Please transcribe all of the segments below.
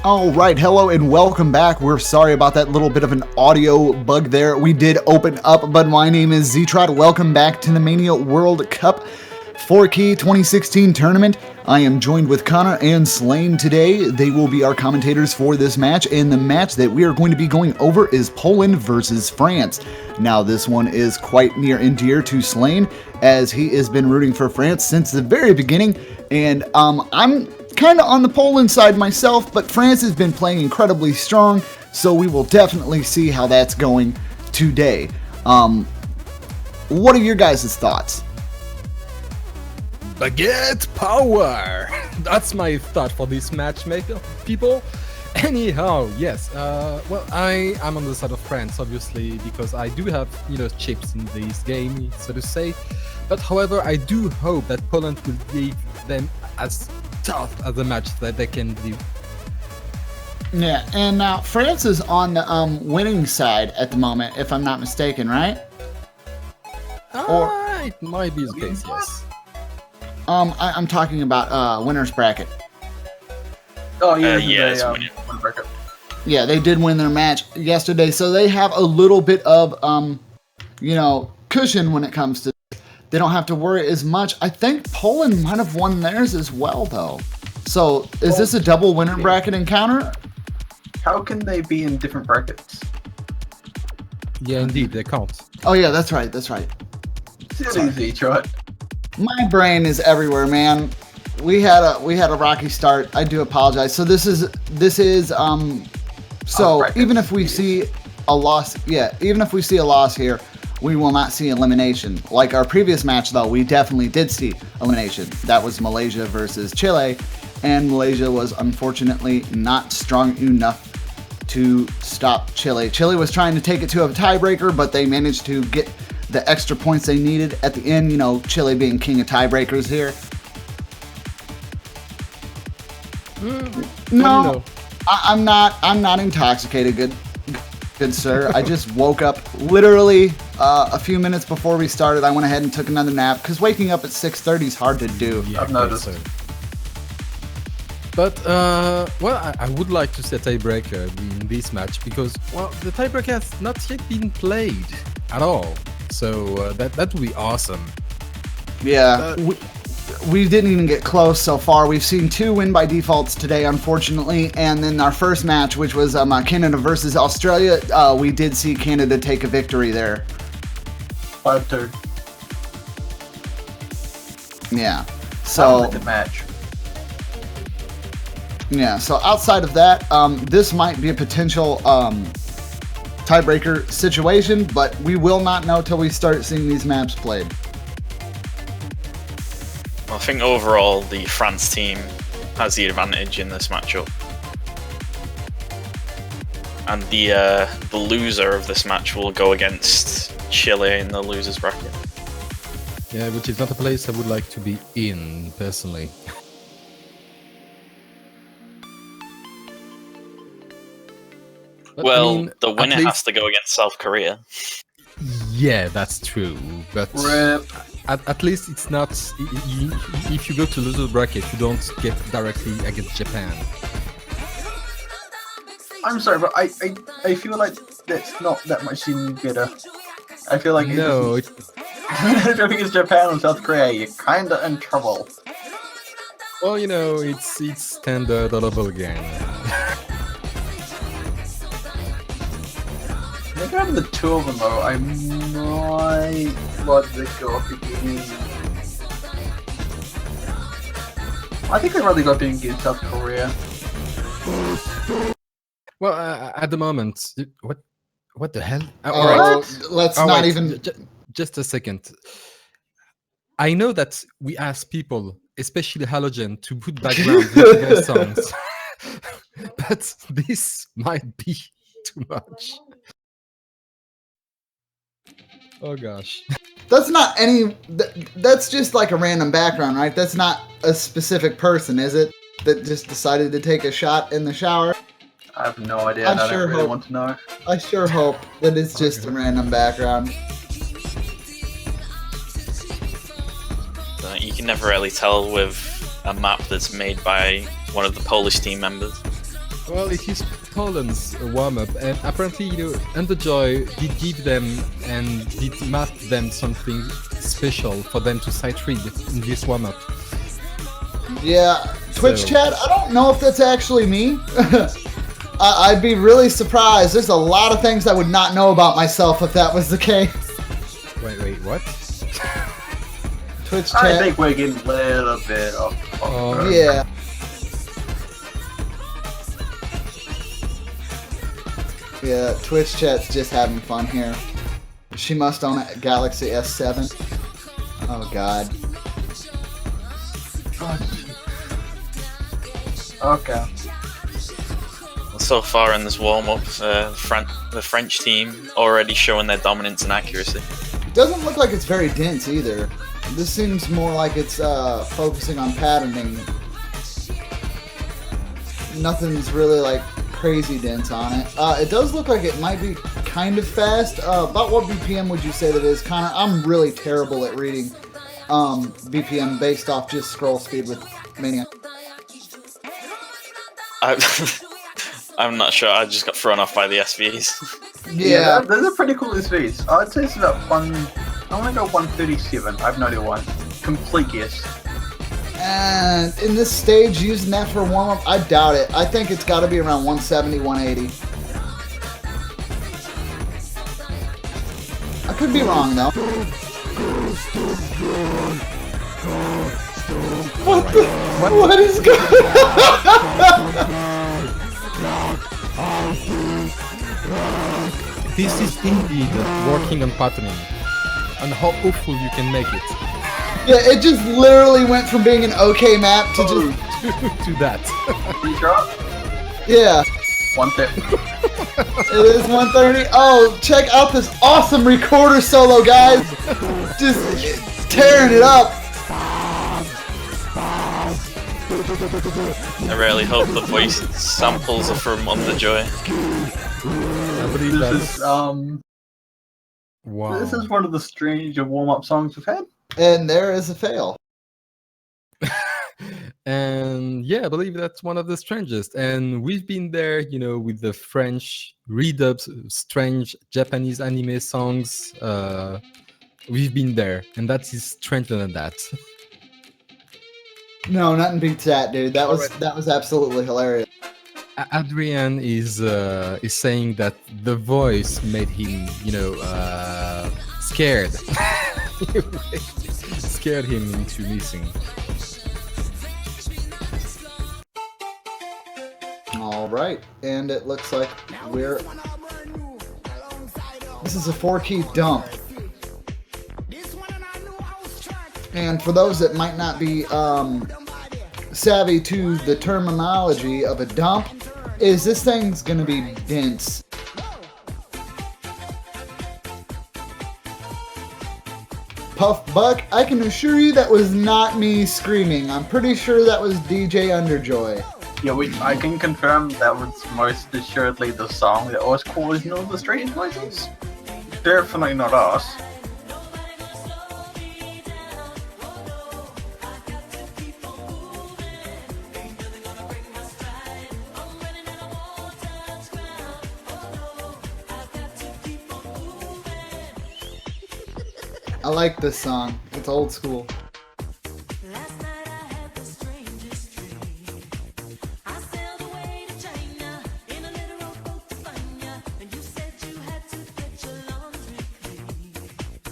All right, hello and welcome back. We're sorry about that little bit of an audio bug there. We did open up, but my name is Ztrot. Welcome back to the Mania World Cup 4Key 2016 tournament. I am joined with Connor and Slane today. They will be our commentators for this match, and the match that we are going to be going over is Poland versus France. Now, this one is quite near and dear to Slane, as he has been rooting for France since the very beginning, and I'm kind of on the Poland side myself, but France has been playing incredibly strong, so we will definitely see how that's going today. What are your guys' thoughts? Baguette power! That's my thought for this match, people. Anyhow, yes, well, I am on the side of France, obviously, because I do have, chips in this game, so to say. But however, I do hope that Poland will give them as tough as a match that they can do. Yeah, and France is on the winning side at the moment, if I'm not mistaken, right? It might be the case, yes. I'm talking about winner's bracket. Oh yeah, it's winning bracket. Yeah, they did win their match yesterday, so they have a little bit of cushion when it comes to. They don't have to worry as much. I think Poland might have won theirs as well, though. So, is this a double winner bracket encounter? How can they be in different brackets? Yeah, indeed, they can't. Oh yeah, that's right. That's right. Silly Ztrot. My brain is everywhere, man. We had a rocky start. I do apologize. So this is even if we see a loss, here, we will not see elimination. Like our previous match, though, we definitely did see elimination. That was Malaysia versus Chile, and Malaysia was unfortunately not strong enough to stop Chile. Chile was trying to take it to a tiebreaker, but they managed to get the extra points they needed at the end. Chile being king of tiebreakers here. No, I'm not intoxicated, good sir. I just woke up literally a few minutes before we started. I went ahead and took another nap because waking up at 6:30 is hard to do. Yeah, I've noticed. so. But I would like to see a tiebreaker in this match because the tiebreaker has not yet been played at all. So that would be awesome. Yeah, we didn't even get close so far. We've seen 2 win by defaults today, unfortunately, and then our first match, which was Canada versus Australia, we did see Canada take a victory there. 5-3. Yeah. So the match. Yeah. So outside of that, this might be a potential tiebreaker situation, but we will not know till we start seeing these maps played. I think overall the France team has the advantage in this matchup. And the loser of this match will go against Chile in the losers bracket. Yeah, which is not a place I would like to be in, personally. But, well, the winner at least... has to go against South Korea. Yeah, that's true. But Rip. At least it's not. If you go to loser bracket, you don't get directly against Japan. I'm sorry, but I feel like that's not that much any better. I feel like no, if it's Japan and South Korea, you're kinda in trouble. Well, it's standard all over again. Maybe out of the 2 of them, though, I might rather go up against. I think I'd rather go up against South Korea. Well, at the moment, what the hell? Let's not wait, even. Just a second. I know that we ask people, especially Halogen, to put background to their songs, but this might be too much. Oh gosh. That's not any. That's just like a random background, right? That's not a specific person, is it? That just decided to take a shot in the shower. I have no idea. I don't really want to know. I sure hope that it's just a random background. You can never really tell with a map that's made by one of the Polish team members. Well, it is Poland's warm-up, and apparently, Underjoy did give them and did map them something special for them to sight read in this warm-up. Yeah, Twitch So- chat, I don't know if that's actually me. I'd be really surprised. There's a lot of things I would not know about myself if that was the case. Wait, what? Twitch I chat. think we're getting a little bit off. Yeah. Yeah, Twitch chat's just having fun here. She must own a Galaxy S7. Oh god. Okay. So far in this warm-up, the French team already showing their dominance and accuracy. It doesn't look like it's very dense either. This seems more like it's focusing on patterning. Nothing's really like crazy dense on it. It does look like it might be kind of fast. About what BPM would you say that is, Connor? I'm really terrible at reading BPM based off just scroll speed with Mania. I'm not sure. I just got thrown off by the SVs. Yeah. Those are pretty cool SVs. I'd say it's about one. I want to go 137. I have no idea why. Complete guess. And in this stage, using that for warm-up, I doubt it. I think it's got to be around 170, 180. I could be wrong, though. What is going on? This is indeed working on patterning, and how awful you can make it Yeah, it just literally went from being an okay map to just... to that. You drop? Yeah, 130. it is 130. Oh, check out this awesome recorder solo, guys. Just tearing it up. I really hope the voice samples are from Underjoy. I believe This that's is wow. This is one of the stranger warm-up songs we've had. And there is a fail. And yeah, I believe that's one of the strangest. And we've been there, with the French redubs, strange Japanese anime songs. We've been there, and that is stranger than that. No, nothing beats that, dude. That was absolutely hilarious. Adrian is saying that the voice made him, scared. Scared him into missing. All right, and it looks like we're... This is a 4-key dump. And for those that might not be savvy to the terminology of a dump, is this thing's gonna be dense. Puff Buck, I can assure you that was not me screaming. I'm pretty sure that was DJ Underjoy. Yeah, I can confirm that was most assuredly the song that was causing all the strange noises. Definitely not us. I like this song. It's old school.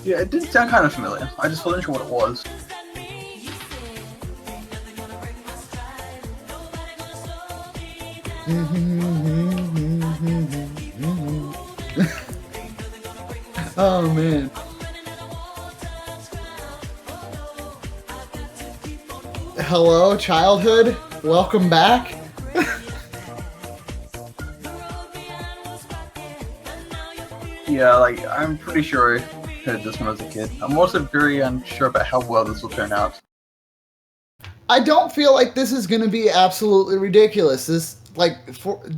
Yeah, it did sound kind of familiar. I just wasn't sure what it was. Oh man. Hello, childhood. Welcome back. Yeah, I'm pretty sure I heard this when I was a kid. I'm also very unsure about how well this will turn out. I don't feel like this is going to be absolutely ridiculous.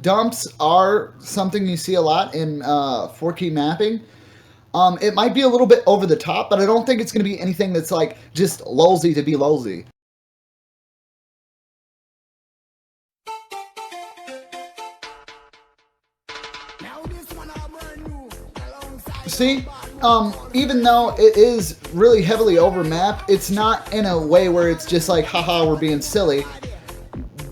Dumps are something you see a lot in 4-key mapping. It might be a little bit over the top, but I don't think it's going to be anything that's just lulzy to be lulzy. See, even though it is really heavily over map, it's not in a way where it's just like, haha, we're being silly.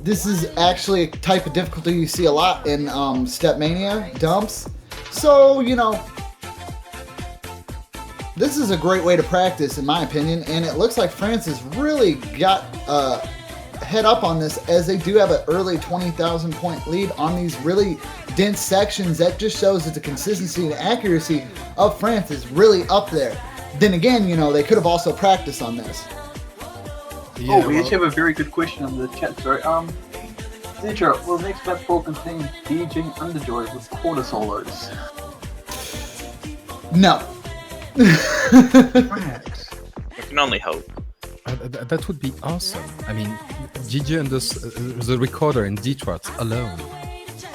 This is actually a type of difficulty you see a lot in Step Mania dumps. So, you know, this is a great way to practice, in my opinion, and it looks like France has really got head up on this, as they do have an early 20,000 point lead on these really dense sections. That just shows that the consistency and accuracy of France is really up there. Then again, you know, they could have also practiced on this. Yeah, we actually have a very good question in the chat. Sorry, Teacher, will next map contain DJing Underjoy with quarter solos? No. We can only hope. that would be awesome. I mean, Gigi and the recorder in Detroit alone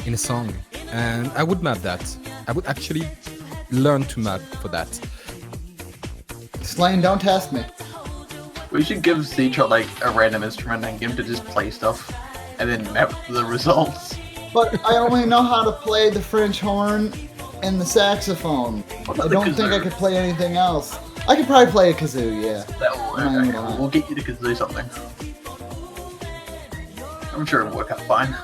in a song, and I would map that. I would actually learn to map for that. Slane, don't test me. We should give Zetra like a random instrument and get him to just play stuff, and then map the results. But I only know how to play the French horn and the saxophone. I don't think I could play anything else. I could probably play a kazoo, yeah. That will, we'll get you to kazoo something. I'm sure it'll work out fine.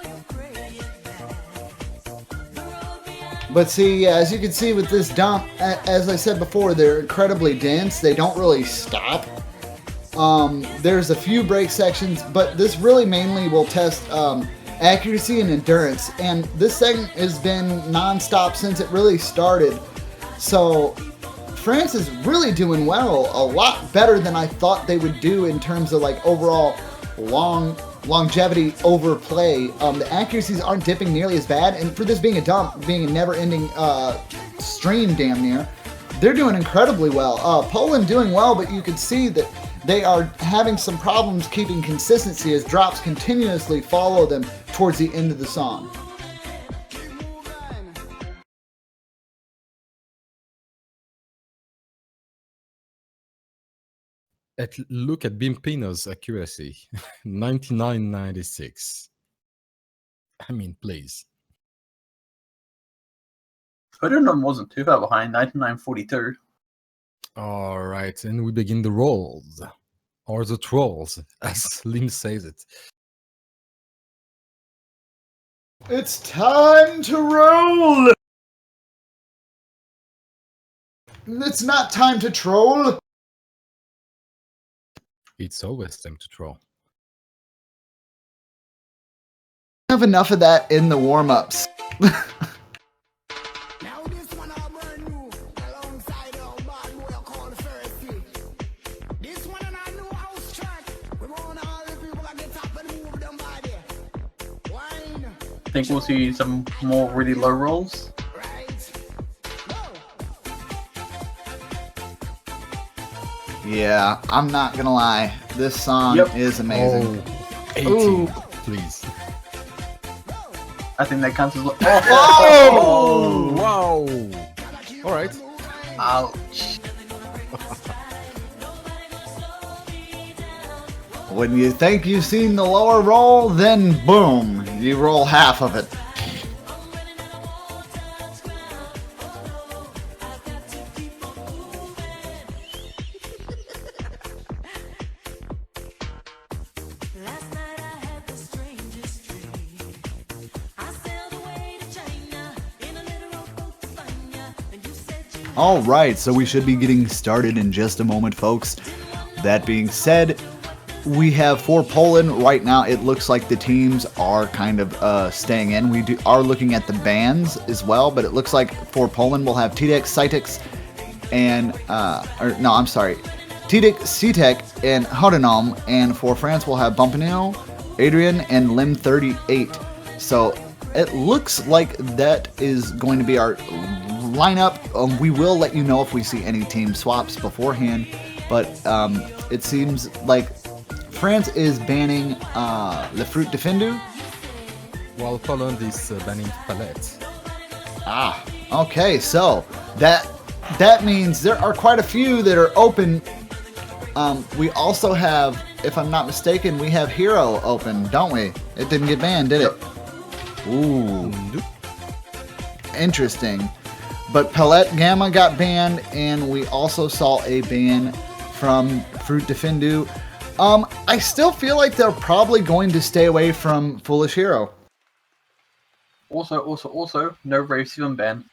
But see, as you can see with this dump, as I said before, they're incredibly dense. They don't really stop. There's a few break sections, but this really mainly will test accuracy and endurance. And this segment has been non-stop since it really started. So France is really doing well, a lot better than I thought they would do in terms of like overall longevity overplay. The accuracies aren't dipping nearly as bad, and for this being a dump, being a never-ending stream damn near, they're doing incredibly well. Poland doing well, but you can see that they are having some problems keeping consistency as drops continuously follow them towards the end of the song. Look at Bimpino's accuracy, 99.96. I mean, please. Ferdinand wasn't too far behind, 99.42. All right, and we begin the rolls, or the trolls, as Lim says it. It's time to roll! It's not time to troll. It's always time to troll. I have enough of that in the warm-ups. Now this one are brand new, alongside our bad boy called Thirsty. This one and our new house track. We want all the people that get up and move them body. Wine, I think we'll see some more really low rolls. right? Go. Yeah, I'm not gonna lie. This song is amazing. Oh, 80, Ooh. please. I think that counts as Oh! Wow! All right. Ouch. When you think you've seen the lower roll, then boom, you roll half of it. Last night I had the strangest dream. I sailed away to China in a little rowboat to find ya, and you said you All right, so we should be getting started in just a moment, folks. That being said, we have for Poland right now. It looks like the teams are kind of staying in. We are looking at the bands as well, but it looks like for Poland we'll have Tidek, Cytex, and Tidek, Citek, and Hodenalm, and for France we'll have Bumpino, Adrian, and Lim38. So it looks like that is going to be our lineup. We will let you know if we see any team swaps beforehand, but it seems like France is banning Le Fruit Defendu. While Poland is banning Palette. Ah, okay, so that means there are quite a few that are open. We also have, if I'm not mistaken, we have Hero open, don't we? It didn't get banned, did it? Ooh, interesting. But Palette Gamma got banned, and we also saw a ban from Fruit Defendu. I still feel like they're probably going to stay away from Foolish Hero. Also, no Rave 7 ban.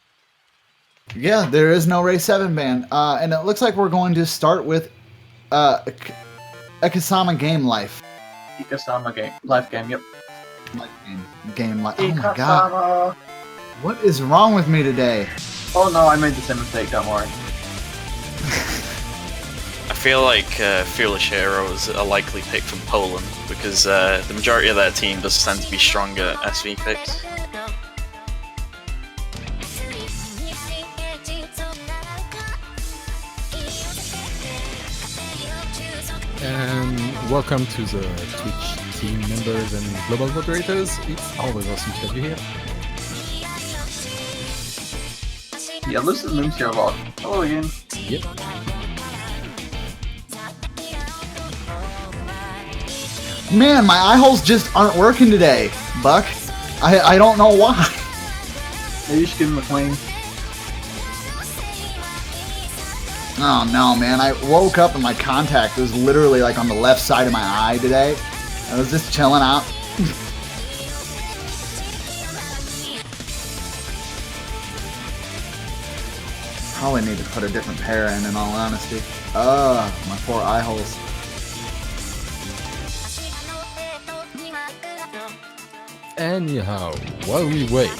Yeah, there is no Ray 7 ban. And it looks like we're going to start with Ekasama Game Life. Ikasama game, life game, yep. Game Life. Oh my god. Ikasama. What is wrong with me today? Oh no, I made the same mistake, don't worry. I feel like Foolish Hero is a likely pick from Poland because the majority of their team does tend to be stronger SV picks. And welcome to the Twitch team members and global moderators. It's always awesome to have you here. Yeah, listen to Moons here a lot. Hello again. Yep. Man, my eye holes just aren't working today, Buck. I don't know why. Maybe you should give him a clean. Oh no, man. I woke up and my contact was literally like on the left side of my eye today. I was just chilling out. Probably need to put a different pair in all honesty. My poor eye holes. Anyhow, while we wait.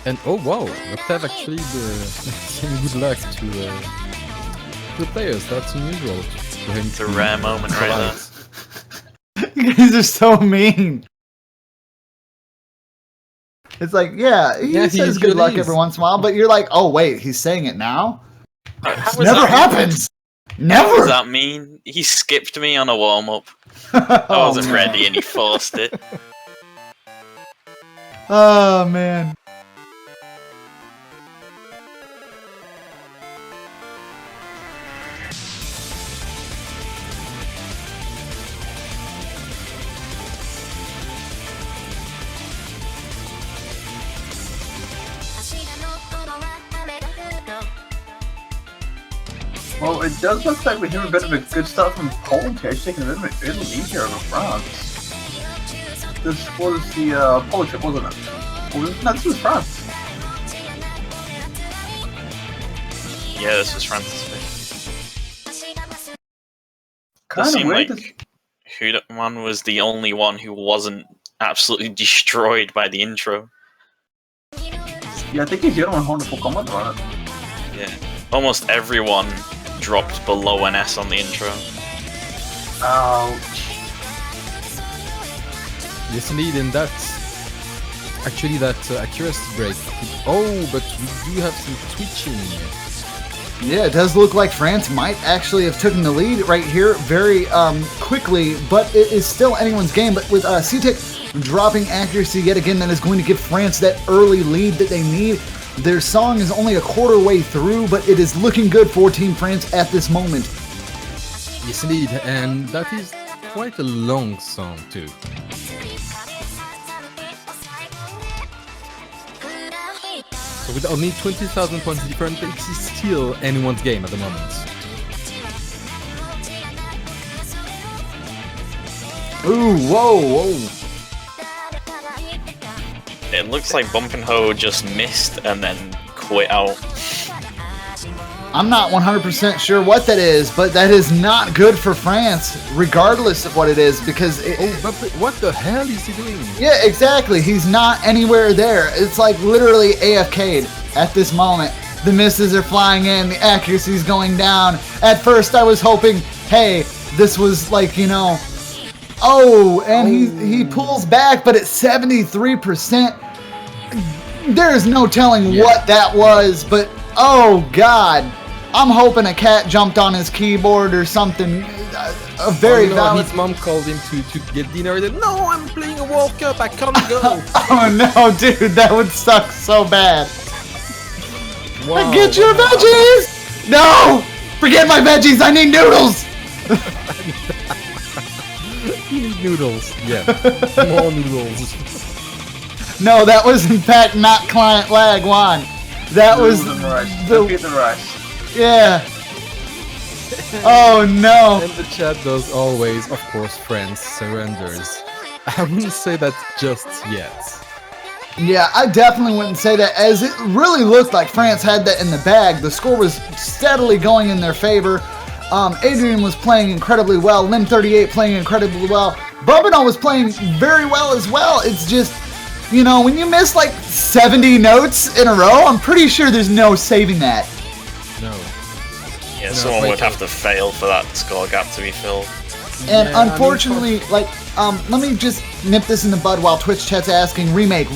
And oh wow, Octave actually saying good luck to the players. That's unusual. For him It's a to rare moment right there. You guys are so mean. It's like, yeah, he Yeah, says he good luck really is. every once in a while, but you're like, oh wait, he's saying it now? How does Never that- happens! What Never! does that mean? He skipped me on a warm-up. I wasn't man. ready and he forced it. Oh, man. Well, it does look like we have a bit of a good start from Poland here. It's taking a little easier over France. This was the Polish trip, wasn't it? No, this was France. Yeah, this was Francis' pick. It Kind of seemed weird. like Hudaman was the only one who wasn't absolutely destroyed by the intro. Yeah, I think he's the only one holding full combat on it. Yeah. Almost everyone dropped below an S on the intro. Ouch. Yes, indeed, and that's actually that accuracy break. Oh, but we do have some twitching. Yeah, it does look like France might actually have taken the lead right here very quickly, but it is still anyone's game. But with CTEC dropping accuracy yet again, that is going to give France that early lead that they need. Their song is only a quarter way through, but it is looking good for Team France at this moment. Yes, indeed, and that is quite a long song too. So with only 20,000 points difference, it is still anyone's game at the moment. Ooh, whoa. It looks like Bump and Ho just missed and then quit out. I'm not 100% sure what that is, but that is not good for France, regardless of what it is, because But what the hell is he doing? yeah, exactly. He's not anywhere there. It's like literally AFK'd at this moment. The misses are flying in, the accuracy's going down. At first, I was hoping, hey, this was like, oh, and he pulls back, but at 73%, there is no telling what that was, but oh god. I'm hoping a cat jumped on his keyboard or something. A very no, valid. his mom called him to get dinner. He said, "No, I'm playing a World Cup. I can't go." Oh no, dude, that would suck so bad. Wow, Get your wow. veggies! No! Forget my veggies, I need noodles! You need noodles. Yeah, more noodles. No, that was in fact not client lag one. That was Losing rush. the Defeat the rush. yeah. Oh no. And the chat does always, of course, France surrenders. I wouldn't say that just yet. Yeah, I definitely wouldn't say that, as it really looked like France had that in the bag. The score was steadily going in their favor. Adrian was playing incredibly well. Lim38 playing incredibly well. Bubino was playing very well as well. It's just, you know, when you miss like 70 notes in a row, I'm pretty sure there's no saving that. No. Yeah, No, someone wait, would have to fail for that score gap to be filled. And Yeah, I mean, unfortunately, let me just nip this in the bud while Twitch chat's asking, remake.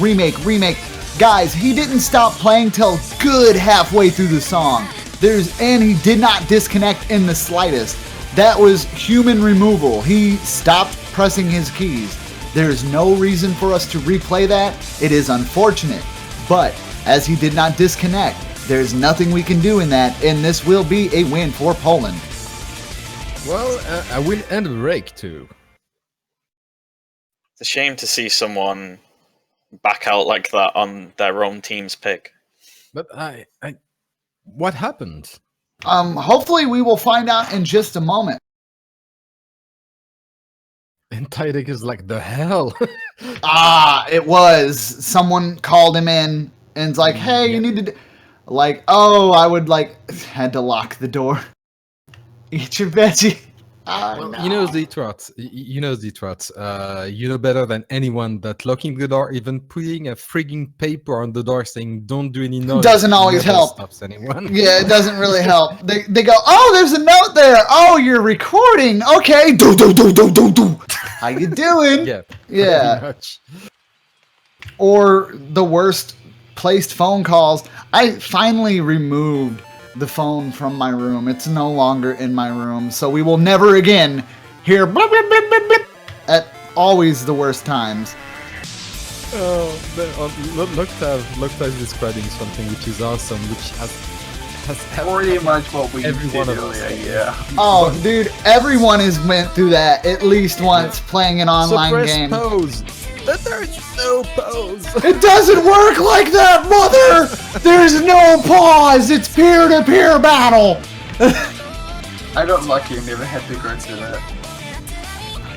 Guys, he didn't stop playing till good halfway through the song. And he did not disconnect in the slightest. That was human removal. He stopped pressing his keys. There's no reason for us to replay that. It is unfortunate. But as he did not disconnect, there's nothing we can do in that, and this will be a win for Poland. Well, I will end break too. It's a shame to see someone back out like that on their own team's pick. But what happened? Hopefully we will find out in just a moment. And Tiebreaker is like, the hell? It was. Someone called him in and it's like, hey, you need to... Like, oh, I would had to lock the door. Eat your veggie. Well, you know the trot. You know the trot. You know better than anyone that locking the door, even putting a frigging paper on the door saying "Don't do any noise," doesn't always never help. Stops anyone. Yeah, it doesn't really help. They go, oh, there's a note there. Oh, you're recording. Okay. Do. How you doing? Yeah. Yeah. Pretty much. Or the worst placed phone calls. I finally removed the phone from my room. It's no longer in my room, so we will never again hear blip, blip, blip, blip, blip at always the worst times. Oh, Loctave is describing something which is awesome, which has Pretty much what we Every did one of earlier, us. yeah. Oh, dude, everyone has went through that at least once playing an online suppress game. pose. But there's no pose. It doesn't work like that, mother! There's no pause! It's peer-to-peer battle! I got lucky and never had to go through that.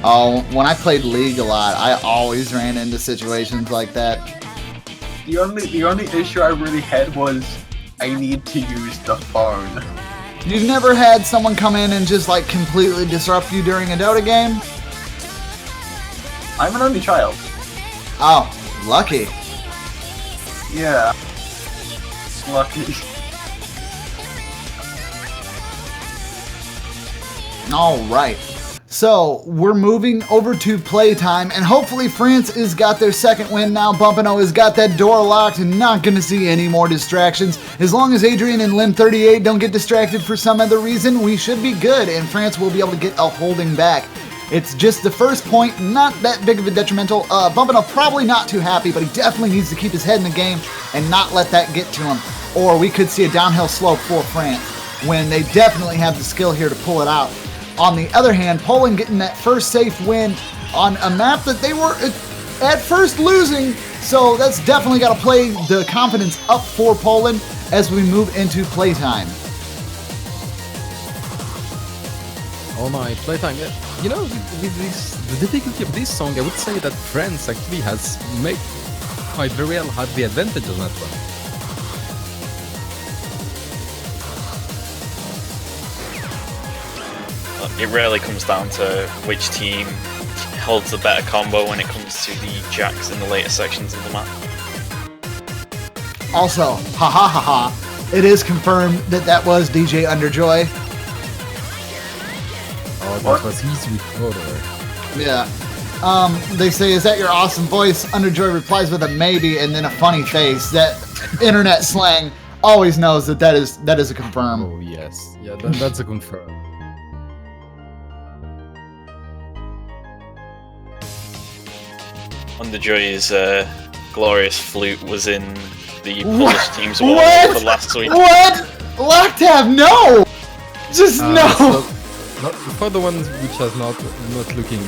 Oh, when I played League a lot, I always ran into situations like that. The only issue I really had was I need to use the phone. You've never had someone come in and just completely disrupt you during a Dota game? I'm an only child. Oh, lucky. Yeah. Lucky. Alright. So, we're moving over to Playtime, and hopefully France has got their second win now. Bumpino has got that door locked and not going to see any more distractions. As long as Adrian and Lim38 don't get distracted for some other reason, we should be good, and France will be able to get a holding back. It's just the first point, not that big of a detrimental. Bumpino probably not too happy, but he definitely needs to keep his head in the game and not let that get to him. Or we could see a downhill slope for France, when they definitely have the skill here to pull it out. On the other hand, Poland getting that first safe win on a map that they were at first losing, so that's definitely got to play the confidence up for Poland as we move into Playtime. Oh my, Playtime. You know, with the difficulty of this song, I would say that France actually might very well have the advantage on that one. It rarely comes down to which team holds the better combo when it comes to the jacks in the later sections of the map. Also, it is confirmed that was DJ Underjoy. Oh, that was his recorder. Yeah. They say, is that your awesome voice? Underjoy replies with a maybe and then a funny face. That internet slang always knows that is a confirm. Oh yes, yeah, that's a confirm. Underjoy's glorious flute was in the Polish team's wall What? for last week. What? Lactav, no! Just no! So, for the ones which are not looking,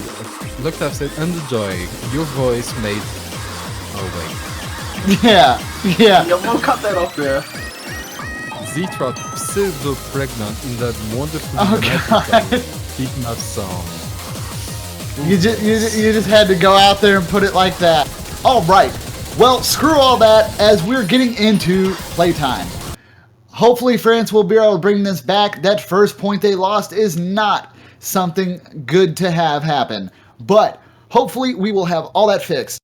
Loctave said, Underjoy, your voice made Oh Yeah. Yeah, we'll cut that off there. wait. Zitra pseudo pregnant in that wonderful Oh, God. Big Mouth song. You just had to go out there and put it like that. All right. Well, screw all that as we're getting into playtime. Hopefully France will be able to bring this back. That first point they lost is not something good to have happen. But hopefully we will have all that fixed.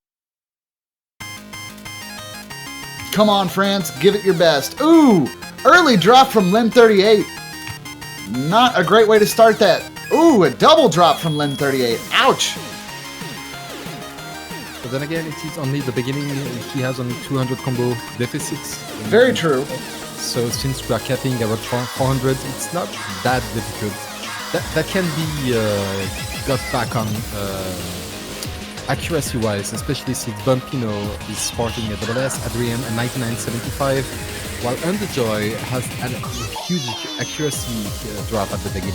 Come on, France. Give it your best. Ooh, early drop from Lim 38. Not a great way to start that. Ooh, a double drop from Lim 38. Ouch. But then again, it is only the beginning. He has only 200 combo deficits. Very true. So since we are capping about 400, it's not that difficult. That can be got back on accuracy-wise, especially since Bumpino is sporting a double S, Adrian a 9975, while Underjoy has a huge accuracy drop at the beginning.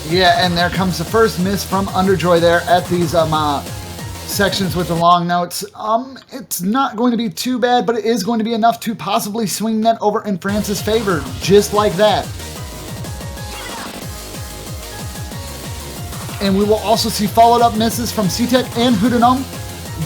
Yeah, and there comes the first miss from Underjoy there at these sections with the long notes. It's not going to be too bad, but it is going to be enough to possibly swing that over in France's favor, just like that. And we will also see followed up misses from C-Tech and Hoodanom.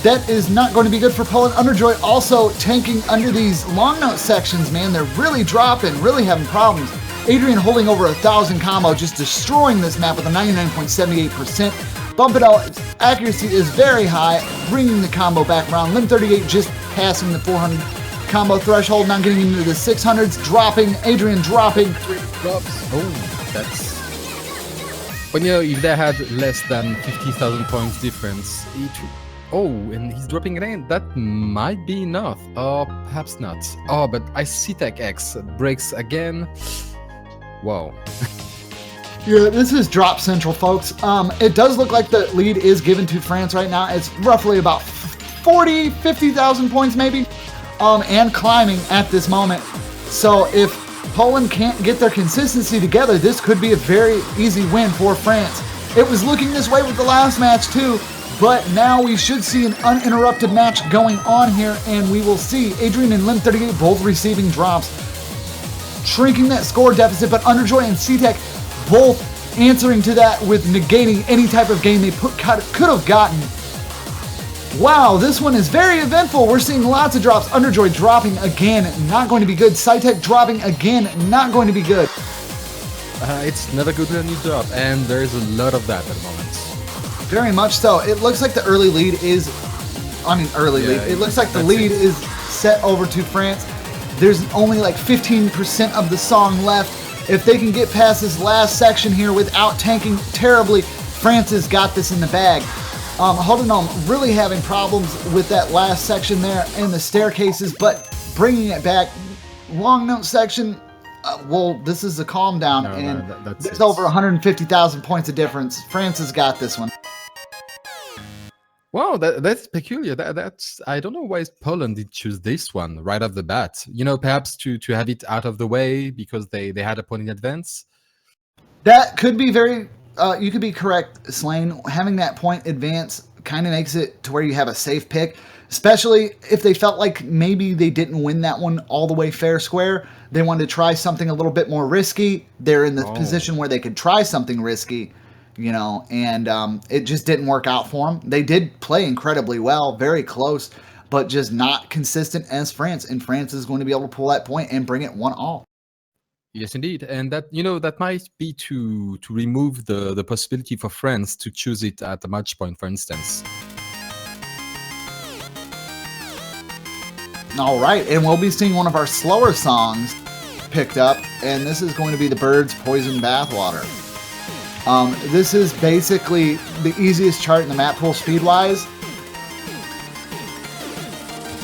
That is not going to be good for Poland. Underjoy also tanking under these long note sections, man. They're really dropping, really having problems. Adrian holding over 1,000 combo, just destroying this map with a 99.78%. Bump it out, accuracy is very high, bringing the combo back around. Lim 38 just passing the 400 combo threshold, not getting into the 600s, dropping, Adrian dropping. 3 drops. Oh, that's... But you know, if they had less than 50,000 points difference, oh, and he's dropping again. That might be enough, or perhaps not. Oh, but I see Tech X breaks again. Wow. Yeah, this is drop central, folks. It does look like the lead is given to France right now. It's roughly about 40, 50,000 points maybe, and climbing at this moment. So if Poland can't get their consistency together, this could be a very easy win for France. It was looking this way with the last match too, but now we should see an uninterrupted match going on here, and we will see Adrian and Lim 38 both receiving drops, shrinking that score deficit, but Underjoy and C-Tech both answering to that with negating any type of game they could have gotten. Wow, this one is very eventful. We're seeing lots of drops. Underjoy dropping again, not going to be good. C-Tech dropping again, not going to be good. It's never good when you drop, and there's a lot of that at the moment. Very much so. It looks like the early lead is, lead. It looks like the lead is set over to France. There's only like 15% of the song left. If they can get past this last section here without tanking terribly, France has got this in the bag. Hoodanom really having problems with that last section there and the staircases, but bringing it back. Long note section, well, this is a calm down, there's over 150,000 points of difference. France has got this one. Wow, that's peculiar. That's I don't know why Poland did choose this one right off the bat. You know, perhaps to have it out of the way because they had a point in advance. That could be very. You could be correct, Slane. Having that point advance kind of makes it to where you have a safe pick, especially if they felt like maybe they didn't win that one all the way fair square. They wanted to try something a little bit more risky. They're in the position where they could try something risky, you know, and it just didn't work out for them. They did play incredibly well, very close, but just not consistent as France. And France is going to be able to pull that point and bring it 1-all. Yes, indeed, and that that might be to remove the possibility for France to choose it at a match point, for instance. All right, and we'll be seeing one of our slower songs picked up, and this is going to be the Birds Poison Bathwater. This is basically the easiest chart in the map pool speed-wise.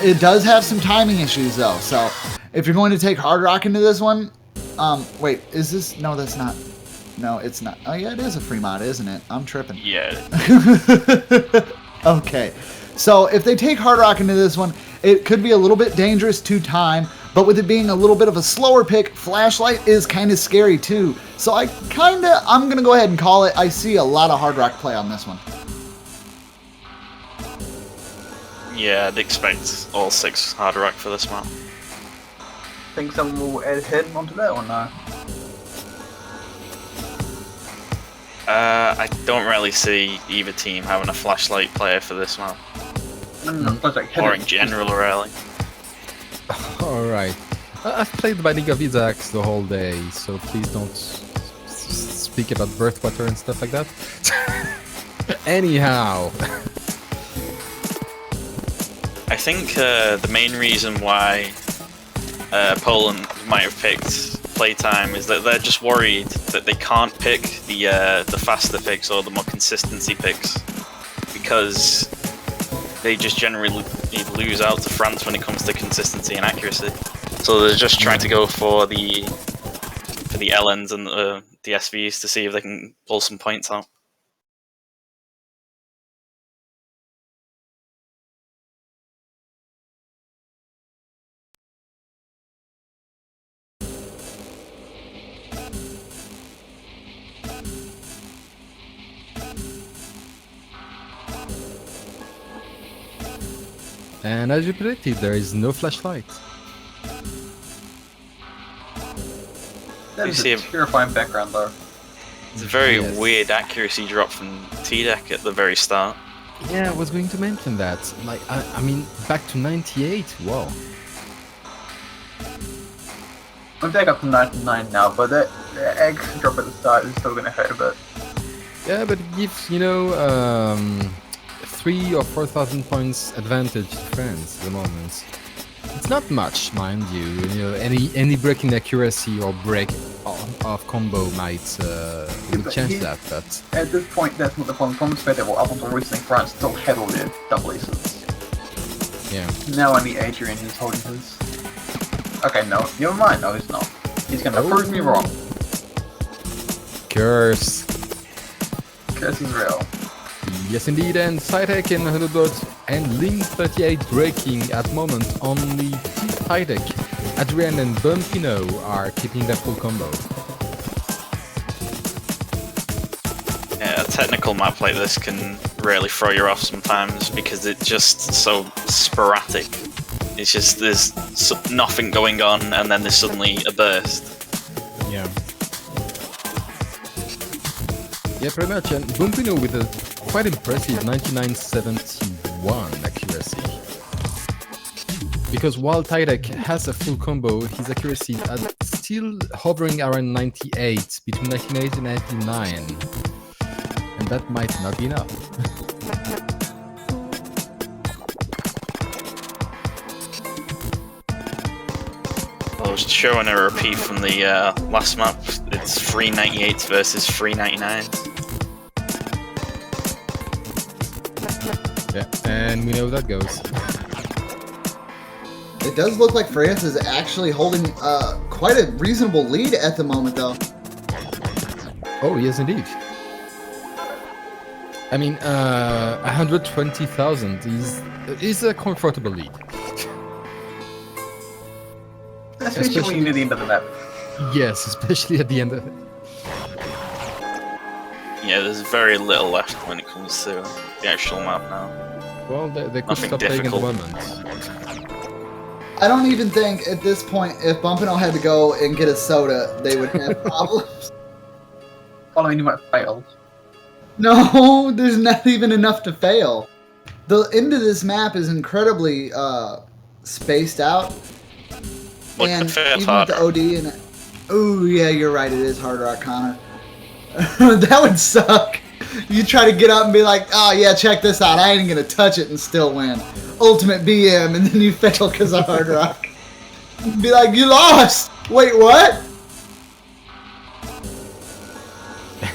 It does have some timing issues though, so if you're going to take Hard Rock into this one, wait, is this? No, that's not. No, it's not. Oh yeah, it is a free mod, isn't it? I'm tripping. Yeah. Okay, so if they take Hard Rock into this one, it could be a little bit dangerous to time, but with it being a little bit of a slower pick, Flashlight is kind of scary too. So I'm going to go ahead and call it. I see a lot of Hard Rock play on this one. Yeah, I'd expect all 6 hard rock for this map. Think someone will add him onto that or no? I don't really see either team having a flashlight player for this map, No, it's like or hidden. in general, really. Alright. I've played Binding of Isaac the whole day, so please don't speak about Bathwater and stuff like that. Anyhow. I think the main reason why Poland might have picked Playtime is that they're just worried that they can't pick the faster picks or the more consistency picks, because they just generally lose out to France when it comes to consistency and accuracy. So they're just trying to go for the LNs and the SVs to see if they can pull some points out. And as you predicted, there is no flashlight. That You is see a a- terrifying background though. It's a very Yes. weird accuracy drop from T-Deck at the very start. Yeah, I was going to mention that. Like, I mean, back to 98. Wow. I'm back up to 99 now, but that egg drop at the start is still gonna hurt a bit. Yeah, but it gives, 3 or 4,000 points advantage to France at the moment. It's not much, mind you. Any break in accuracy or break of combo might but change he- that, but At this point, that's not the problem. From perspective, up until recently, France still had all their double aces. yeah. Now only Adrian is holding his. Okay, no, never mind. No, he's not. He's gonna prove me wrong. Curse. Curse is real. Yes, indeed, and Sidek in 100 dots and Link 38 breaking at moment. Only Sidek, Adrian, and Bumpino are keeping that full combo. Yeah, a technical map like this can really throw you off sometimes because it's just so sporadic. It's just there's nothing going on and then there's suddenly a burst. Yeah. Yeah, pretty much. And Bumpino with a quite impressive 99.71 accuracy. Because while Tidek has a full combo, his accuracy is still hovering around 98, between 98 and 99. And that might not be enough. I was showing a repeat from the last map. It's 398s versus 399s. Yeah, and we know how that goes. It does look like France is actually holding quite a reasonable lead at the moment, though. Oh, yes, indeed. I mean, 120,000 is a comfortable lead. Especially when you near the end of the map. Yes, especially at the end of it. Yeah, there's very little left when it comes to the actual map now. Well, they could Nothing stop playing at the difficult. moment. I don't even think at this point, if Bumpino had to go and get a soda, they would have problems. Following you might fail. No, there's not even enough to fail. The end of this map is incredibly spaced out. Look, And fair's even with the harder. OD and oh yeah, you're right. It is Hard Rock, Connor. That would suck. You try to get up and be like, oh yeah, check this out. I ain't gonna touch it and still win. Ultimate BM, and then you fail because of Hard Rock. Be like, you lost. Wait, what?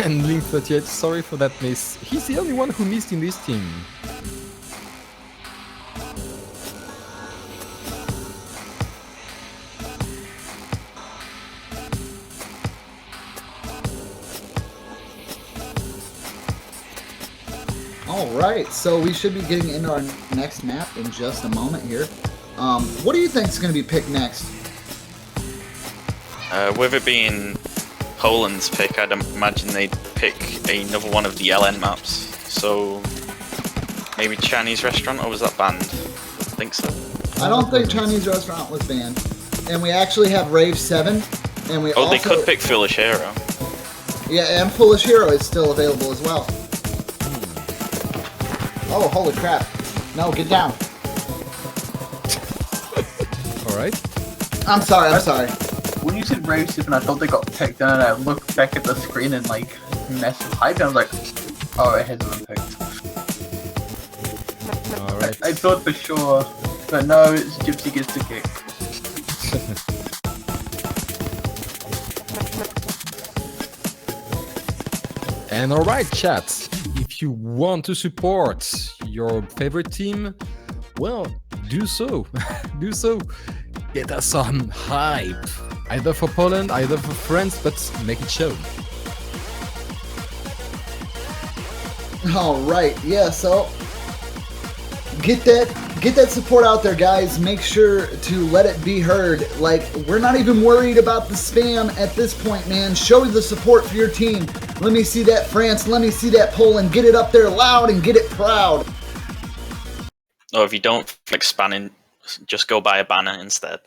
And Link 38, sorry for that miss. He's the only one who missed in this team. Alright, so we should be getting into our next map in just a moment here. What do you think is going to be picked next? With it being Poland's pick, I'd imagine they'd pick another one of the LN maps. So maybe Chinese restaurant, or was that banned? think so. I don't think Chinese restaurant was banned. And we actually have Rave 7. And we Oh, also... they could pick Foolish Hero. Yeah, and Foolish Hero is still available as well. Oh, holy crap. No, get down. Alright. I'm sorry. When you said Rave 7, I thought they got picked, and I looked back at the screen and like massive hype, and I was like, oh, it hasn't been picked. Alright. I thought for sure, but no, it's Gypsy gets the kick. And alright, chat. If you want to support your favorite team, well, do so. Do so. Get us some hype. Either for Poland, either for France, but make it show. All right, yeah. So get that support out there, guys. Make sure to let it be heard. Like, we're not even worried about the spam at this point, man. Show the support for your team. Let me see that France. Let me see that Poland. Get it up there loud and get it proud. Or if you don't like spamming, just go buy a banner instead.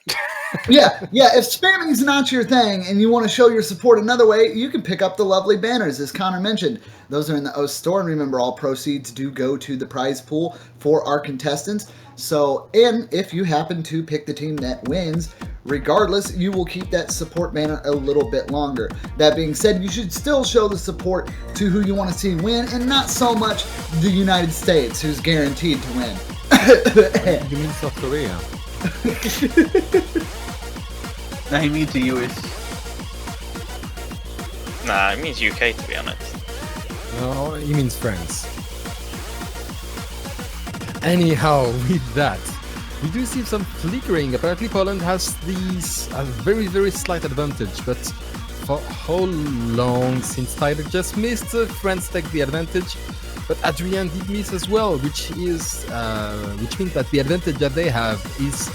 Yeah. If spamming is not your thing and you want to show your support another way, you can pick up the lovely banners, as Connor mentioned. Those are in the O store, and remember, all proceeds do go to the prize pool for our contestants. So, and if you happen to pick the team that wins, regardless, you will keep that support banner a little bit longer. That being said, you should still show the support to who you want to see win, and not so much the United States, who's guaranteed to win. You mean South Korea? Now he means the US. Nah, it means UK, to be honest. No, he means France. Anyhow, with that, we do see some flickering. Apparently Poland has these very, very slight advantage, but for how long? Since Tyler just missed, France take the advantage, but Adrian did miss as well, which means that the advantage that they have is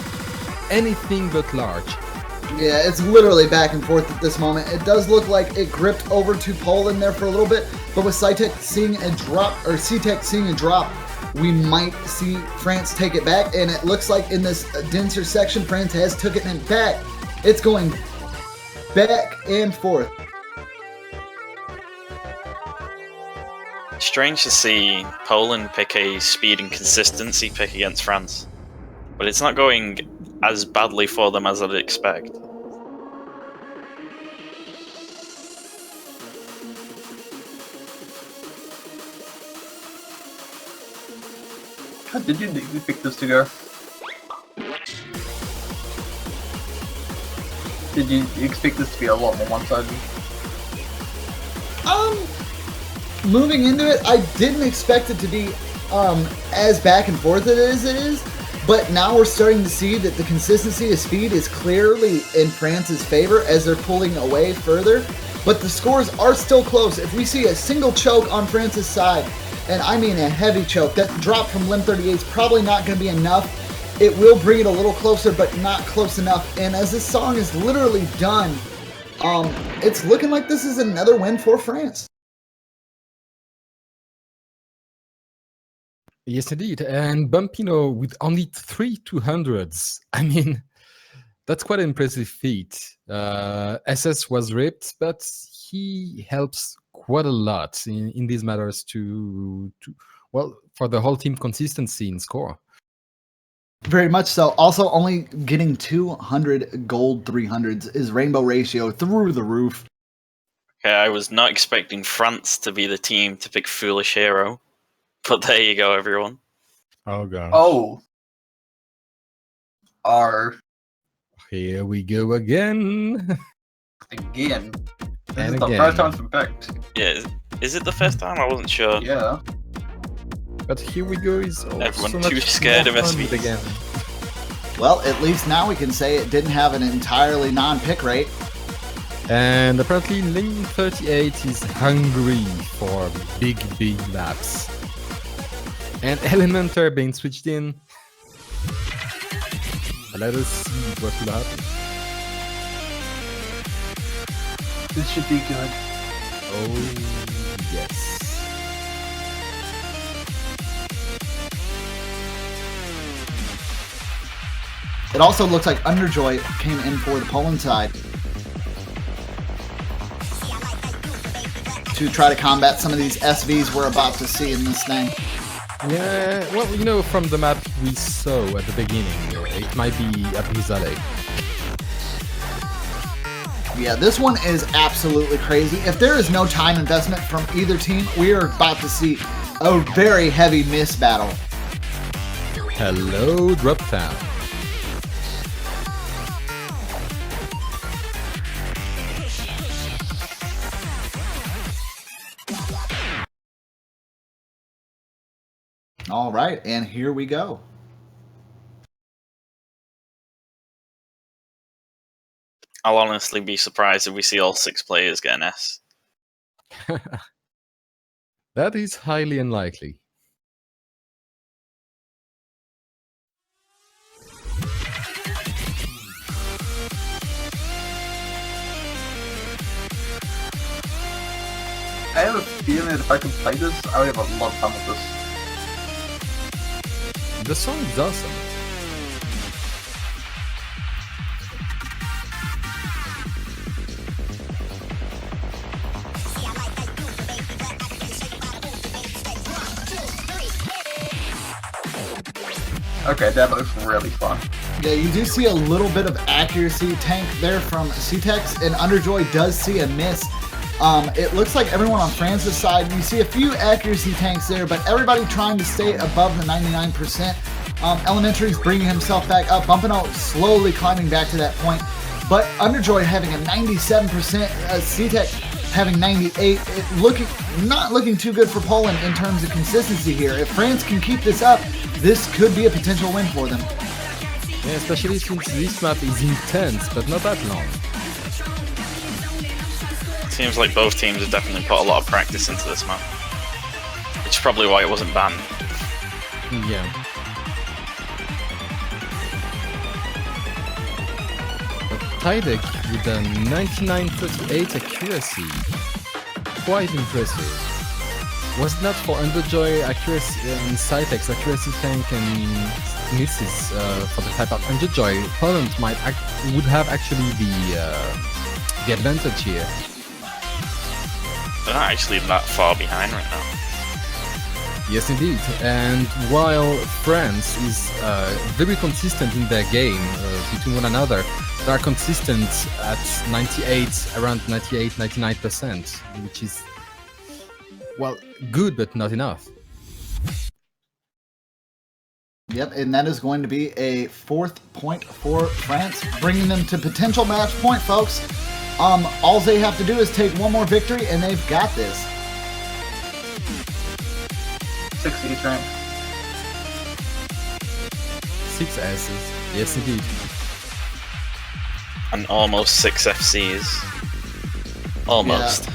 anything but large. Yeah, it's literally back and forth at this moment. It does look like it gripped over to Poland there for a little bit, but with C-Tech seeing a drop, we might see France take it back, and it looks like in this denser section, France has took it back. It's going back and forth. Strange to see Poland pick a speed and consistency pick against France, but it's not going as badly for them as I'd expect. How did you pick this to go? Did you expect this to be a lot more one-sided? Moving into it, I didn't expect it to be as back and forth as it is, but now we're starting to see that the consistency of speed is clearly in France's favor as they're pulling away further, but the scores are still close. If we see a single choke on France's side, and I mean a heavy choke, that drop from Lim 38 is probably not going to be enough. It will bring it a little closer, but not close enough, and as this song is literally done, it's looking like this is another win for France. Yes, indeed. And Bumpino with only 3 200s. I mean, that's quite an impressive feat. SS was ripped, but he helps quite a lot in these matters to for the whole team consistency in score. Very much so. Also, only getting 200 gold 300s is rainbow ratio through the roof. Okay, I was not expecting France to be the team to pick Foolish Hero, but there you go, everyone. Oh god. Oh. R. Here we go again. Again. This And is the again. first time it's been picked. Yeah, is it the first time? I wasn't sure. Yeah. But here we go. Is Everyone so too much scared more of fun SVs. again. Well, at least now we can say it didn't have an entirely non-pick rate. And apparently Link 38 is hungry for big maps. And Elementor being switched in. Let us see what will happen. This should be good. Oh, yes. It also looks like Underjoy came in for the Poland side to try to combat some of these SVs we're about to see in this thing. Yeah, well, you know, from the map we saw at the beginning, it might be a Brizale. Yeah, this one is absolutely crazy. If there is no time investment from either team, we are about to see a very heavy miss battle. Hello, Drop Town. All right, and here we go. I'll honestly be surprised if we see all 6 players get an S. That is highly unlikely. I have a feeling that if I could play this, I would have a lot of fun with this. The song is awesome. Okay, that looks really fun. Yeah, you do see a little bit of accuracy tank there from C-Tex, and Underjoy does see a miss. It looks like everyone on France's side, you see a few accuracy tanks there, but everybody trying to stay above the 99%. Elementary's bringing himself back up, bumping out, slowly climbing back to that point. But Underjoy having a 97%, C-Tex having 98, not looking too good for Poland in terms of consistency here. If France can keep this up, this could be a potential win for them. Yeah, especially since this map is intense, but not that long. Seems like both teams have definitely put a lot of practice into this map. Which is probably why it wasn't banned. Yeah. But Tidek with a 99.38 accuracy. Quite impressive. Was it not for Underjoy accuracy and Cytex accuracy tank and misses for the type of Underjoy, Poland would have actually the advantage here. They're not actually that far behind right now. Yes, indeed. And while France is very consistent in their game between one another, they are consistent at 98, around 98, 99%, which is, well, good, but not enough. Yep, and that is going to be a 4th point for France, bringing them to potential match point, folks. All they have to do is take one more victory, and they've got this. 6 East rank. 6 S's. Yes, indeed. And almost 6 FCs. Almost. Yeah.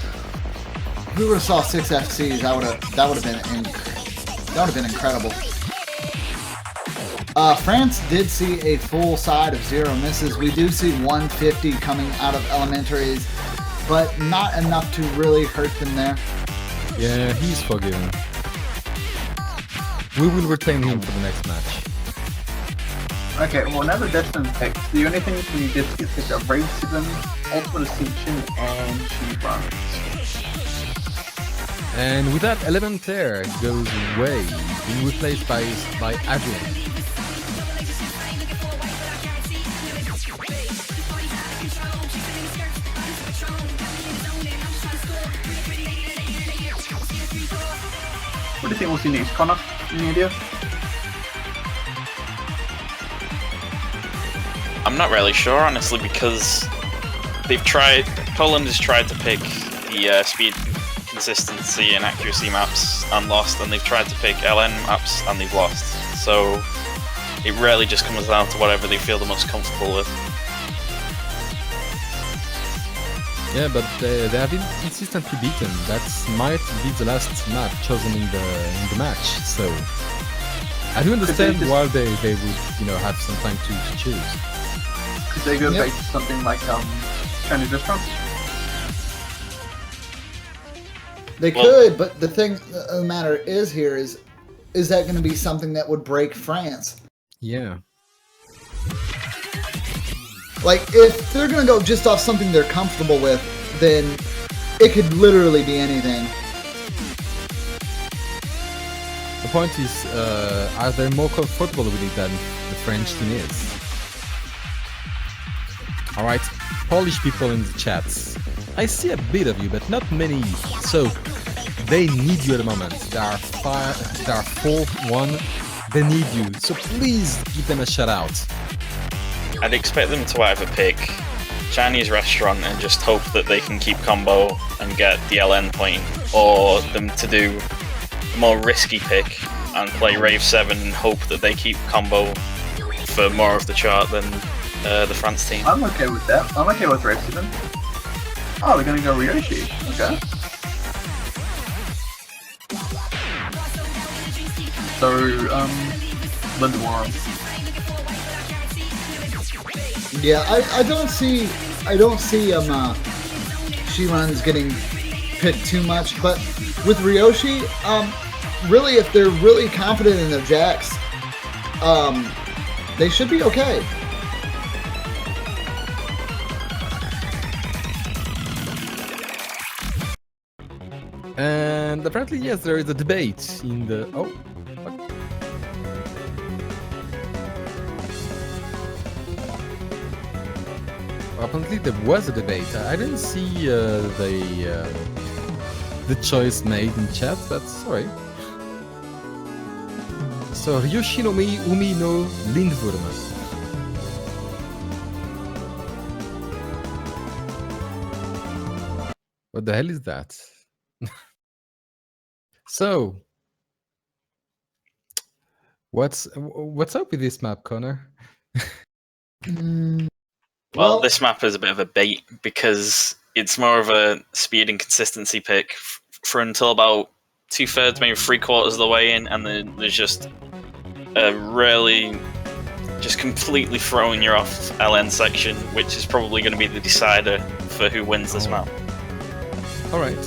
If we would have saw 6 FCs, that would have been incredible. France did see a full side of 0 misses. We do see 150 coming out of Elementaries, but not enough to really hurt them there. Yeah, he's forgiven. We will retain him for the next match. Okay, well now that that's been picked, the only things we did get picked are Raid 7, Ultimate Ascension, and Cheap Runs. And with that, Elementaire goes away, being replaced by Adrian. What do you think we'll see next, Connor? Any idea? I'm not really sure, honestly, because Poland has tried to pick the speed, consistency, and accuracy maps and lost, and they've tried to pick LN maps and they've lost. So it really just comes down to whatever they feel the most comfortable with. Yeah, but they have been consistently beaten. That might be the last map chosen in the match. So I do understand why they would have some time to choose. Could they go back to something like Chinese restaurants? They could, but the thing, the matter is here is that going to be something that would break France? Yeah. Like, if they're going to go just off something they're comfortable with, then it could literally be anything. The point is, are they more comfortable with it than the French team is? Alright, Polish people in the chats. I see a bit of you, but not many. So, they need you at the moment. They are 4-1. They need you. So please give them a shout out. I'd expect them to either pick Chinese restaurant and just hope that they can keep combo and get the LN point, or them to do a more risky pick and play Rave 7 and hope that they keep combo for more of the chart than the France team. I'm okay with that. I'm okay with Rave 7. Oh, they're gonna go Ryoshi. Okay. So, Lindworm. Yeah, I don't see Shiran's getting picked too much, but with Ryoshi, really, if they're really confident in their jacks, they should be okay. And apparently, yes, there is a debate in the... Oh, what? Apparently there was a debate. I didn't see the choice made in chat, but sorry. So Ryoshi no Umi no Lindworm. What the hell is that? So, what's up with this map, Connor? Well, this map is a bit of a bait because it's more of a speed and consistency pick for until about 2/3, maybe 3/4 of the way in, and then there's just a really just completely throwing you off LN section, which is probably going to be the decider for who wins this map. All right.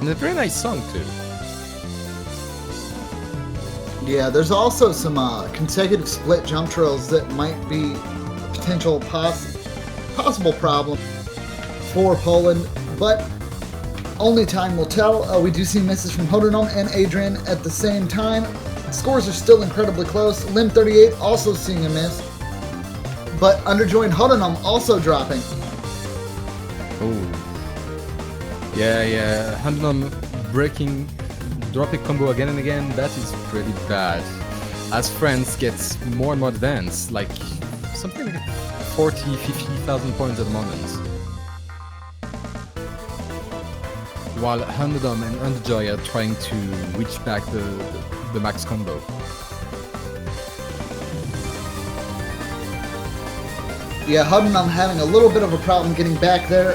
And a very nice song too. Yeah, there's also some consecutive split jump trails that might be a potential possible problem for Poland, but only time will tell. We do see misses from Hodonom and Adrian at the same time. Scores are still incredibly close. Lim38 also seeing a miss, but Underjoy and Hodonom also dropping. Oh. Yeah. Hodonom dropping combo again and again. That is pretty bad. As France gets more and more advanced, like something like 40,000-50,000 points at the moment. While Hodonom and Underjoy are trying to reach back the max combo. Yeah, Hodonom having a little bit of a problem getting back there.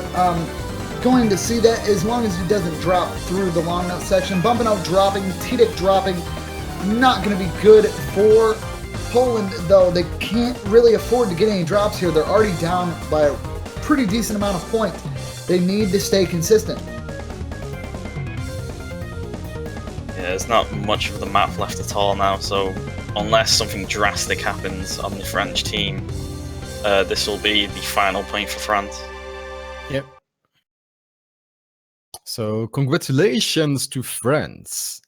Going to see that as long as he doesn't drop through the long nut section. Bumping out dropping, T-Dick dropping. Not going to be good for Poland, though. They can't really afford to get any drops here. They're already down by a pretty decent amount of points. They need to stay consistent. Yeah, there's not much of the map left at all now, so unless something drastic happens on the French team, this will be the final point for France. Yep. So congratulations to France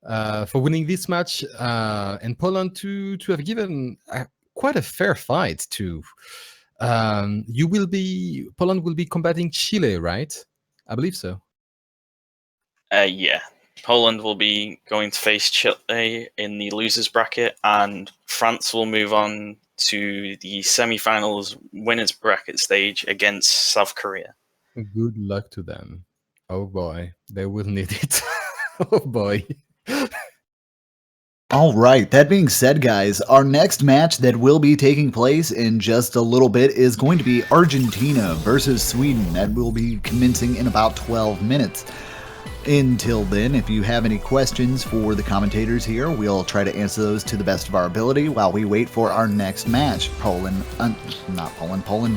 for winning this match, and Poland to have given quite a fair fight too. Poland will be combating Chile, right? I believe so. Yeah. Poland will be going to face Chile in the losers bracket, and France will move on to the semi-finals winners bracket stage against South Korea. Good luck to them. Oh boy, they will need it. Oh boy. All right, that being said, guys, our next match that will be taking place in just a little bit is going to be Argentina versus Sweden. That will be commencing in about 12 minutes. Until then, if you have any questions for the commentators here, we'll try to answer those to the best of our ability while we wait for our next match. Poland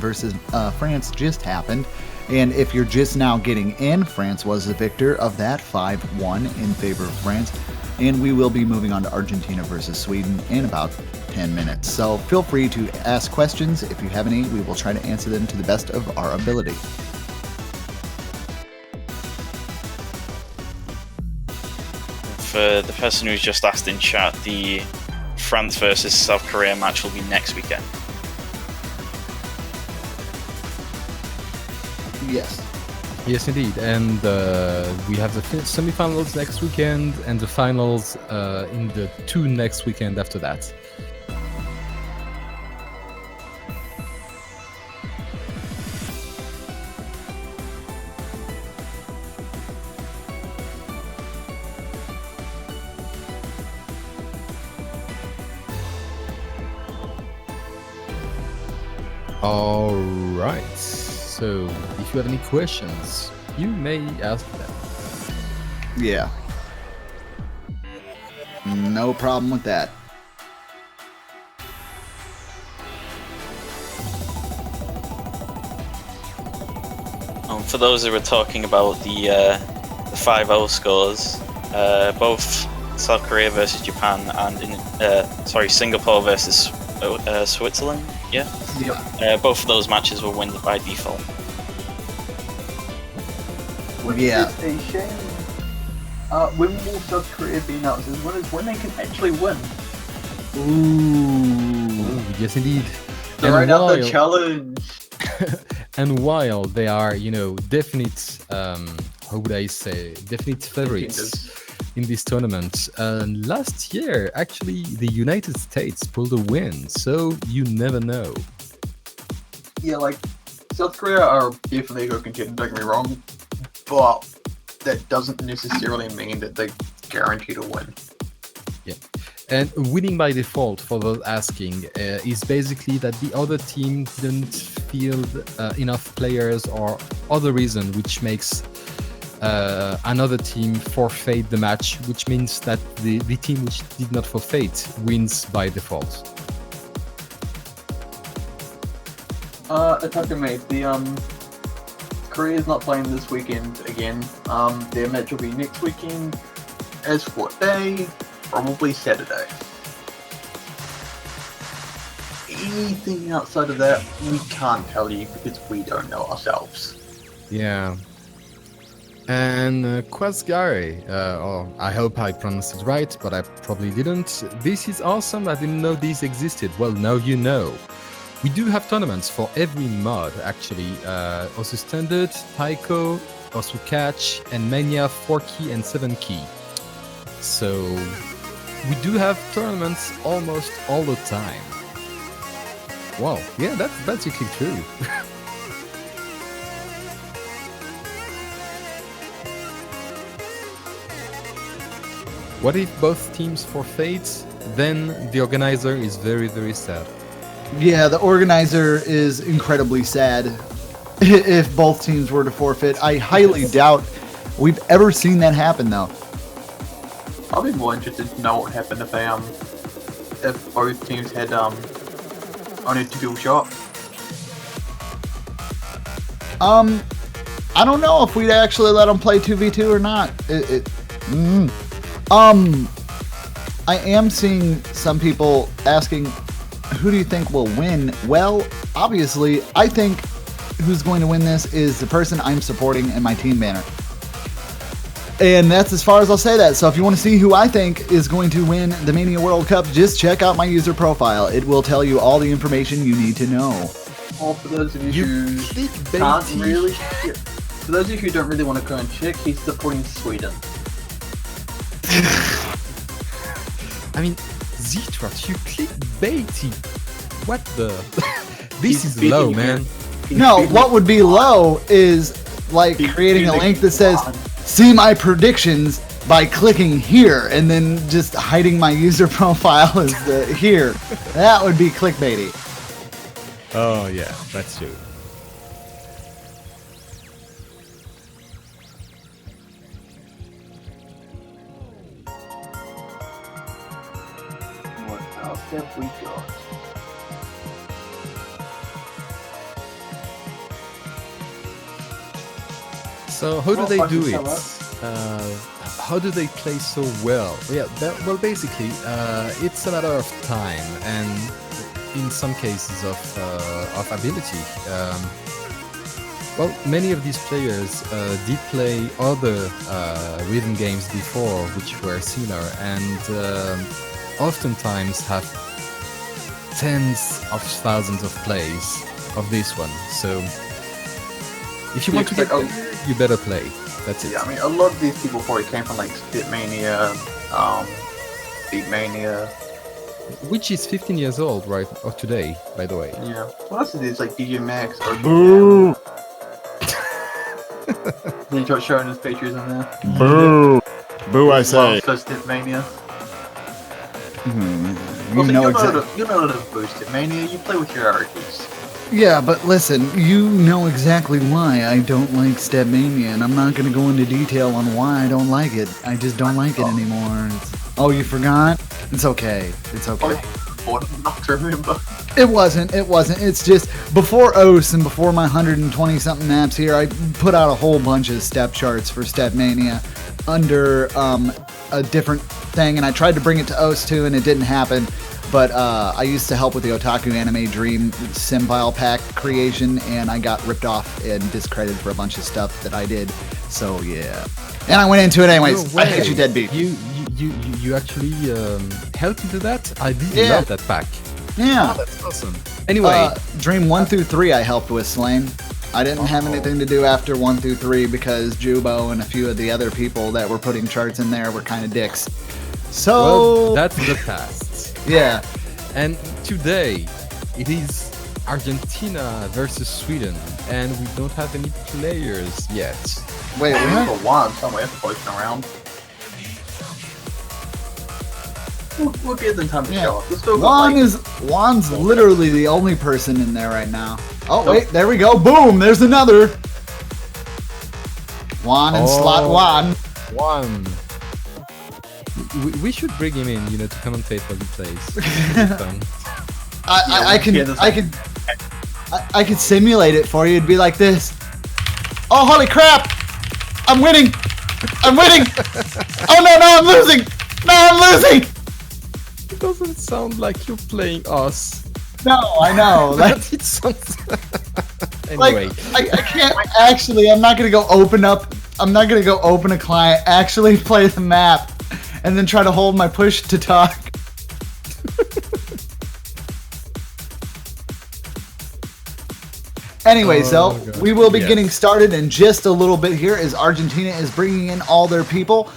versus France just happened. And if you're just now getting in, France was the victor of that 5-1 in favor of France. And we will be moving on to Argentina versus Sweden in about 10 minutes. So feel free to ask questions if you have any. We will try to answer them to the best of our ability. For the person who's just asked in chat, the France versus South Korea match will be next weekend. Yes. Yes, indeed. And we have the semifinals next weekend and the finals in the 2 next weekend after that. All right. So, if you have any questions, you may ask them. Yeah. No problem with that. For those who were talking about the 5-0 scores, both South Korea versus Japan and Singapore versus Switzerland, yeah? Yep. Both of those matches were wins by default. Which Yeah. is a shame. When will South Korea be announced as winners when they can actually win? Ooh. Yes, indeed. They're right out the challenge. And while they are, definite, how would I say, definite favorites in this tournament, last year, actually, the United States pulled a win, so you never know. Yeah, like, South Korea are definitely a good contender, don't get me wrong, but that doesn't necessarily mean that they're guaranteed to win. Yeah. And winning by default, for those asking, is basically that the other team didn't field enough players or other reason which makes another team forfeit the match, which means that the team which did not forfeit wins by default. It's okay, mate. Korea's not playing this weekend again. Their match will be next weekend. As for what day? Probably Saturday. Anything outside of that, we can't tell you because we don't know ourselves. Yeah. And Quasgare, I hope I pronounced it right, but I probably didn't. This is awesome, I didn't know these existed. Well, now you know. We do have tournaments for every mod, actually. Also Standard, Taiko, also Catch, and Mania 4-key and 7-key. So, we do have tournaments almost all the time. Wow, yeah, that's basically true. What if both teams forfeit? Then the organizer is very, very sad. Yeah, the organizer is incredibly sad if both teams were to forfeit. I highly doubt we've ever seen that happen, though. I'll be more interested to know what happened if if both teams had only 2 people show up. I don't know if we'd actually let them play 2v2 or not. I am seeing some people asking, who do you think will win? Well, obviously, I think who's going to win this is the person I'm supporting in my team banner. And that's as far as I'll say that. So if you want to see who I think is going to win the Mania World Cup, just check out my user profile. It will tell you all the information you need to know. Or for those of you who can't really, for those of you who don't really want to go and check, he's supporting Sweden. I mean, Zitrat, you clickbaity. What the? This is low, man. No, what would be low is like creating a link that says, see my predictions by clicking here, and then just hiding my user profile as the here. That would be clickbaity. Oh yeah, that's true. What else have we got? So how do Well, they I do can it? tell that. How do they play so well? Yeah, well, basically, it's a matter of time and in some cases of ability. Well, many of these players did play other rhythm games before, which were similar, and oftentimes have tens of thousands of plays of this one. So, if you want to get Oh. better, you better play. That's it. Yeah, I mean, a lot of these people probably came from like Mania, Beatmania. Which is 15 years old, right? Or today, by the way. Yeah. What else is this? Like DJ Max or Boo! Then he starts showing his pictures in there. Boo! Boo, I say. Monster Mania. You know exactly. You know how to boost it, Mania. You play with your RPs. Yeah, but listen, you know exactly why I don't like Stepmania, and I'm not going to go into detail on why I don't like it. I just don't like it anymore. Oh, you forgot? It's okay. It's okay. Bored enough to remember. It wasn't. It's just before OS and before my 120 something maps here, I put out a whole bunch of step charts for Stepmania under a different thing, and I tried to bring it to OS too, and it didn't happen. But I used to help with the Otaku Anime Dream Symbile Pack creation, and I got ripped off and discredited for a bunch of stuff that I did. So yeah, and I went into it anyways. No I hate way. you, deadbeat. You actually helped into that? I did Yeah. love that pack. Yeah. That's awesome. Anyway, Dream 1 through 3 I helped with, Slane. I didn't have anything to do after 1 through 3 because Jubo and a few of the other people that were putting charts in there were kind of dicks. So well, that's the past. yeah. And today, it is Argentina versus Sweden, and we don't have any players yet. Wait, We have what? a wand somewhere floating around. We'll give them time to Yeah. show up. We'll still got, like, Juan's literally the only person in there right now. Oh wait, there we go. Boom, there's another. Juan and slot one. One. We should bring him in, to commentate while he plays. It'll be fun. I could simulate it for you. It'd be like this. Oh holy crap! I'm winning! I'm winning! Oh no, I'm losing! No, I'm losing! It doesn't sound like you're playing us. No, I know. Like, But it sounds... Anyway. like I can't actually. I'm not gonna go open up. I'm not gonna go open a client. Actually play the map, and then try to hold my push to talk. Anyway, so God. we will be Yes. getting started in just a little bit here as Argentina is bringing in all their people.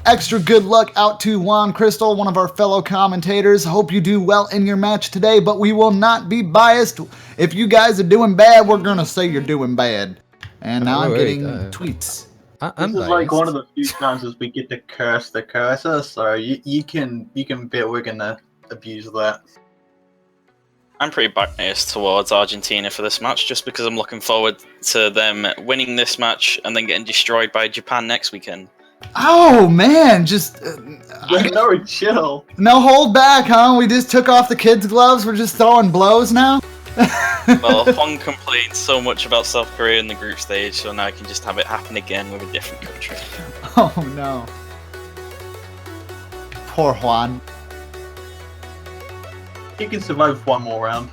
Extra good luck out to Juan Crystal, one of our fellow commentators. Hope you do well in your match today, but we will not be biased. If you guys are doing bad, we're going to say you're doing bad. And now I'm wait, getting I'm tweets. this is like one of the few times as we get to curse the cursor, so you can bet we're gonna abuse that. I'm pretty biased towards Argentina for this match, just because I'm looking forward to them winning this match and then getting destroyed by Japan next weekend. Oh, man. Just No, chill. no hold back, huh? We just took off the kids' gloves. We're just throwing blows now? Well, Hong complained so much about South Korea in the group stage, so now I can just have it happen again with a different country. Oh, no. Poor Juan. He can survive one more round.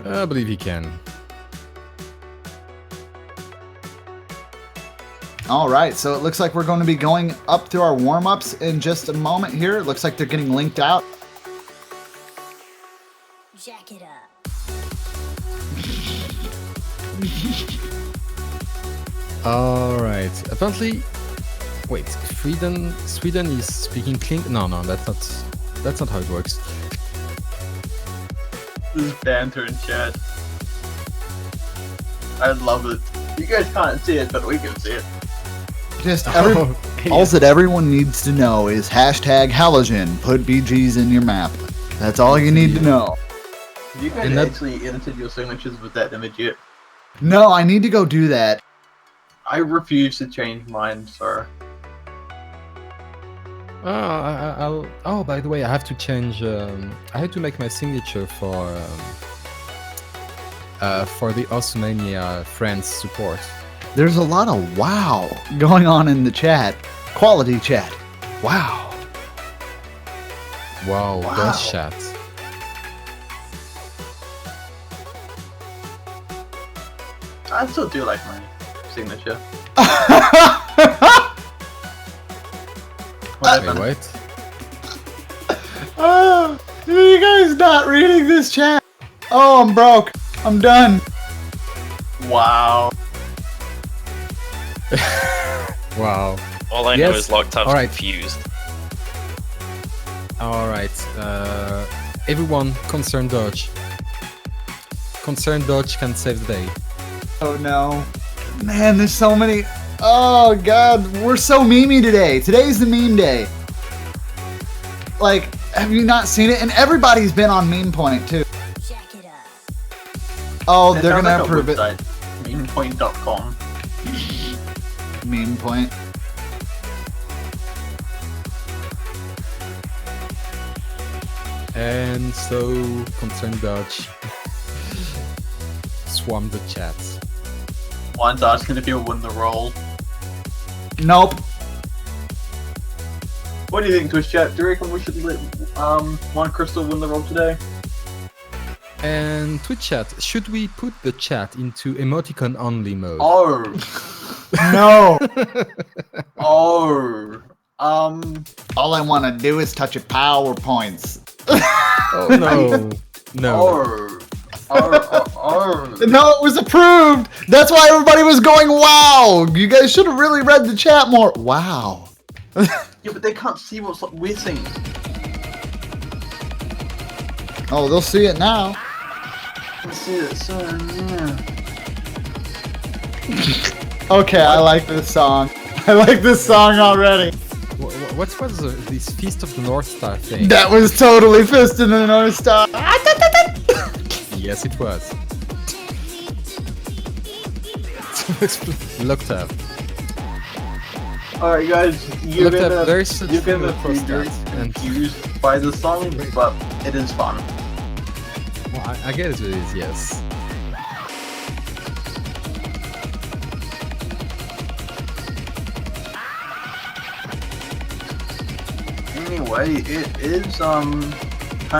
I believe he can. All right, so it looks like we're going to be going up through our warm-ups in just a moment here. It looks like they're getting linked out. Jack it up. All right. Apparently, wait. Sweden is speaking clean. No, that's not how it works. This is banter in chat. I love it. You guys can't see it, but we can see it. Just Okay. all that everyone needs to know is hashtag halogen. Put BGs in your map. That's all you need to know. Have you guys And that- actually edited your signatures with that image yet? No, I need to go do that. I refuse to change mine, sir. Oh, by the way, I have to change. I had to make my signature for for the Osmania friends support. There's a lot of wow going on in the chat. Quality chat. Wow. Wow, Wow. those chat. I still do like my signature. Wait, Whatever. wait. Oh, are you guys not reading this chat? Oh, I'm broke. I'm done. Wow. Wow. All I know Yes. is locked up, Alright. confused. Alright. Everyone, concern dodge. Concern dodge can save the day. Oh no. Man, there's so many. Oh god, we're so memey today. Today's the meme day. Like, have you not seen it? And everybody's been on meme point too. Jack it up. Oh, It they're sounds gonna like a approve it. website, memepoint.com. Meme point. And so, concern dodge. Swarm the chats. One's asking if you'll win the role. Nope. What do you think, Twitch chat? Do you reckon we should let One Crystal win the role today? And Twitch chat, should we put the chat into emoticon only mode? Oh, No. oh, All I want to do is touch your PowerPoints. Oh no. No. oh. No, it was approved. That's why everybody was going, wow. You guys should have really read the chat more. Wow. Yeah, but they can't see what's we're saying. Oh, they'll see it now. Let's see it soon, yeah. Okay, I like this song. I like this song already. What was this Feast of the North Star thing? That was totally Fist in the North Star. Yes, it was. Looked up. Alright guys, you're Looked up, gonna, there's a you're gonna similar be post very that, and- confused by the song, but it is fun. Well, I guess it is, yes. Anyway, it is time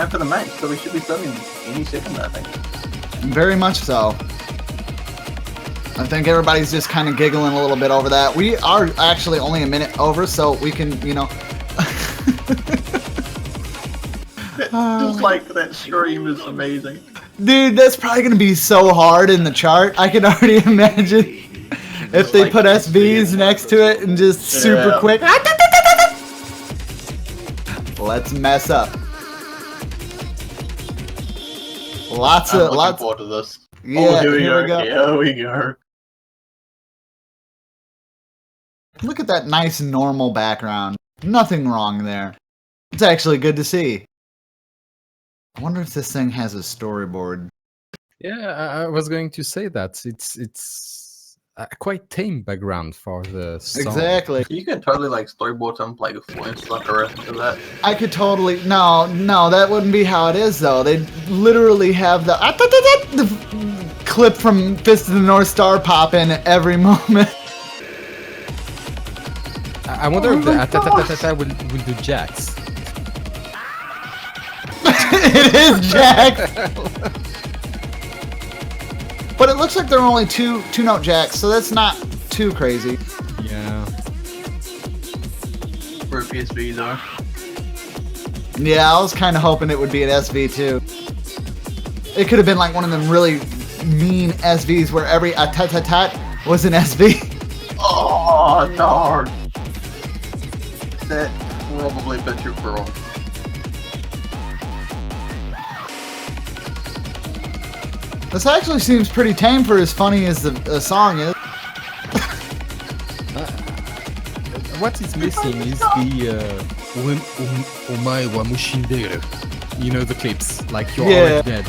for the match, so we should be starting any second, I think. Very much so. I think everybody's just kind of giggling a little bit over that. We are actually only a minute over, so we can, you know. Just like that stream is amazing. Dude, that's probably going to be so hard in the chart. I can already imagine if they Like, put SVs next to it and just super Yeah. quick. Let's mess up. Lots I'm of, looking lots. forward to this. Yeah, Oh, here we go. go. Here we go. Look at that nice normal background. Nothing wrong there. It's actually good to see. I wonder if this thing has a storyboard. Yeah, I was going to say that it's a quite tame background for the song. Exactly. You can totally like storyboard some like influence like the rest of that. I could totally no, that wouldn't be how it is though. They literally have the clip from Fist of the North Star pop in at every moment. I wonder Oh if the my ta-ta-ta-ta-ta will do jacks. It is Jack. But it looks like there are only two note jacks, so that's not too crazy. Yeah. For a PSV though. Yeah, I was kind of hoping it would be an SV too. It could have been like one of them really mean SVs where every tat was an SV. Oh darn! That probably picture for all. This actually seems pretty tame for as funny as the song is. What is missing is the Omae wa mushinderu. You know the clips, like you're Yeah. already dead.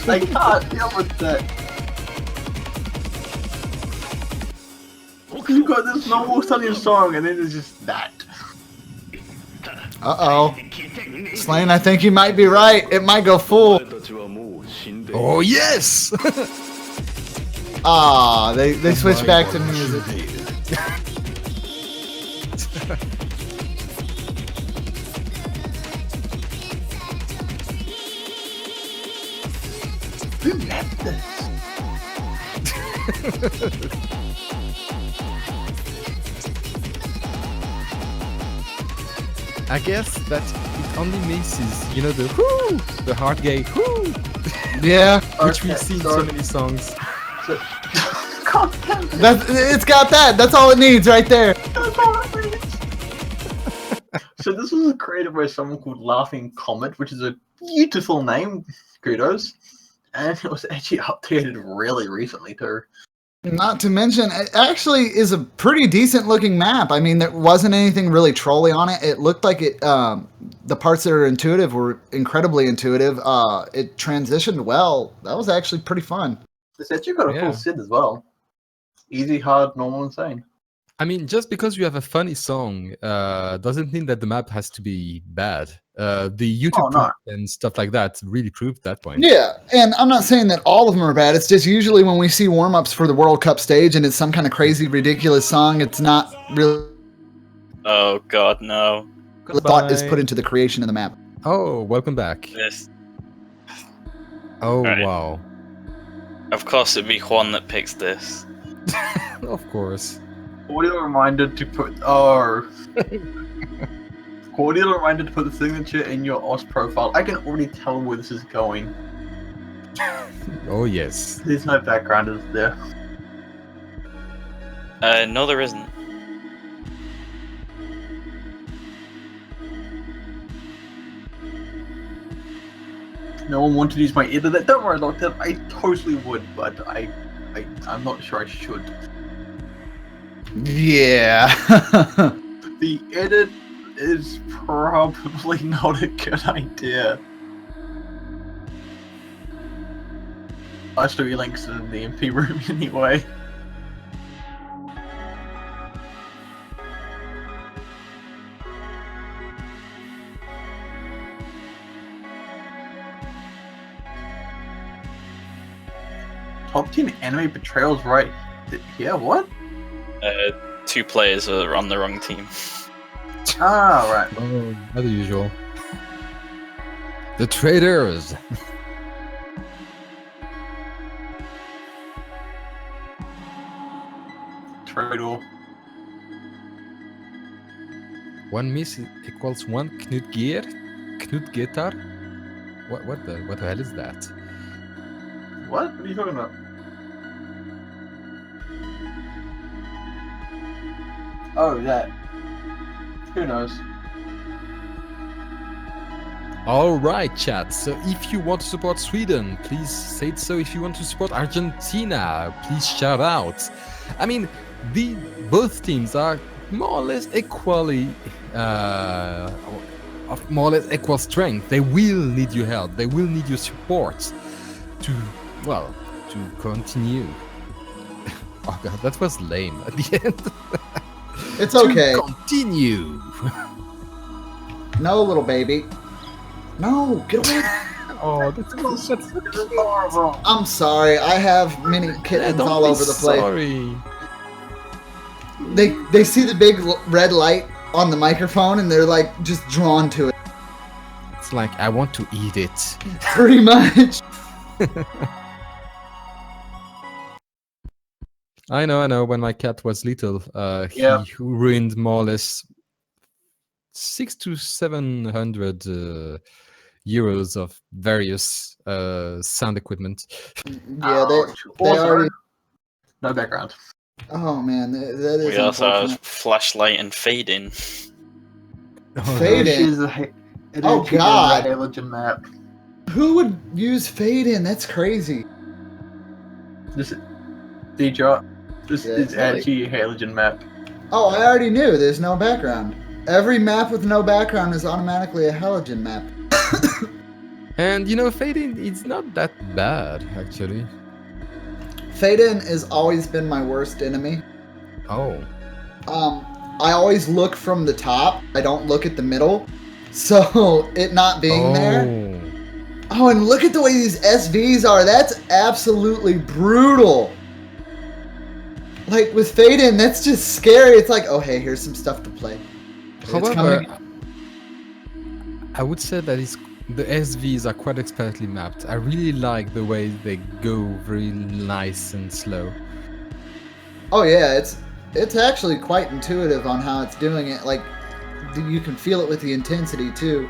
I can't deal with that. You got this normal sunny song and then it's just that. Uh-oh. Slane, I think you might be right. It might go full. Oh yes! Ah, they switched back to music. Who made this? I guess that it only misses, you know, the whoo, the hard gay whoo, Yeah, which we've Okay, seen sorry. so many songs. So, God damn it, it's got that. That's all it needs right there. that's all it needs. So this was created by someone called Laughing Comet, which is a beautiful name, kudos. And it was actually updated really recently too. Not to mention, it actually is a pretty decent looking map. I mean, there wasn't anything really trolly on it. It looked like it. The parts that are intuitive were incredibly intuitive. It transitioned well. That was actually pretty fun. It's actually got a Yeah. full set as well. Easy, hard, normal, insane. I mean, just because you have a funny song doesn't mean that the map has to be bad. The YouTube Oh, no. proof and stuff like that really proved that point. Yeah, and I'm not saying that all of them are bad. It's just usually when we see warm ups for the World Cup stage and it's some kind of crazy, ridiculous song, it's not really Oh god, no. thought is Goodbye. put into the creation of the map. Oh, welcome back. This, Oh, Right. wow. of course, it'd be Juan that picks this. Of course. Cordial reminder to put cordial reminder to put the signature in your OS profile. I can already tell where this is going. Oh, yes. There's no background, is there? No, there isn't. No one wanted to use my editor. Don't worry, Doctor. I totally would, but I'm not sure I should. Yeah. The edit is probably not a good idea. I'll show you links in the MP room anyway. Top 10 anime betrayals, right? Yeah, what? 2 players are on the wrong team. Ah, right. Oh, as usual. The traitors. Traitor. One miss equals one Knut Getar? What the hell is that? What? What are you talking about? Oh, that. Who knows? Alright, chat. So if you want to support Sweden, please say it so. If you want to support Argentina, please shout out. I mean, both teams are more or less equally of more or less equal strength. They will need your help. They will need your support to continue. Oh god, that was lame at the end. It's okay. To continue. No, little baby. No, get away. Oh, that's horrible. I'm sorry. I have mini kittens don't all be over the place. Sorry. They see the big red light on the microphone and they're like just drawn to it. It's like I want to eat it. Pretty much. I know. When my cat was little, he Yeah. ruined more or less 600 to 700 euros of various sound equipment. Yeah, they Ouch. Also, already. no background. Oh man, that is We also have unfortunate. flashlight and fade in. Fade It in. is a, it Oh, actually is God. a halogen map. Who would use fade in? That's crazy. This DJ. This Yeah, is it's like- actually a halogen map. Oh, I already knew. There's no background. Every map with no background is automatically a halogen map. And you know, fading it's not that bad actually. Fade in has always been my worst enemy. Oh, I always look from the top. I don't look at the middle. So it not being there. Oh. Oh, and look at the way these SVs are. That's absolutely brutal. Like with Fade In, that's just scary. It's like, oh hey, here's some stuff to play. It's However, coming. I would say that the SVs are quite expertly mapped. I really like the way they go very nice and slow. Oh yeah, it's actually quite intuitive on how it's doing it. Like you can feel it with the intensity too.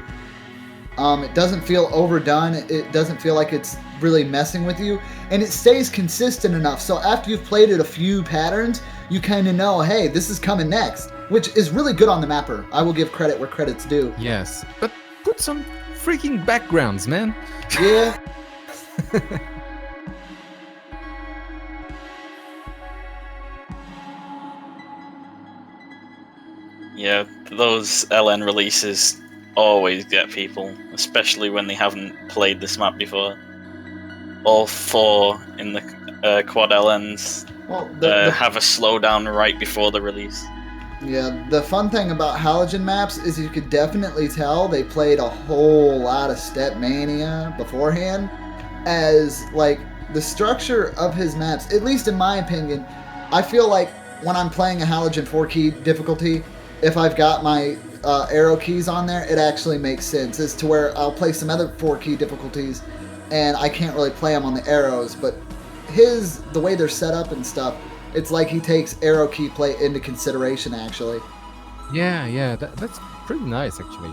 It doesn't feel overdone. It doesn't feel like it's really messing with you, and it stays consistent enough. So after you've played it a few patterns, you kind of know, hey, this is coming next, which is really good on the mapper. I will give credit where credit's due. Yes, but put some freaking backgrounds, man. Yeah. Yeah, those LN releases always get people, especially when they haven't played this map before. All 4 in the quad LNs Well, have a slowdown right before the release. yeah, the fun thing about halogen maps is you could definitely tell they played a whole lot of Step Mania beforehand, as like the structure of his maps, at least in my opinion, I feel like when I'm playing a halogen 4-key difficulty, if I've got my arrow keys on there, it actually makes sense as to where I'll play some other 4-key difficulties and I can't really play them on the arrows, but the way they're set up and stuff, it's like he takes arrow key play into consideration actually. Yeah, that's pretty nice actually.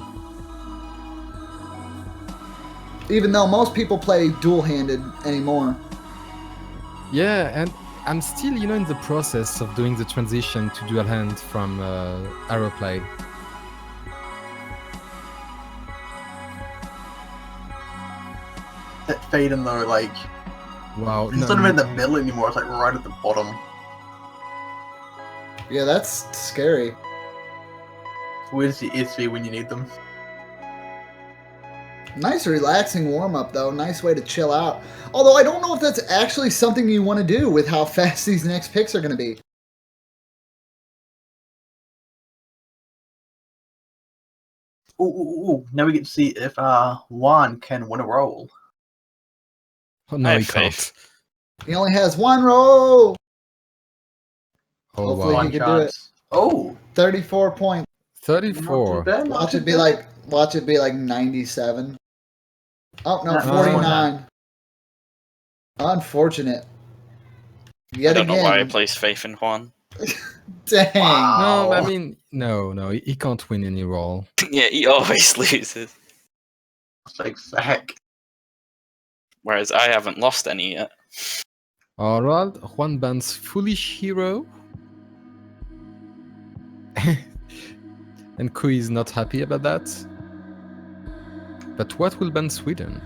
Even though most people play dual-handed anymore. Yeah, and I'm still, in the process of doing the transition to dual hand from arrow play. That Fade In though, like, Wow. it's not even in the middle anymore, it's like right at the bottom. Yeah, that's scary. Where's the SV when you need them? Nice relaxing warm-up though, nice way to chill out. Although I don't know if that's actually something you want to do with how fast these next picks are going to be. Ooh, now we get to see if Juan can win a roll. Oh, I no, have he faith. can't. He only has one roll. Oh, Hopefully wow. he can do it. Oh, 34 points. not too 34. bad. not Watch too it be bad. like 97. Oh no, No, 49. Unfortunate. I Yet don't know why I again. place faith in Juan. Dang. Wow. No, I mean, no, he can't win any roll. Yeah, he always loses. Like sack. Whereas I haven't lost any yet. Alright, Juan bans Foolish Hero. And Kui is not happy about that. But what will ban Sweden?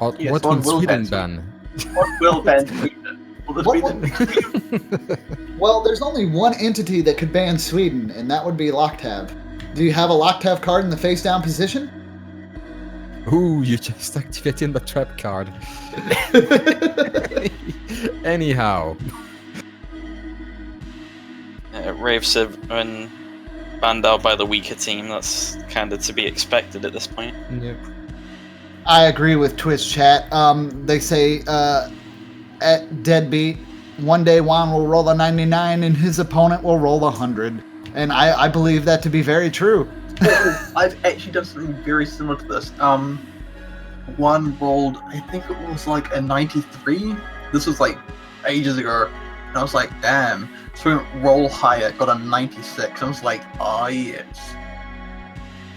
Or Yes, what Juan will will Sweden ban ban? What will ban Sweden? Will this What be will- the Well, there's only one entity that could ban Sweden, and that would be Locktab. Do you have a Locktab card in the face down position? Ooh, you just activated the trap card. Anyhow. Rave 7 banned out by the weaker team. That's kind of to be expected at this point. Yep. I agree with Twitch chat. They say at Deadbeat, one day Juan will roll a 99 and his opponent will roll 100. And I believe that to be very true. I've actually done something very similar to this. One rolled, I think it was like a 93. This was like ages ago. And I was like, damn. So we went roll higher, got a 96. I was like, oh yes.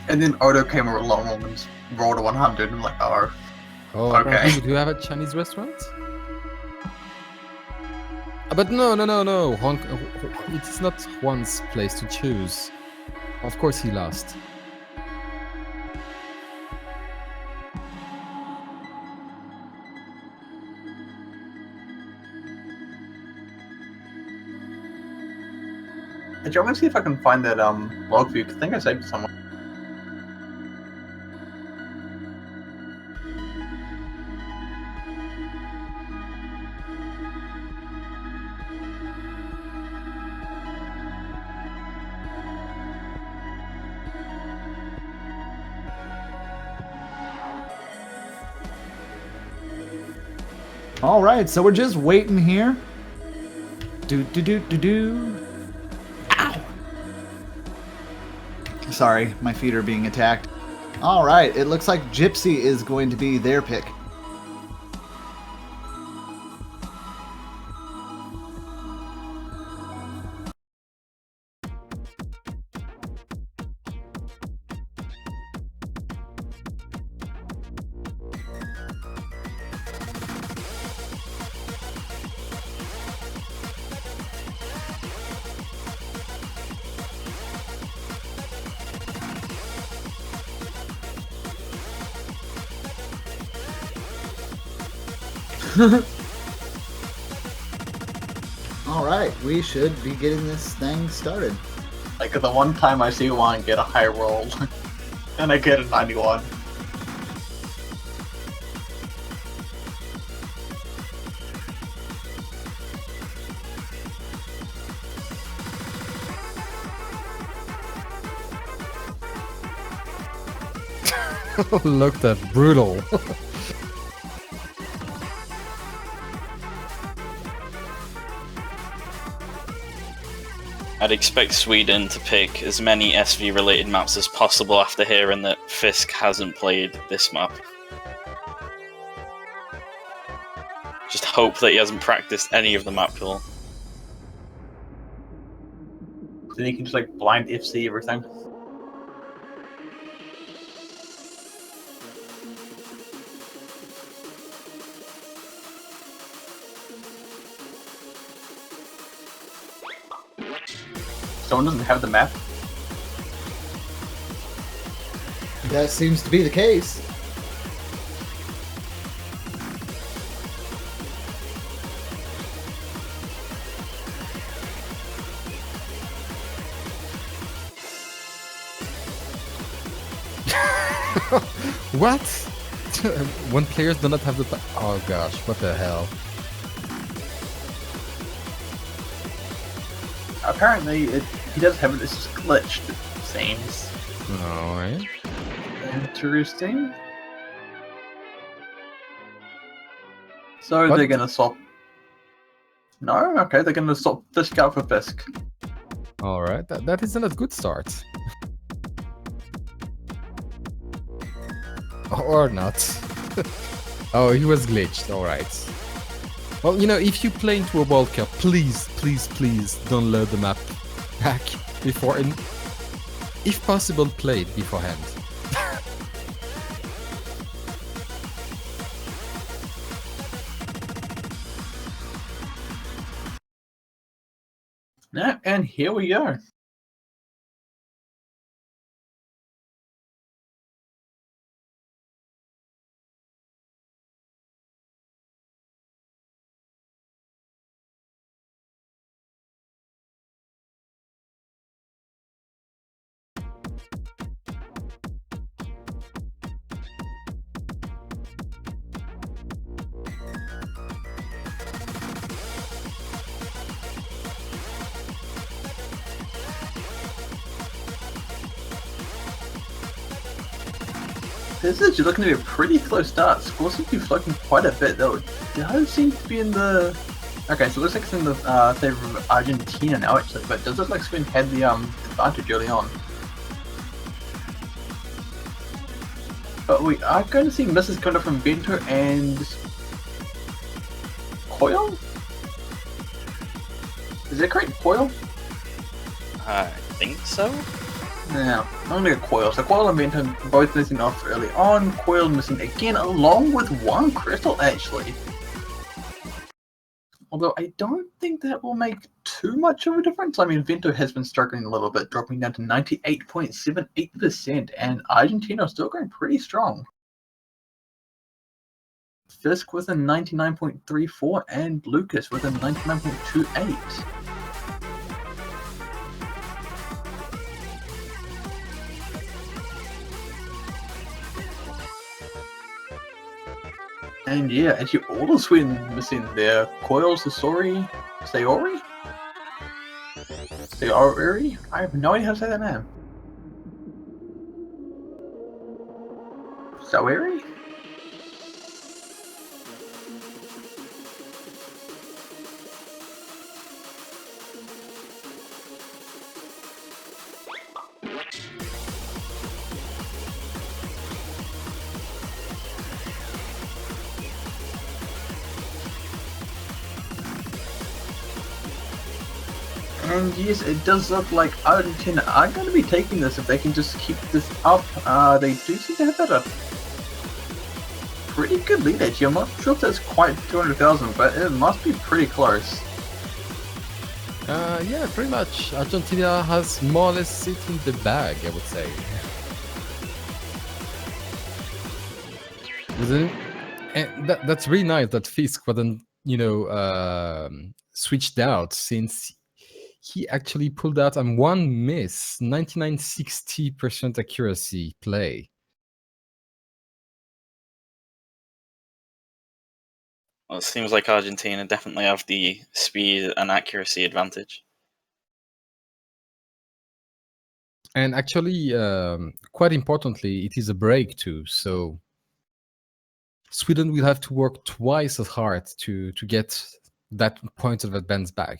And then Odo came along and rolled a 100. I'm like, oh. Oh, Okay. do you have a Chinese restaurant? But no. It's not Juan's place to choose. Of course he lost. Hey, Joe, I'm gonna see if I can find that log view. 'Cause I think I saved it somewhere. All right, so we're just waiting here. Do do do do do. Ow! Sorry, my feet are being attacked. All right, it looks like Gypsy is going to be their pick. All right, we should be getting this thing started. Like the one time I see one get a high roll, and I get a 91. Looked at brutal. I'd expect Sweden to pick as many SV related maps as possible after hearing that Fisk hasn't played this map. Just hope that he hasn't practiced any of the map pool. Then you can just like blind FC everything. Someone doesn't have the map. That seems to be the case. What? When players do not have the oh gosh, what the hell? Apparently, he does have it. It's just glitched. It seems Alright. interesting. So What? they're gonna swap. No, okay, they're gonna swap Fisk out for Fisk. Alright, that isn't a good start. Or not. Oh, he was glitched, alright. Well, you know, if you play into a World Cup, please, please, please don't load the map back before, and if possible, play it beforehand. Yeah, and here we go. This is looking to be a pretty close start. Score seems to be floating quite a bit, though. It does seem to be in the... Okay, so it looks like it's in the favor of Argentina now, actually, but it does look like Sweden had the advantage early on. But we are going to see misses coming up from Bento and... Coil? Is that correct? Coil? I think so. Yeah, I'm gonna go Coil. So Coil and Bento both missing off early on. Coil missing again, along with one crystal, actually. Although I don't think that will make too much of a difference. I mean, Vento has been struggling a little bit, dropping down to 98.78%, and Argentina is still going pretty strong. Fisk with a 99.34, and Lucas with a 99.28. And yeah, actually all of Sweden missing their Coil, Sayori? Sayori? I have no idea how to say that name. Sayori? And yes, it does look like Argentina are going to be taking this if they can just keep this up. They do seem to have a pretty good lead edge. I'm not sure if that's quite 200,000, but it must be pretty close. Yeah, pretty much. Argentina has more or less it in the bag, I would say. Isn't it? And that's really nice that Fisk wasn't, switched out, since he actually pulled out one miss, 99.60% accuracy play. Well, it seems like Argentina definitely have the speed and accuracy advantage. And actually, quite importantly, it is a break too. So Sweden will have to work twice as hard to get that point of advance back.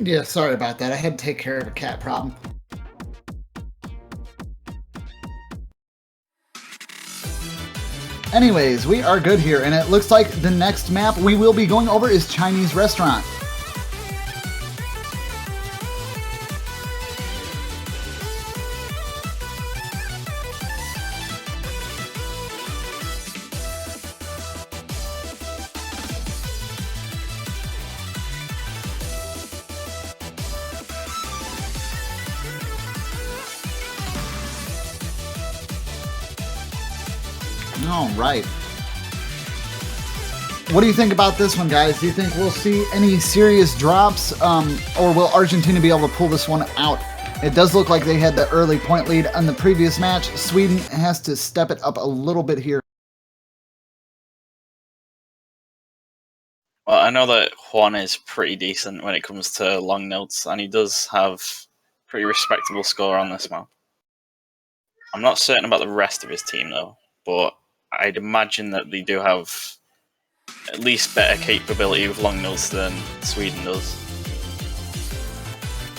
Yeah, sorry about that. I had to take care of a cat problem. Anyways, we are good here, and it looks like the next map we will be going over is Chinese restaurant. All right. What do you think about this one, guys? Do you think we'll see any serious drops, or will Argentina be able to pull this one out? It does look like they had the early point lead on the previous match. Sweden has to step it up a little bit here. Well, I know that Juan is pretty decent when it comes to long notes, and he does have pretty respectable score on this map. I'm not certain about the rest of his team though, but I'd imagine that they do have at least better capability with long notes than Sweden does.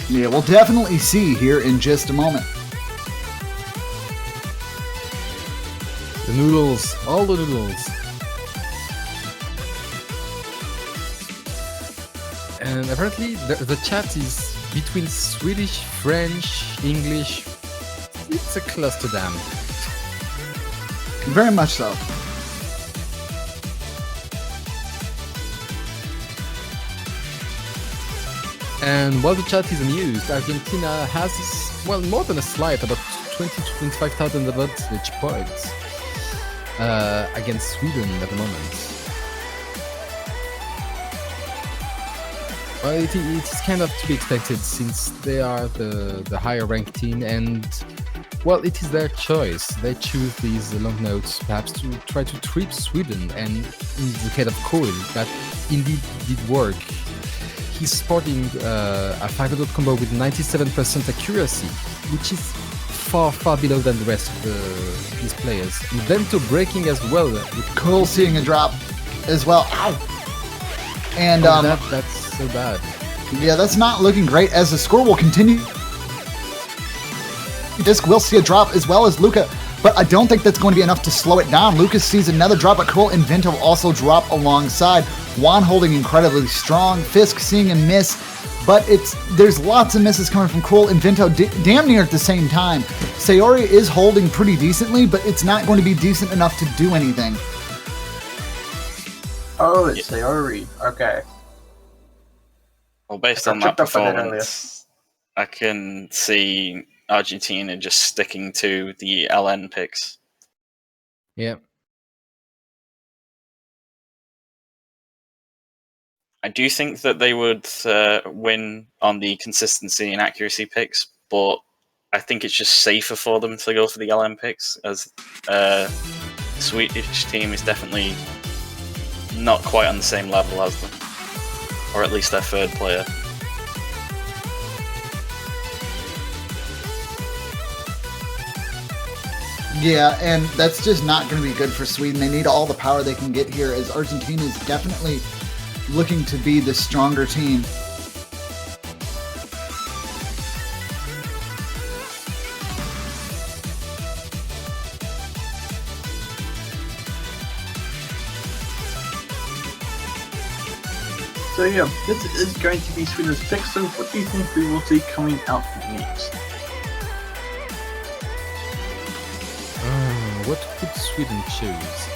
Yeah, we'll definitely see here in just a moment. The noodles, all the noodles. And apparently the chat is between Swedish, French, English. It's a cluster dam. Very much so. And while the chat is amused, Argentina has, well, more than a slight, about 20 to 25,000 advantage points against Sweden at the moment. Well, it is kind of to be expected, since they are the higher ranked team, and well, it is their choice. They choose these long notes perhaps to try to trip Sweden, and in the case of Cole, that indeed did work. He's sporting a 500 combo with 97% accuracy, which is far below than the rest of his players. Vento breaking as well. Cole seeing a drop as well. Ow! And that's so bad. Yeah, that's not looking great as the score will continue. Disc will see a drop as well as Luca, but I don't think that's going to be enough to slow it down. Lucas sees another drop, but Cole and Vento also drop alongside. Juan holding incredibly strong. Fisk seeing a miss, but there's lots of misses coming from Cole and Vento damn near at the same time. Sayori is holding pretty decently, but it's not going to be decent enough to do anything. Oh, it's Sayori. Okay. Well, based I on that tripped up on it performance, I can see Argentina just sticking to the LN picks. Yeah. I do think that they would win on the consistency and accuracy picks, but I think it's just safer for them to go for the LN picks, as the Swedish team is definitely not quite on the same level as them, or at least their third player. Yeah, and that's just not going to be good for Sweden. They need all the power they can get here, as Argentina is definitely looking to be the stronger team. So yeah, this is going to be Sweden's pick. So what do you think we will see coming out next? What would Sweden choose?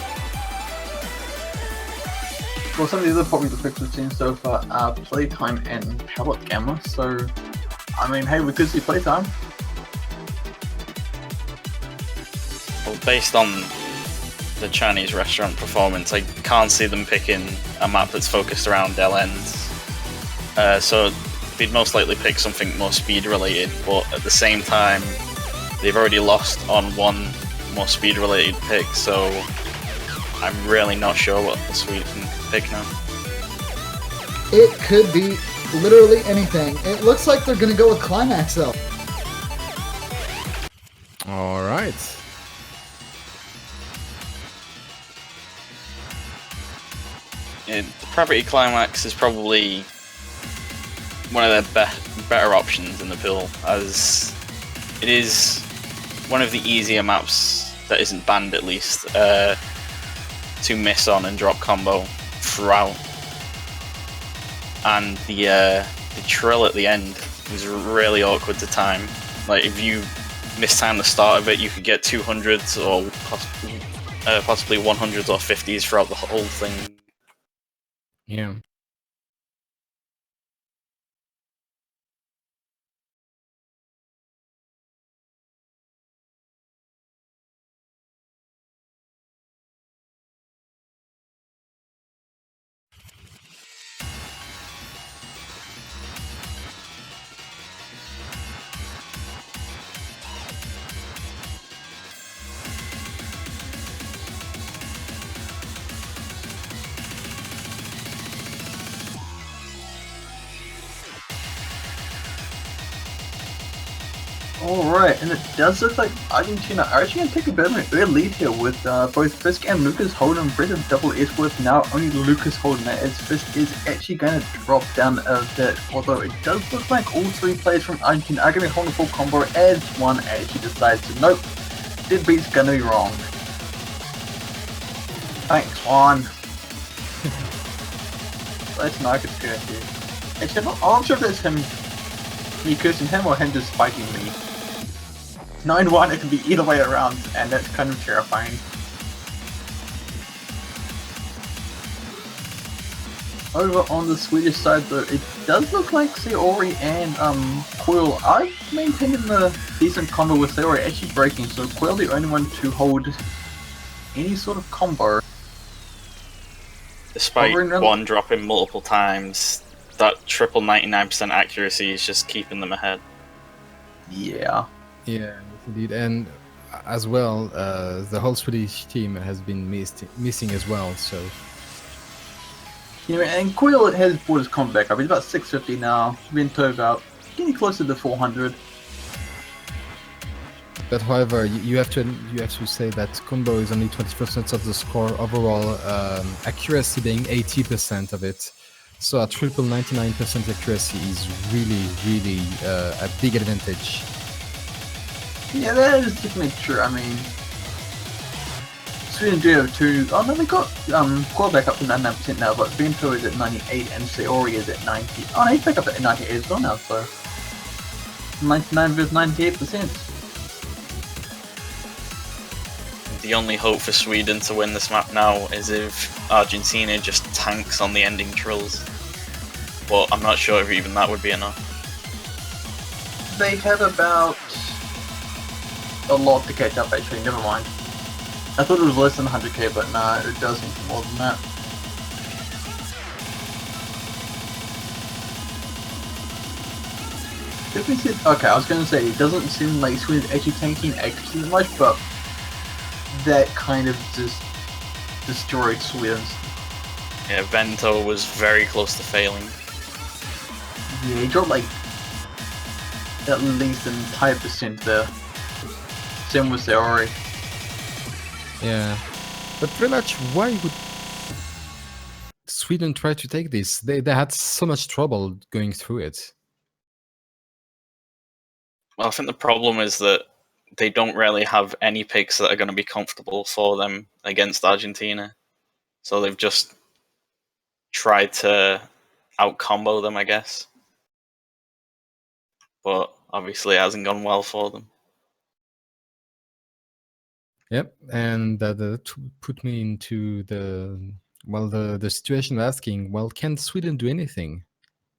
Well, some of the other popular picks we've seen so far are Playtime and Palette Gamma. So, I mean, hey, we could see Playtime. Well, based on the Chinese restaurant performance, I can't see them picking a map that's focused around Del Ends. So they'd most likely pick something more speed related, but at the same time, they've already lost on one more speed related pick, so I'm really not sure what the Sweden pick now. It could be literally anything. It looks like they're going to go with Climax, though. All right. The Property Climax is probably one of the better options in the pool, as it is one of the easier maps that isn't banned, at least, to miss on and drop combo throughout. And the trill at the end is really awkward to time. Like, if you mistime the start of it, you could get 200s or possibly 100s or 50s throughout the whole thing. Yeah. Alright, and it does look like Argentina are actually going to take a bit of an early lead here with both Fisk and Lucas holding impressive double S with now only Lucas holding it, as Fisk is actually going to drop down a bit, although it does look like all three players from Argentina are going to be holding a full combo as one actually decides to, nope, deadbeat's going to be wrong. Thanks, Juan. That's not good to you. Actually, I'm not sure if that's him, me cursing him or him just spiking me. 9-1, it can be either way around, and that's kind of terrifying. Over on the Swedish side though, it does look like Seori and Coil are maintaining the decent combo with Seori actually breaking, so Coil the only one to hold any sort of combo. Despite one dropping multiple times, that triple 99% accuracy is just keeping them ahead. Yeah. Yeah, indeed. And as well, the whole Swedish team has been missing as well, so... You know, and Coil has brought his combo back up. He's about 650 now. Vento about getting closer to 400. But however, you have to say that combo is only 20% of the score overall, accuracy being 80% of it. So a triple 99% accuracy is really a big advantage. Yeah, that is definitely true. I mean, Sweden do have two. Oh no, they got Coil back up to 99% now, but Vento is at 98 and Seori is at 90. Oh no, he's back up at 98 as well now, so 99 versus 98%. The only hope for Sweden to win this map now is if Argentina just tanks on the ending trills. But I'm not sure if even that would be enough. They have about a lot to catch up actually, never mind. I thought it was less than 100k, but nah, it does seem more than that. Okay, I was going to say, it doesn't seem like Sweden's actually tanking accuracy that much, but that kind of just destroyed Sweden's. Yeah, Vento was very close to failing. Yeah, he dropped like at least an entire percent there. Same with Seori. Yeah, but pretty much why would Sweden try to take this? They had so much trouble going through it. Well, I think the problem is that they don't really have any picks that are going to be comfortable for them against Argentina. So they've just tried to out combo them, I guess. But obviously, it hasn't gone well for them. Yep, and that put me into the situation of asking, well, can Sweden do anything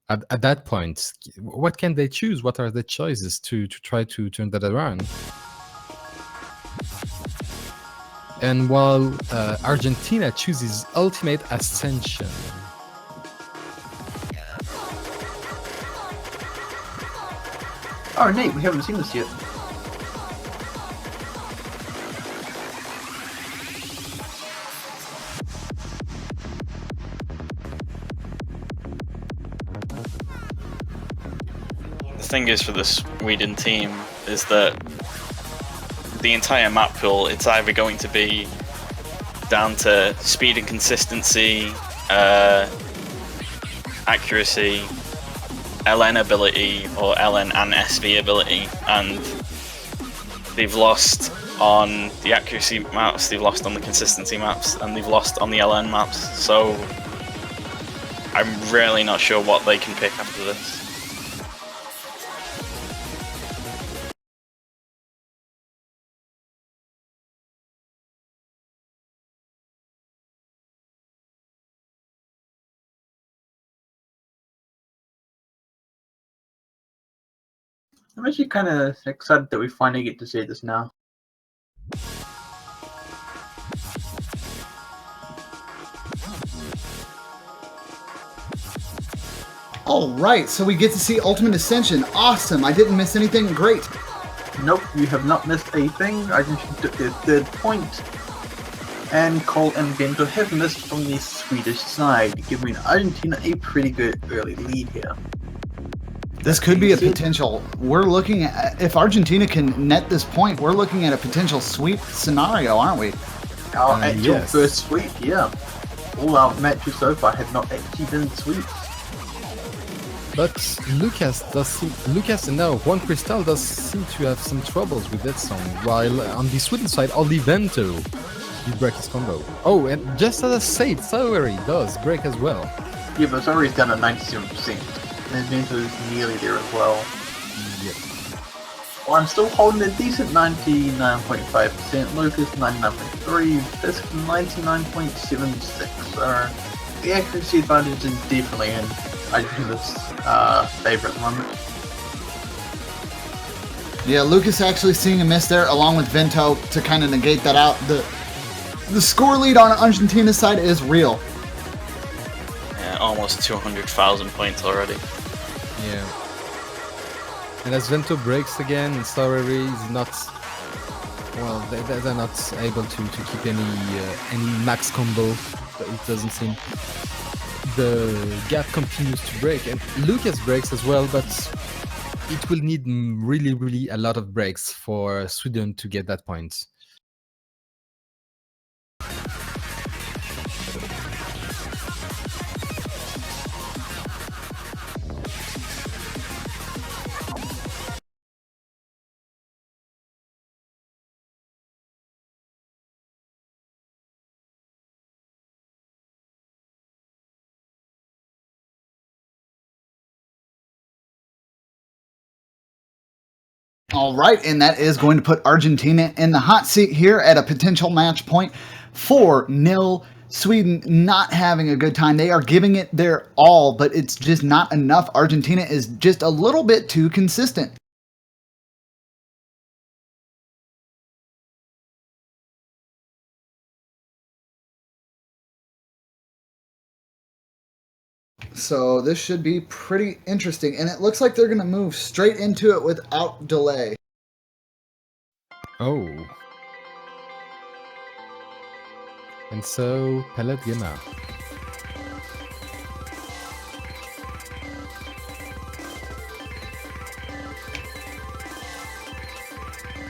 at that point? What can they choose? What are the choices to try to turn that around? And while Argentina chooses Ultimate Ascension. Oh, Nate, we haven't seen this yet. The thing is for the Sweden team is that the entire map pool, it's either going to be down to speed and consistency, accuracy, LN ability, or LN and SV ability, and they've lost on the accuracy maps, they've lost on the consistency maps, and they've lost on the LN maps, so I'm really not sure what they can pick after this. I'm actually kind of excited that we finally get to see this now. All right, so we get to see Ultimate Ascension. Awesome. I didn't miss anything. Great. Nope, you have not missed a thing. Argentina took their 3rd point, and Cole and Bento have missed from the Swedish side, giving Argentina a pretty good early lead here. This could be a potential. We're looking at, if Argentina can net this point, we're looking at a potential sweep scenario, aren't we? Our actual yes. first sweep, yeah. All our matches so far have not actually been sweeps. But Lucas and now Juan Cristal does seem to have some troubles with that song, while on the Sweden side, only Vento did break his combo. Oh, and just as I said, Saori does break as well. Yeah, but Zori's done at 97%, and Vento's nearly there as well. Yep. Well, I'm still holding a decent 99.5%, Lucas 99.3%, Fisk 99.76%, so the accuracy advantage is definitely in Argentina's favour at the moment. Yeah, Lucas actually seeing a miss there along with Vento to kind of negate that out. The score lead on Argentina's side is real. Yeah, almost 200,000 points already. Yeah. And as Vento breaks again, Saori is not. Well, they're not able to keep any max combo. It doesn't seem. The gap continues to break, and Lucas breaks as well, but it will need really a lot of breaks for Sweden to get that point. All right, and that is going to put Argentina in the hot seat here at a potential match point. 4-0. Sweden not having a good time. They are giving it their all, but it's just not enough. Argentina is just a little bit too consistent. So this should be pretty interesting, and it looks like they're going to move straight into it without delay. Oh. And so, Pellet Gamer.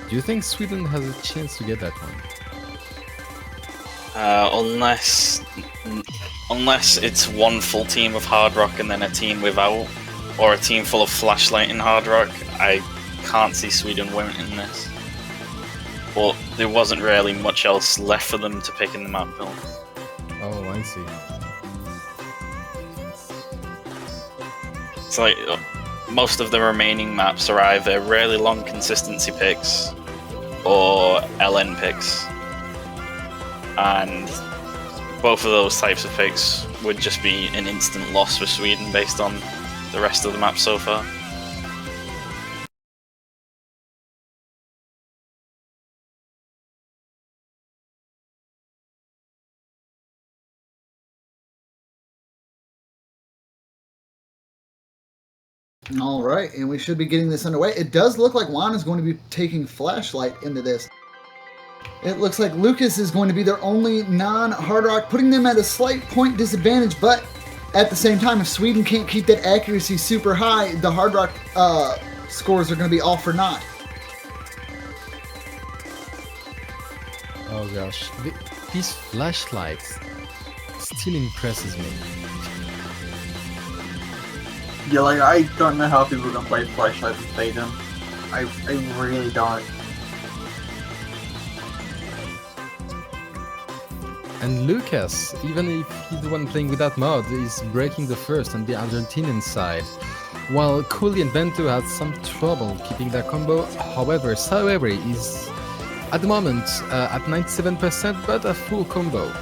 Do you think Sweden has a chance to get that one? Unless it's one full team of Hard Rock and then a team without, or a team full of Flashlight in Hard Rock, I can't see Sweden winning this. But there wasn't really much else left for them to pick in the map build. Oh, I see. It's like most of the remaining maps are either really long consistency picks or LN picks, and both of those types of picks would just be an instant loss for Sweden based on the rest of the map so far. All right, and we should be getting this underway. It does look like Juan is going to be taking Flashlight into this. It looks like Lucas is going to be their only non-Hard Rock, putting them at a slight point disadvantage, but at the same time, if Sweden can't keep that accuracy super high, the Hard Rock scores are going to be all for naught. Oh gosh, these flashlights still impresses me. Yeah, like, I don't know how people can play Flashlight and play them. I really don't. And Lucas, even if he's the one playing with that mod, is breaking the first on the Argentinian side. While Cooley and Bento had some trouble keeping their combo. However, Saweri is at the moment at 97%, but a full combo.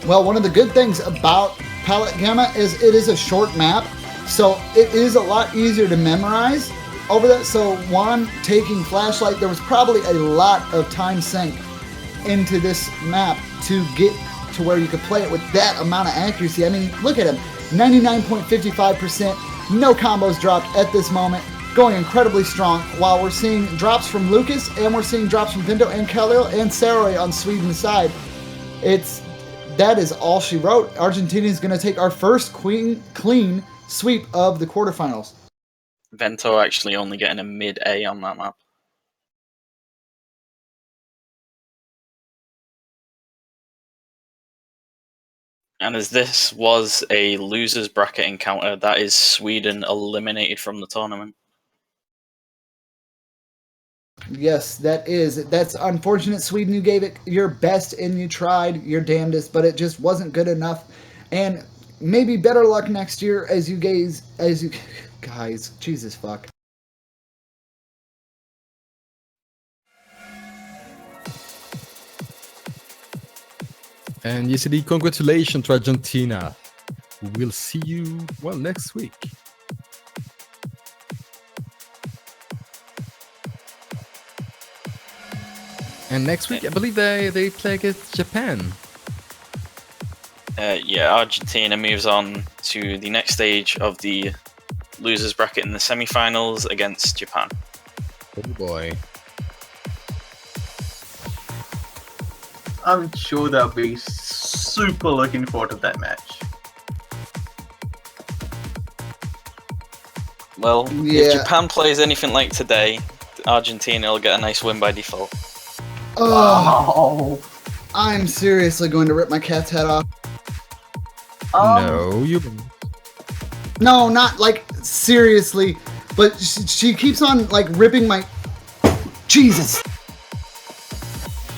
Well, one of the good things about Palette Gamma is it is a short map, so it is a lot easier to memorize over that. So Juan taking Flashlight, there was probably a lot of time sink into this map to get to where you could play it with that amount of accuracy. I mean, look at him, 99.55%, no combos dropped at this moment, going incredibly strong, while we're seeing drops from Lucas, and we're seeing drops from Vindo and Khalil and Saroy on Sweden's side. That is all she wrote. Argentina is going to take our first clean sweep of the quarterfinals. Vento actually only getting a mid-A on that map. And as this was a losers bracket encounter, that is Sweden eliminated from the tournament. Yes, that's unfortunate, Sweden. You gave it your best and you tried your damnedest, but it just wasn't good enough. And maybe better luck next year as you guys, Jesus fuck. And yesterday, congratulations to Argentina. We'll see you, well, next week. And next week, I believe they play against Japan. Yeah, Argentina moves on to the next stage of the losers bracket in the semifinals against Japan. Oh boy. I'm sure they'll be super looking forward to that match. Well, Yeah. if Japan plays anything like today, Argentina will get a nice win by default. Oh, I'm seriously going to rip my cat's head off. No, you. No, not like seriously, but she keeps on like ripping my. Jesus.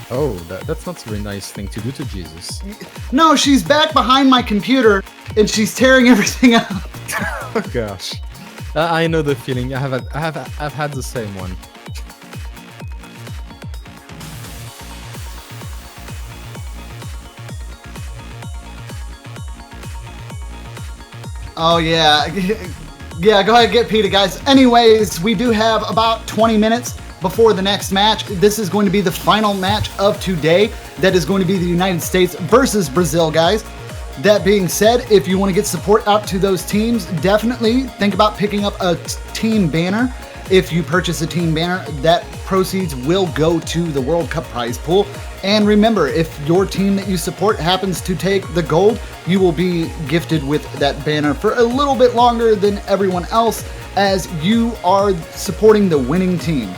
Oh, that's not a very nice thing to do to Jesus. No, she's back behind my computer and she's tearing everything up. Oh gosh, I know the feeling. I've had the same one. Oh yeah, yeah. Go ahead, get PETA, guys. Anyways, we do have about 20 minutes before the next match. This is going to be the final match of today. That is going to be the United States versus Brazil, guys. That being said, if you want to get support out to those teams, definitely think about picking up a team banner. If you purchase a team banner, that proceeds will go to the World Cup prize pool. And remember, if your team that you support happens to take the gold, you will be gifted with that banner for a little bit longer than everyone else, as you are supporting the winning team.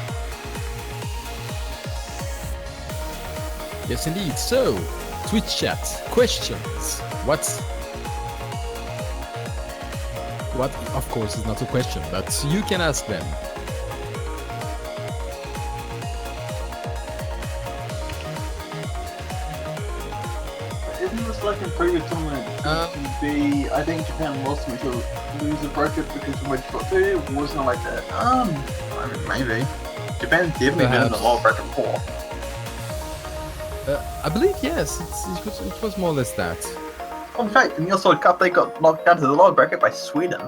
Yes, indeed. So, Twitch chat questions. What? Of course, is not a question, but you can ask them. Didn't the selection previous tournament be? I think Japan lost me to lose the bracket because when she got there, it wasn't like that. I mean, maybe. Japan's definitely been in the lower bracket before. I believe yes. It was more or less that. Fun fact: in the Oslo Cup, they got knocked down to the lower bracket by Sweden.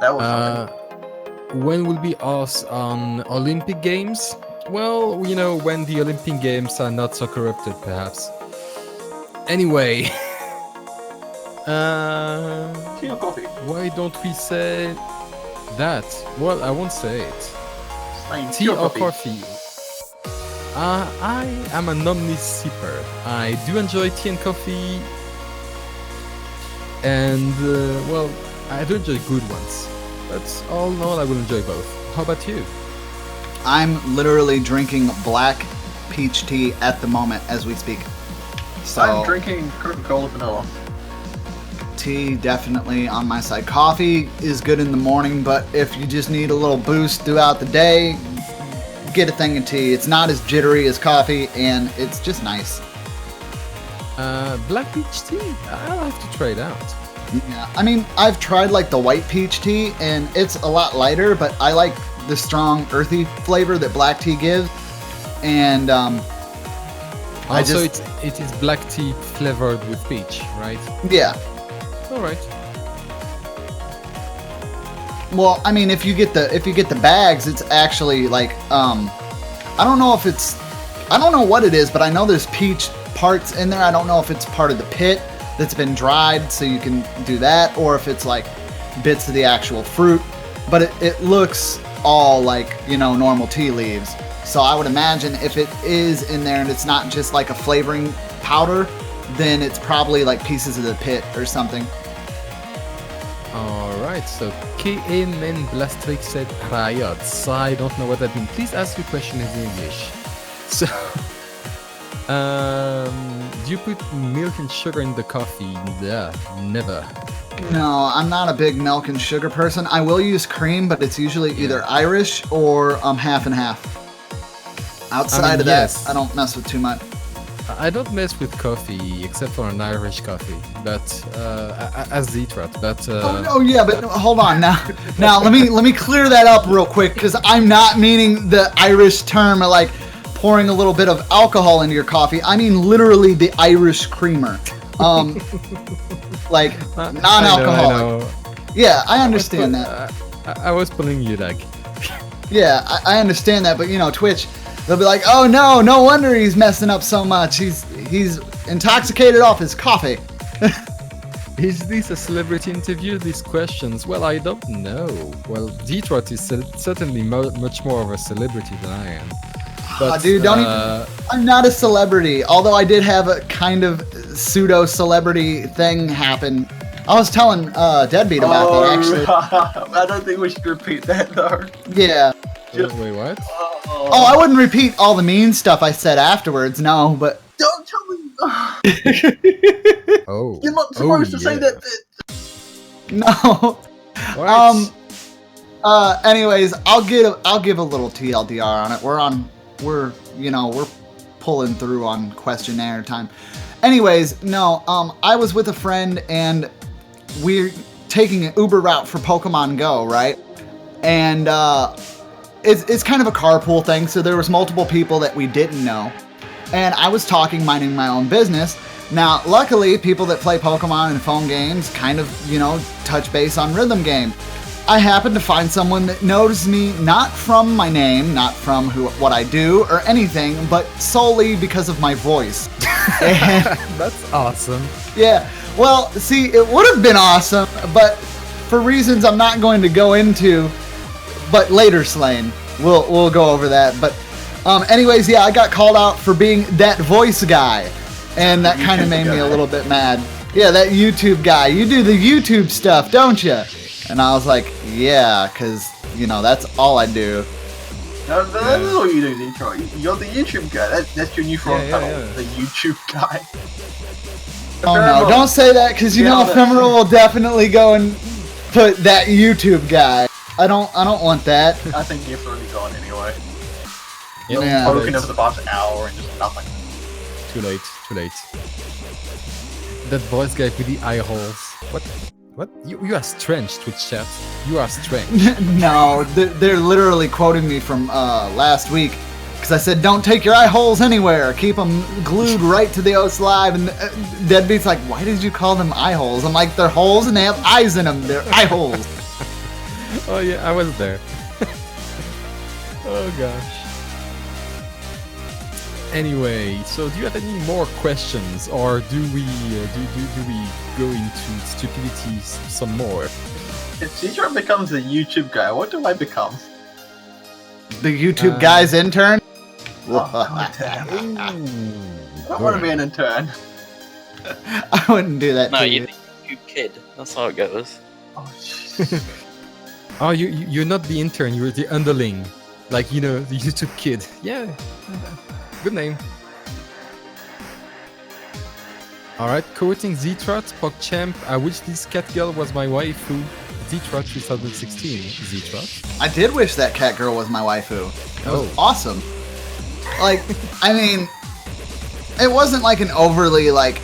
That was something. When will be us on Olympic Games? Well, when the Olympic Games are not so corrupted, perhaps. Anyway, Tea or coffee? why don't we say that? Well, I won't say it. Same. Tea or coffee? I am an omni-sipper. I do enjoy tea and coffee, and well, I do enjoy good ones. But all in all, I will enjoy both. How about you? I'm literally drinking black peach tea at the moment as we speak. So I'm drinking Coca-Cola vanilla. tea definitely on my side. Coffee is good in the morning, but if you just need a little boost throughout the day, get a thing of tea. It's not as jittery as coffee, and it's just nice. Black peach tea? I'll have to try it out. Yeah, I mean, I've tried like the white peach tea, and it's a lot lighter, but I like the strong earthy flavor that black tea gives. And Also, it is black tea flavored with peach, right? yeah. All right. Well, I mean, if you get the bags, it's actually like I don't know what it is, but I know there's peach parts in there. I don't know if it's part of the pit that's been dried, so you can do that, or if it's like bits of the actual fruit. But it looks all like normal tea leaves. So I would imagine if it is in there and it's not just like a flavoring powder, then it's probably like pieces of the pit or something. Alright, so KA Men Blastrix said riots. I don't know what that means. Please ask your question in English. So, do you put milk and sugar in the coffee? Yeah, never. No, I'm not a big milk and sugar person. I will use cream, but it's usually either Irish or half and half. Outside of that, yes. I don't mess with too much. I don't mess with coffee except for an Irish coffee, but as the Itrat. But Oh yeah, but hold on now. Let me clear that up real quick, because I'm not meaning the Irish term of like pouring a little bit of alcohol into your coffee. I mean literally the Irish creamer, like non-alcoholic. I know. Yeah, I understand that. I was pulling you like. Yeah, I understand that, but Twitch, they'll be like, oh no wonder he's messing up so much. He's intoxicated off his coffee. Is this a celebrity interview? These questions? Well, I don't know. Well, Detroit is certainly much more of a celebrity than I am. But, Dude, don't even. I'm not a celebrity, although I did have a kind of pseudo-celebrity thing happen. I was telling Deadbeat about that, actually. I don't think we should repeat that though. Yeah. Wait, what? Oh, I wouldn't repeat all the mean stuff I said afterwards, no, but... Don't tell me. Oh. You're not supposed to say that. No. What? Anyways, I'll give a little TLDR on it. We're pulling through on questionnaire time. Anyways, no, I was with a friend and we're taking an Uber route for Pokemon Go, right? And it's kind of a carpool thing, so there was multiple people that we didn't know. And I was talking, minding my own business. Now, luckily, people that play Pokemon and phone games kind of, touch base on rhythm game. I happened to find someone that knows me not from my name, not from what I do or anything, but solely because of my voice. And, That's awesome. yeah, well, see, it would have been awesome, but for reasons I'm not going to go into, but later, Slane, we'll go over that. But anyways, yeah, I got called out for being that voice guy, and that kind of made me a little bit mad. Yeah, that YouTube guy. You do the YouTube stuff, don't you? And I was like, yeah, because, that's all I do. No, that is what you do, Detroit. You're the YouTube guy. That's your new front title. yeah. The YouTube guy. Oh no, don't say that, because Ephemeral will definitely go and put that YouTube guy. I don't want that. I think you've already gone anyway. Yeah, Yeah. Spoken over the past hour and just nothing. Too late. Too late. That voice guy with the eye holes. What? You are strange, Twitch chat. You are strange. No, they're literally quoting me from last week. Because I said, don't take your eye holes anywhere. Keep them glued right to the OS Live. And Deadbeat's like, why did you call them eye holes? I'm like, they're holes and they have eyes in them. They're eye holes. Oh yeah, I was there. Oh gosh. Anyway, so do you have any more questions, or do we go into stupidity some more? If Cedric becomes a YouTube guy, what do I become? The YouTube guy's intern? Oh, God damn. I don't want to be an intern. I wouldn't do that No, to you're you. the YouTube kid. That's how it goes. Oh, jeez. Oh, you're not the intern. You're the underling, like the YouTube kid. Yeah, good name. All right, quoting Z-Trot, PogChamp. I wish this cat girl was my waifu. Z-Trot 2016. Z-Trot. I did wish that cat girl was my waifu. It was Oh. awesome. Like, I mean, it wasn't like an overly like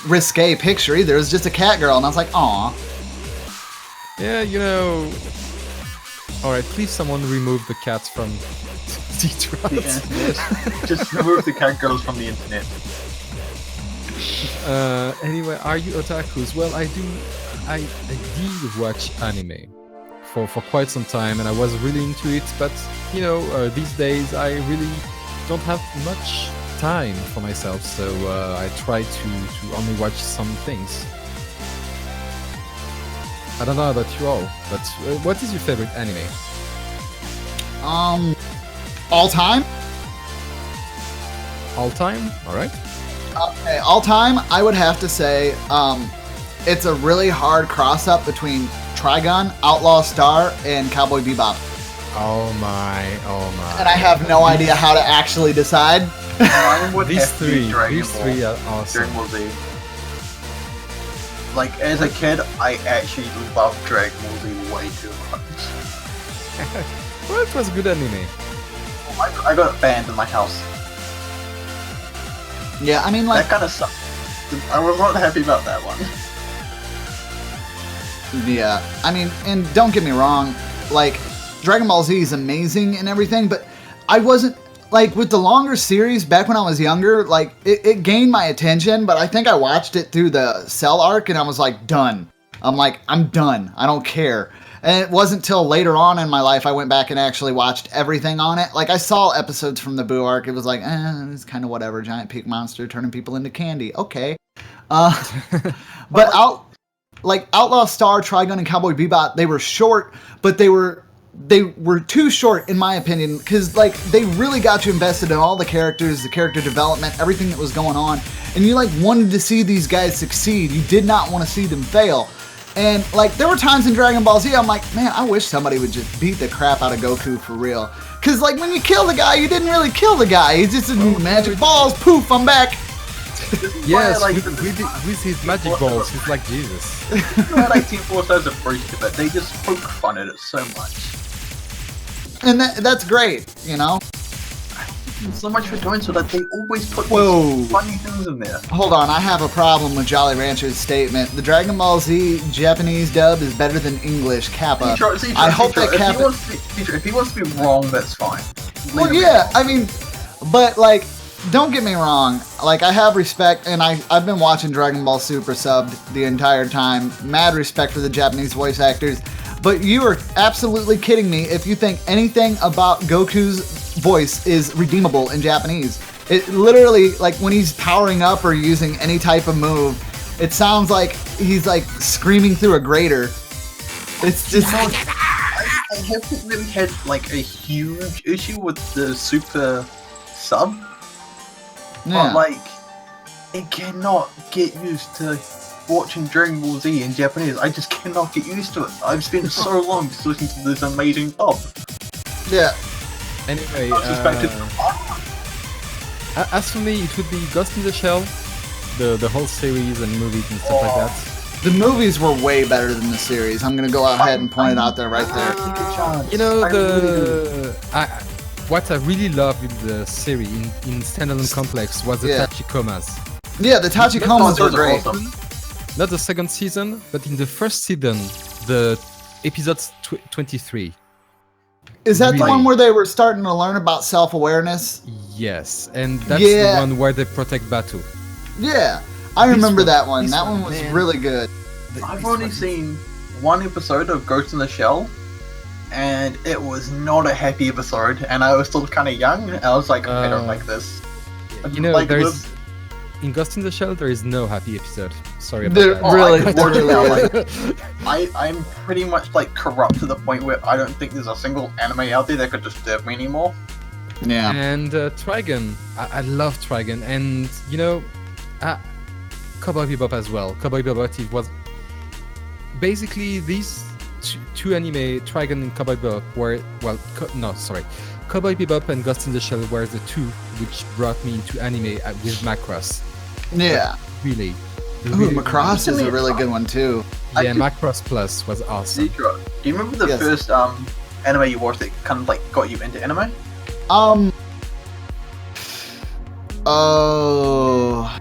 risque picture either. It was just a cat girl, and I was like, aw. Yeah, All right, please someone remove the cats from Z-Trot. The internet. Just remove the cat girls from the internet. Anyway, are you otakus? Well, I did watch anime for quite some time, and I was really into it. But these days I really don't have much time for myself, so I try to only watch some things. I don't know about you all, but what is your favorite anime? All time? All time? All right. Okay, all time, I would have to say, it's a really hard cross-up between Trigun, Outlaw Star, and Cowboy Bebop. Oh my. And I have no idea how to actually decide. Mine would These have to be Dragon these Ball. three are awesome. Dragon Ball Z. Like, as a kid, I actually loved Dragon Ball Z way too much. Well, it was a good anime. I got it banned in my house. Yeah, I mean, like, That kind of sucked. I was not happy about that one. yeah, I mean, and don't get me wrong, like, Dragon Ball Z is amazing and everything, but I wasn't, like, with the longer series, back when I was younger, like, it gained my attention, but I think I watched it through the Cell arc, and I was like, done. I'm like, I'm done. I don't care. And it wasn't till later on in my life I went back and actually watched everything on it. Like, I saw episodes from the Boo arc. It was like, it's kind of whatever. Giant pig monster turning people into candy. Okay. But Outlaw Star, Trigun, and Cowboy Bebop, they were short, but they were too short in my opinion, because like they really got you invested in all the characters, the character development, everything that was going on, and you like wanted to see these guys succeed. You did not want to see them fail. And like there were times in Dragon Ball Z I'm like, man, I wish somebody would just beat the crap out of Goku for real. Cause like when you kill the guy, you didn't really kill the guy. He's just magic balls, poof, I'm back. Yes, like with his magic balls, he's like Jesus. I like Team Force has a breach of it. They just poke fun at it so much. And that's great, you know? So much for doing so that they always put Whoa. these funny things in there. Hold on, I have a problem with Jolly Rancher's statement. The Dragon Ball Z Japanese dub is better than English Kappa. I hope that Kappa... If he wants to be wrong, that's fine. Well, yeah, I mean, but like, don't get me wrong. Like, I have respect, and I've been watching Dragon Ball Super subbed the entire time. Mad respect for the Japanese voice actors. But you are absolutely kidding me if you think anything about Goku's voice is redeemable in Japanese. It literally, like, when he's powering up or using any type of move, it sounds like he's, like, screaming through a grater. It's just... I haven't really had, like, a huge issue with the Super sub. Yeah. But, like, I cannot get used to watching Dragon Ball Z in Japanese. I just cannot get used to it. I've spent so long just listening to this amazing dub. Yeah. Anyway, I suspected. as for me, it would be Ghost in the Shell, the whole series and movies and stuff like that. The movies were way better than the series. I'm gonna go ahead and point it out there right there. You know, what I really loved in the series in Standalone Complex was the Yeah. Tachikomas. Yeah, the Tachikomas were Those are great. awesome. Not the second season, but in the first season, the episode 23. Is that the Really? one where they were starting to learn about self-awareness? Yes, and that's Yeah. the one where they protect Batu. Yeah, I This remember one- that one. this That one, one was man. really good. I've only seen one episode of Ghost in the Shell, and it was not a happy episode. And I was still kind of young, and I was like, I don't like this. You know, Like, there's in Ghost in the Shell there is no happy episode. Sorry about There- that. Oh, really, I could watch it now, really. I'm pretty much like corrupt to the point where I don't think there's a single anime out there that could disturb me anymore. Yeah. And Trigun, I love Trigun, and you know, Cowboy Bebop as well. Cowboy Bebop it was basically these two anime, Trigun and Cowboy Bebop, were Cowboy Bebop and Ghost in the Shell were the two which brought me into anime with Macross. Yeah. Really. Ooh, Macross is a really good one too. I Yeah, could- Macross Plus was awesome. Zitra, do you remember the Yes. first anime you watched that kind of like got you into anime? Um. Oh.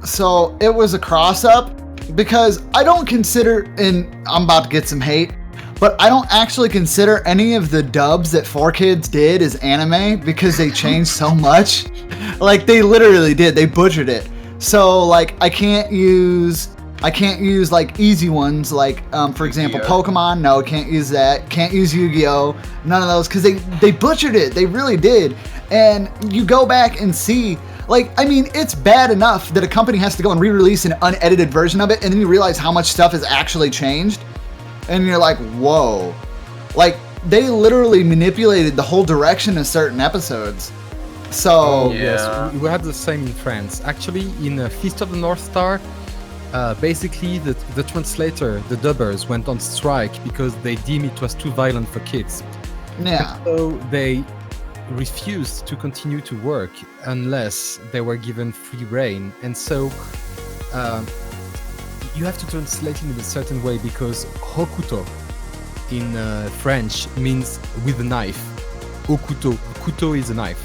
So it was a cross up because I don't consider, and I'm about to get some hate, but I don't actually consider any of the dubs that 4Kids did as anime because they changed so much. Like they literally did. They butchered it. So like I can't use like easy ones like for example Yu-Gi-Oh. Pokemon. No, can't use that. Can't use Yu-Gi-Oh. None of those because they butchered it. They really did. And you go back and see, like, I mean, it's bad enough that a company has to go and re-release an unedited version of it, and then you realize how much stuff has actually changed, and you're like, whoa. Like, they literally manipulated the whole direction of certain episodes. So, Oh, Yeah. yes, we had the same in France. Actually, in Feast of the North Star, basically the translator, the dubbers, went on strike because they deemed it was too violent for kids. yeah. So they refused to continue to work unless they were given free reign. And so you have to translate it in a certain way because hokuto in French means with a knife. Okuto, kuto is a knife.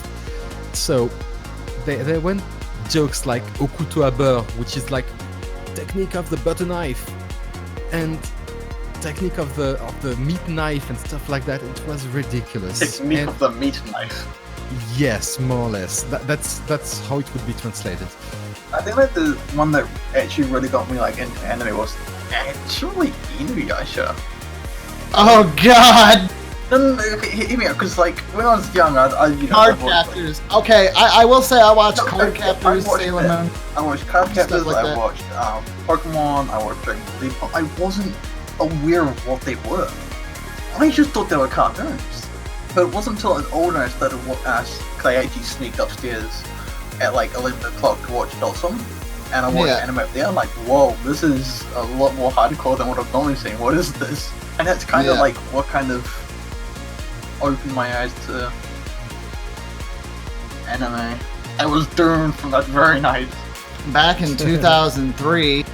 So they went jokes like okuto à beurre, which is like technique of the butter knife, and technique of the meat knife and stuff like that. It was ridiculous. Technique And of the meat knife. yes, more or less. That's how it would be translated. I think like the one that actually really got me like into anime was actually Inuyasha. Oh God. No, okay, hear me out, because like when I was young, I you know, Card I watched, Captors. Okay, I will say I watched No, Card I Captors, watched Sailor that. Moon. I watched Card Stuff Captors, like I that. watched Pokemon, I watched Dragon Ball Z, but I wasn't aware of what they were. I just thought they were cartoons. But it wasn't until I was older I started because I actually sneaked upstairs at like 11 o'clock to watch Adult Swim, and I watched Yeah. anime up there. I'm like, whoa, this is a lot more hardcore than what I've normally seen. What is this? And that's kind of Yeah. like what kind of opened my eyes to anime. I was doomed from that very night. Back in 2003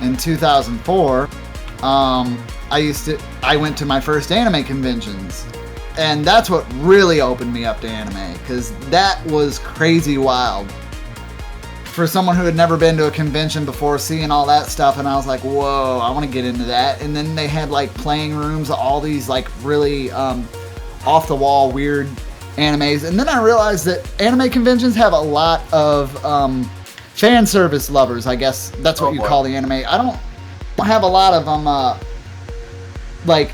and 2004, I went to my first anime conventions, and that's what really opened me up to anime because that was crazy wild for someone who had never been to a convention before, seeing all that stuff. And I was like, whoa, I want to get into that. And then they had like playing rooms, all these like really off the wall weird animes. And then I realized that anime conventions have a lot of fan service lovers. I guess that's what Oh, you boy. call the anime. I don't have a lot of them like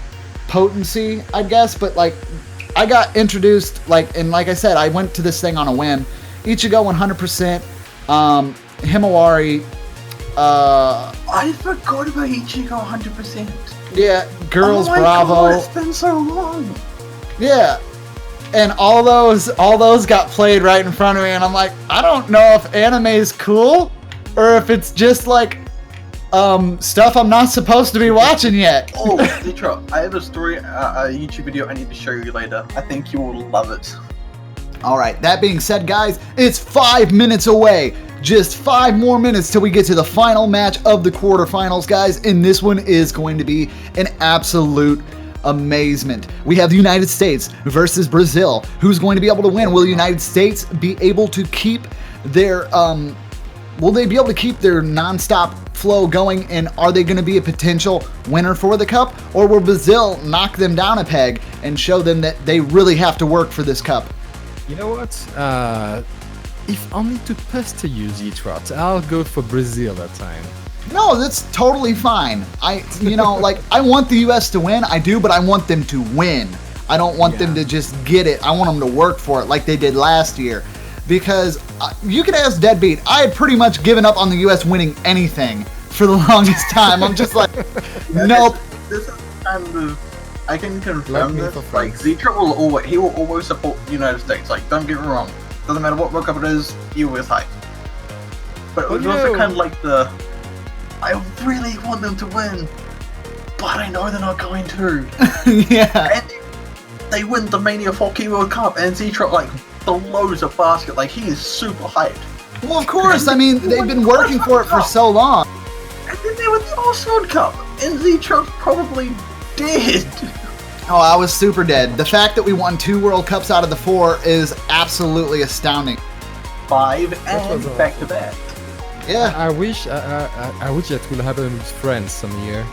potency, I guess, but like I got introduced and like I said, I went to this thing on a whim. Ichigo 100%, Himawari, I forgot about Ichigo 100%. yeah, Girls oh my Bravo, God, it's been so long. yeah, and all those got played right in front of me, and I'm like, I don't know if anime is cool or if it's just like stuff I'm not supposed to be watching yet. Oh, Zitra, I have a story, a YouTube video I need to show you later. I think you will love it. All right, that being said, guys, it's 5 minutes away. Just 5 more minutes till we get to the final match of the quarterfinals, guys. And this one is going to be an absolute amazement. We have the United States versus Brazil. Who's going to be able to win? Will the United States be able to keep their will they be able to keep their non-stop flow going, and are they going to be a potential winner for the cup, or will Brazil knock them down a peg and show them that they really have to work for this cup? You know what? If only to pester you, Z-Trot, I'll go for Brazil that time. No, that's totally fine. I want the US to win, I do, but I want them to win. I don't want them to just get it. I want them to work for it like they did last year. Because you can ask Deadbeat, I had pretty much given up on the US winning anything for the longest time. I'm just like, nope. This is kind of, I can confirm Like this. me for Like Zitra will always support the United States. Like, don't get me wrong. Doesn't matter what World Cup it is, he always hype. But it was also kind of like I really want them to win, but I know they're not going to. Yeah. And they win the Mania 4K World Cup, and Zitra like blows a basket. Like, he is super hyped. Well, of course. I mean, they've been working for it for so long. And then they win the Oswald Cup, and Zitra's probably dead. Oh, I was super dead. The fact that we won 2 World Cups out of the 4 is absolutely astounding. 5 was and awesome. back to back. Yeah. I wish that will happen with friends some year.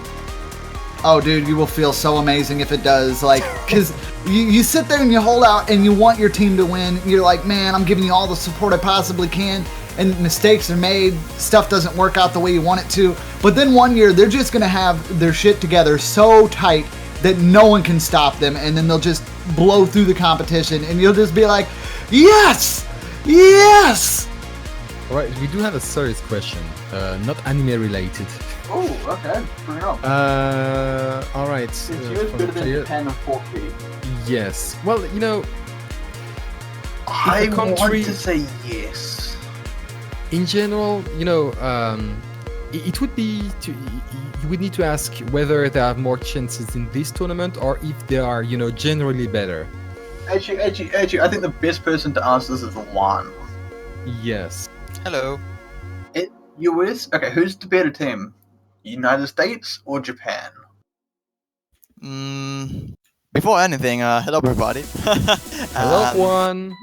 Oh, dude, you will feel so amazing if it does. Like, because you sit there and you hold out and you want your team to win. You're like, man, I'm giving you all the support I possibly can. And mistakes are made. Stuff doesn't work out the way you want it to. But then one year, they're just going to have their shit together so tight that no one can stop them. And then they'll just blow through the competition. And you'll just be like, yes! Yes! Alright, we do have a serious question. Not anime related. Oh, okay. Bring it on. Alright. Is US better than Japan and 4K? Yes. Well, I a country- want to say yes. in general, it would be you would need to ask whether they have more chances in this tournament or if they are, generally better. Actually, I think the best person to answer this is Juan. Yes. Hello. US? Okay, who's the better team? United States or Japan? Before anything, hello everybody. Hello, one.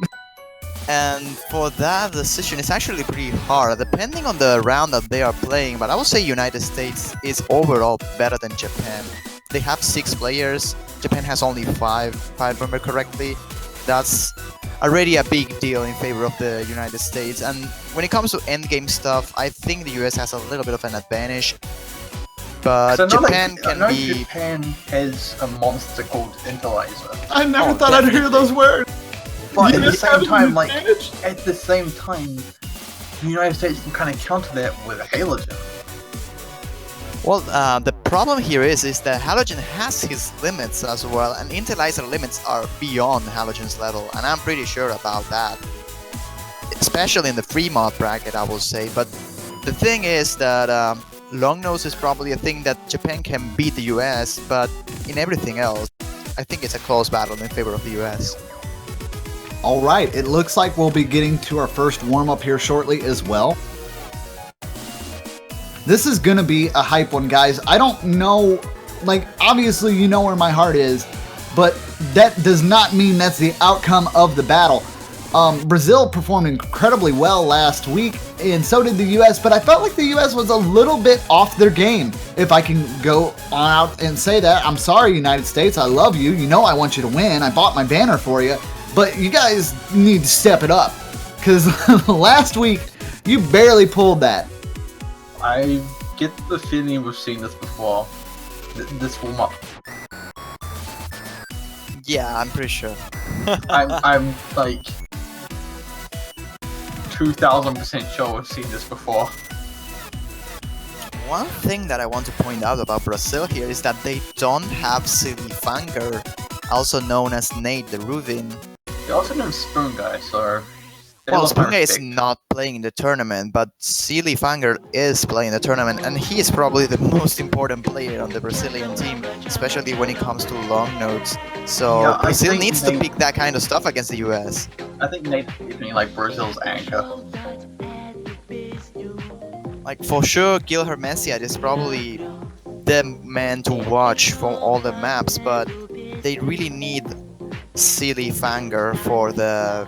And for that decision, it's actually pretty hard, depending on the round that they are playing. But I would say United States is overall better than Japan. They have 6 players. Japan has only 5, if I remember correctly. That's already a big deal in favor of the United States. And when it comes to endgame stuff, I think the US has a little bit of an advantage. But Japan I know can be. Japan has a monster called Interlaser. I never Oh, thought I'd hear those words. But at the US same having time, an like, advantage? at the same time, the United States can kind of counter that with Halogen. Well, the problem here is that Halogen has his limits as well, and Interlaser limits are beyond Halogen's level, and I'm pretty sure about that. Especially in the free mod bracket, I will say. But the thing is that long nose is probably a thing that Japan can beat the US, but in everything else, I think it's a close battle in favor of the US. All right, it looks like we'll be getting to our first warm-up here shortly as well. This is going to be a hype one, guys. I don't know, like, obviously you know where my heart is, but that does not mean that's the outcome of the battle. Brazil performed incredibly well last week, and so did the US, but I felt like the US was a little bit off their game. If I can go on out and say that, I'm sorry, United States, I love you. You know I want you to win. I bought my banner for you, but you guys need to step it up, because last week, you barely pulled that. I get the feeling we've seen this before. This warm up. Yeah, I'm pretty sure. I'm like 2000% sure we've seen this before. One thing that I want to point out about Brazil here is that they don't have Silly Fanger, also known as Nate the Ruvin. They also know Spoon Guy, so. they Well, lost my Spunga is respect. not playing in the tournament, but Silly Fanger is playing the tournament, and he is probably the most important player on the Brazilian team, especially when it comes to long notes. So Yeah, I Brazil think needs to they- pick that kind of stuff against the US. I think Nate's definitely like Brazil's anchor. Like, for sure, Gil Hermesiad is probably the man to watch for all the maps, but they really need Silly Fanger for the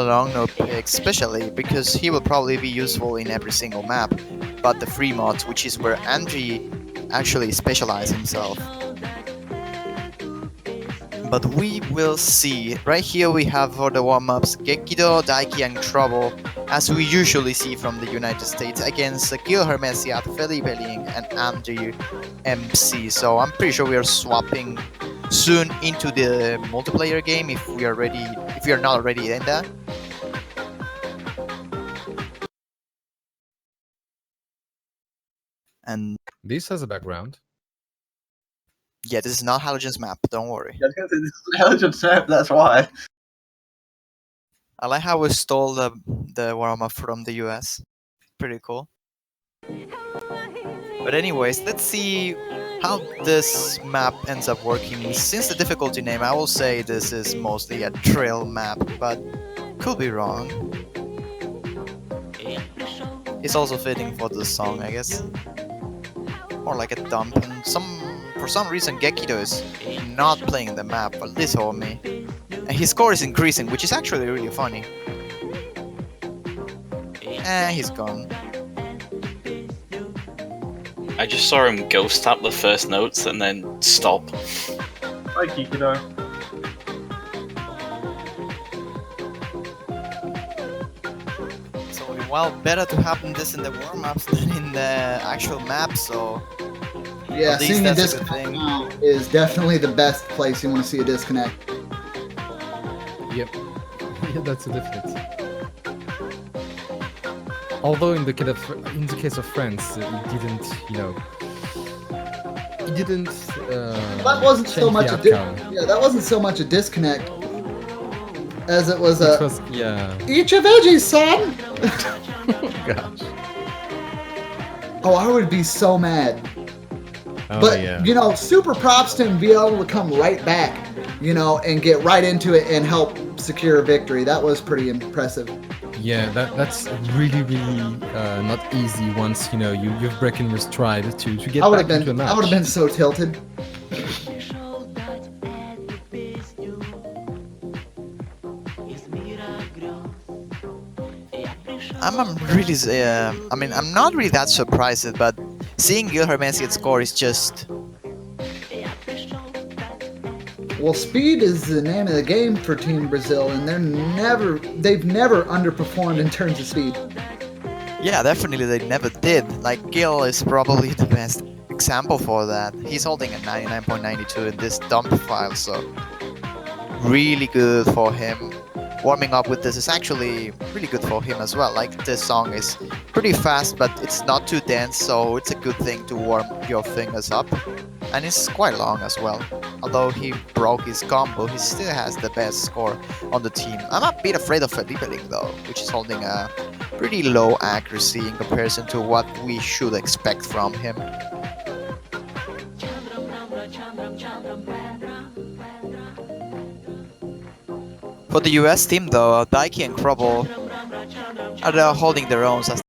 long note pick, especially because he will probably be useful in every single map. But the free mods, which is where Angie actually specializes himself. But we will see. Right here we have for the warm-ups Gekido, Daiki and Trouble, as we usually see from the United States, against Gil Hermesiat, Felipe Ling and Andrew MC. So I'm pretty sure we are swapping soon into the multiplayer game if we are ready, if we are not already in that. And This has a background. yeah, this is not Halogen's map, don't worry. Yeah, I was gonna say, this is Intelligent Snap, that's why. I like how we stole the warm-up from the US. Pretty cool. But anyways, let's see how this map ends up working. Since the difficulty name, I will say this is mostly a trail map, but could be wrong. It's also fitting for the song, I guess. More like a dump. And for some reason, Gekido is not playing the map, but this homie. And his score is increasing, which is actually really funny. He's gone. I just saw him ghost tap the first notes and then stop. Hi, Kikido. So, well, better to happen this in the warm-ups than in the actual map, so Yeah, at least seeing a that's a good disconnect thing. now is definitely the best place you want to see a disconnect. Yep. Yeah, that's a definite. Although in the case of France, it didn't, it didn't. That wasn't so change much the a outcome. that wasn't so much a disconnect as it was It a was, yeah. eat your veggies, son. Gosh. Oh, I would be so mad. Oh But yeah. super props to him being able to come right back, and get right into it and help secure a victory. That was pretty impressive. Yeah, that's really not easy once you've broken your stride to get I would back into a match. I would have been so tilted. I'm really, I'm not really that surprised, but seeing Gil Hermesiat score is just. Well, speed is the name of the game for Team Brazil, and they've never underperformed in terms of speed. Yeah, definitely they never did. Like, Gil is probably the best example for that. He's holding a 99.92 in this dump file, so really good for him. Warming up with this is actually really good for him as well. Like, this song is pretty fast, but it's not too dense, so it's a good thing to warm your fingers up. And it's quite long as well. Although he broke his combo, he still has the best score on the team. I'm a bit afraid of Felipe Ling though, which is holding a pretty low accuracy in comparison to what we should expect from him. For the US team though, Daiki and Crobble are holding their own as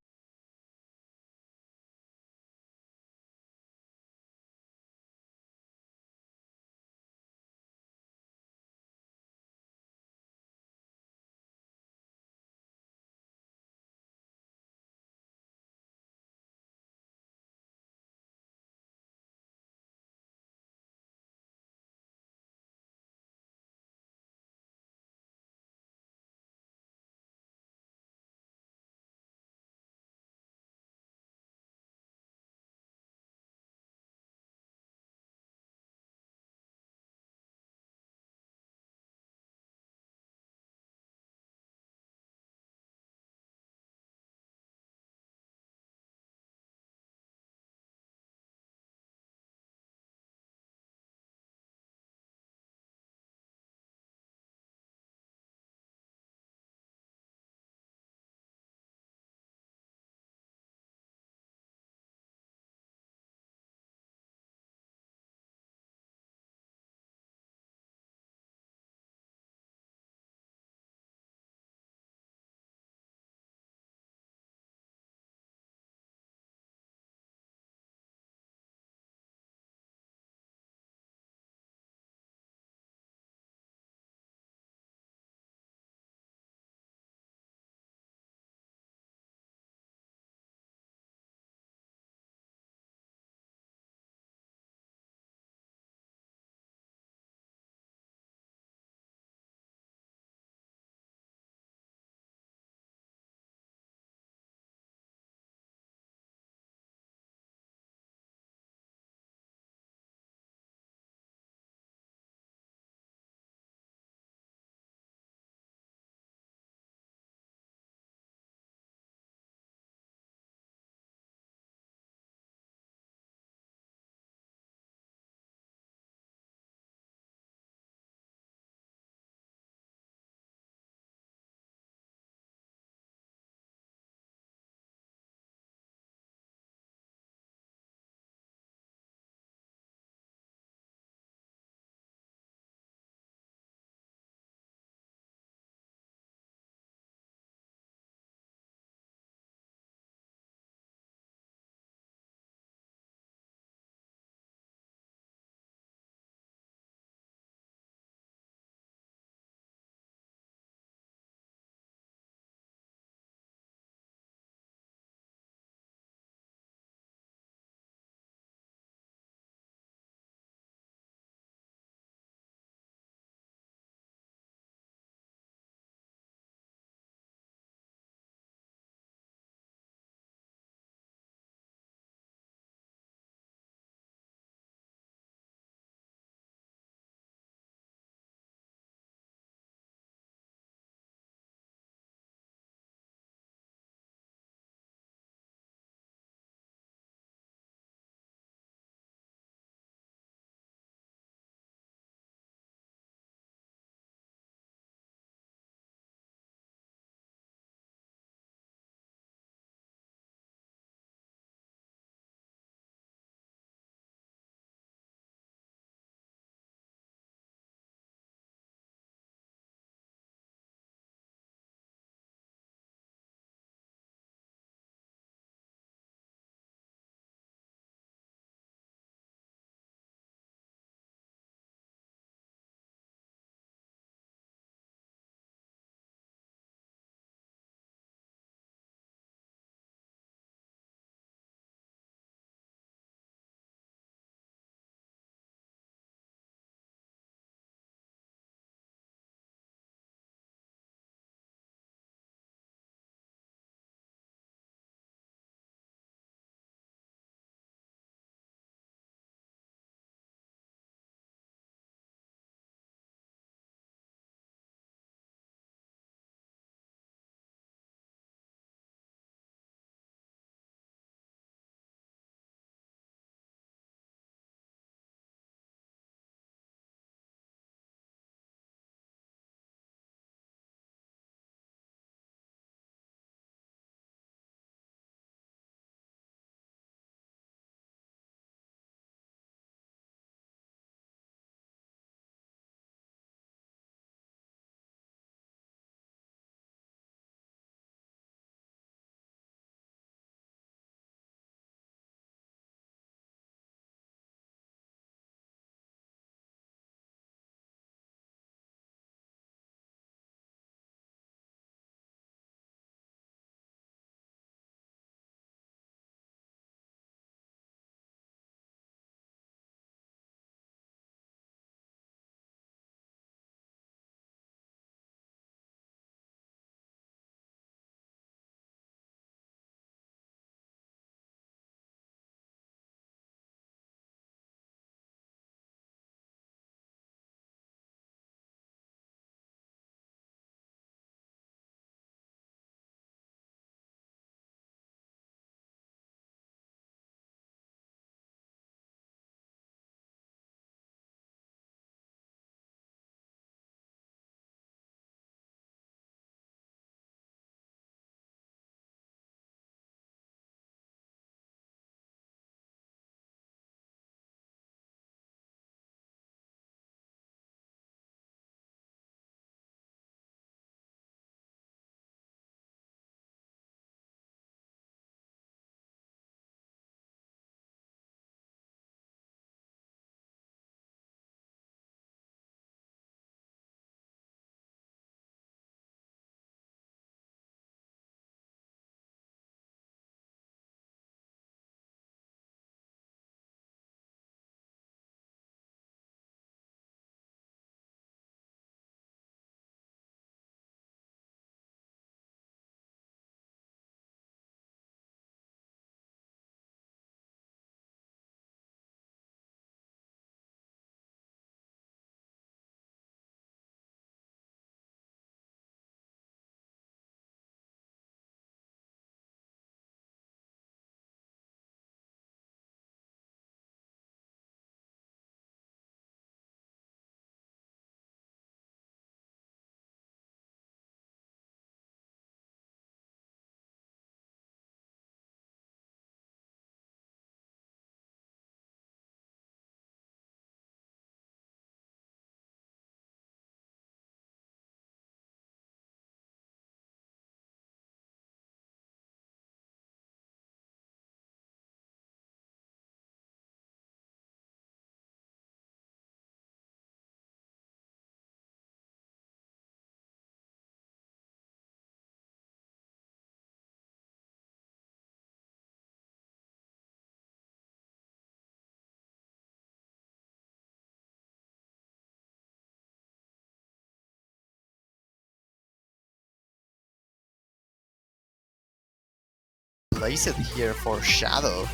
placed here for Shadow.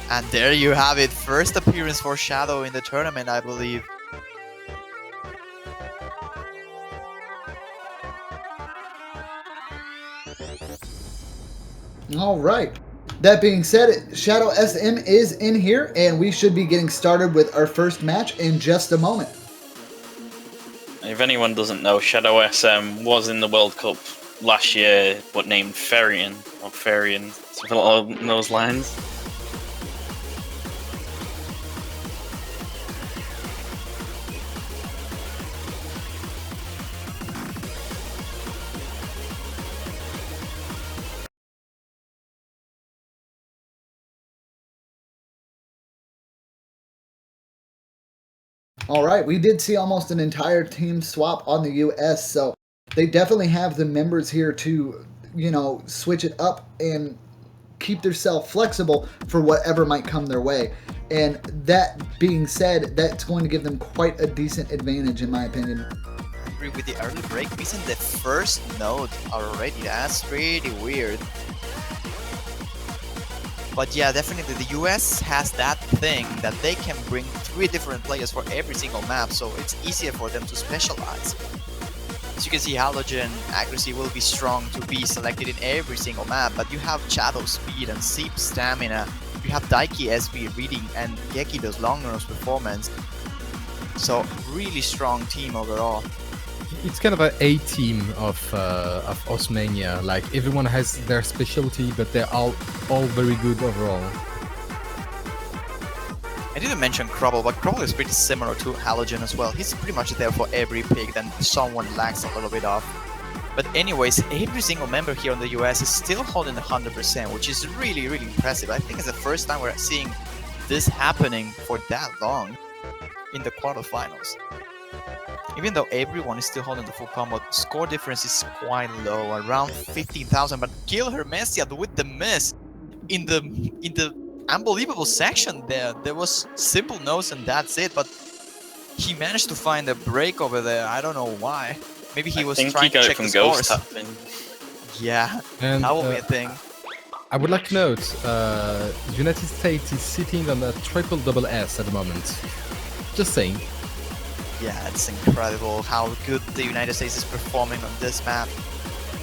And there you have it, first appearance for Shadow in the tournament, I believe. All right. That being said, Shadow SM is in here, and we should be getting started with our first match in just a moment. If anyone doesn't know, Shadow SM was in the World Cup last year, but named Ferian, or Ferian, something along those lines. All right, we did see almost an entire team swap on the US, so they definitely have the members here to, switch it up and keep themselves flexible for whatever might come their way. And that being said, that's going to give them quite a decent advantage, in my opinion. Agree with the early break, missing the first node already. That's pretty weird. But yeah, definitely the US has that thing that they can bring 3 different players for every single map, so it's easier for them to specialize. As you can see, Halogen accuracy will be strong to be selected in every single map, but you have Shadow speed and Seep stamina, you have Daiki SB reading and Gekido's long range performance. So really strong team overall. It's kind of a A-team of Osmania. Like everyone has their specialty, but they're all very good overall. I didn't mention Crubble, but Crubble is pretty similar to Halogen as well. He's pretty much there for every pick, then someone lags a little bit off. But anyways, every single member here in the US is still holding 100%, which is really, really impressive. I think it's the first time we're seeing this happening for that long in the quarterfinals. Even though everyone is still holding the full combo, score difference is quite low, around 15,000. But Gil Hermesiad with the miss in the unbelievable section there. There was simple nose and that's it. But he managed to find a break over there. I don't know why. Maybe he was trying to check the scores. Yeah, And that will be a thing. I would like to note, United States is sitting on a triple double S at the moment. Just saying. Yeah, it's incredible how good the United States is performing on this map.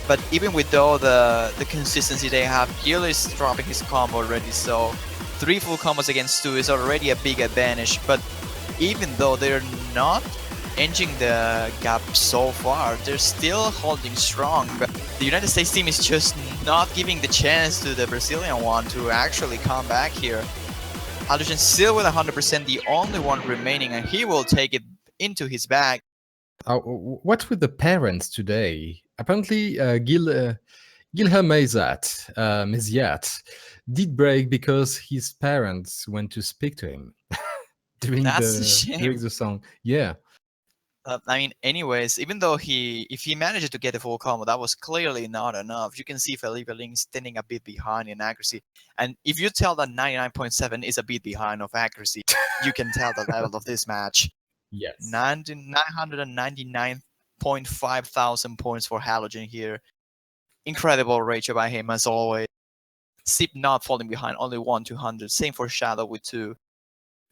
But even with all the consistency they have, Gil is dropping his combo already, so 3 full combos against 2 is already a big advantage. But even though they're not edging the gap so far, they're still holding strong. But the United States team is just not giving the chance to the Brazilian one to actually come back here. Halogen still with 100%, the only one remaining, and he will take it into his bag. What with the parents today? Apparently, Gilherme Meziat did break because his parents went to speak to him during That's a shame. during the song. Yeah. I mean, anyways, even though if he managed to get a full combo, that was clearly not enough. You can see Felipe Ling standing a bit behind in accuracy. And if you tell that 99.7 is a bit behind of accuracy, you can tell the level of this match. Yes. 999.5 thousand points for Halogen here. Incredible ratio by him as always. Sip not falling behind, only 1/200. Same for Shadow with 2.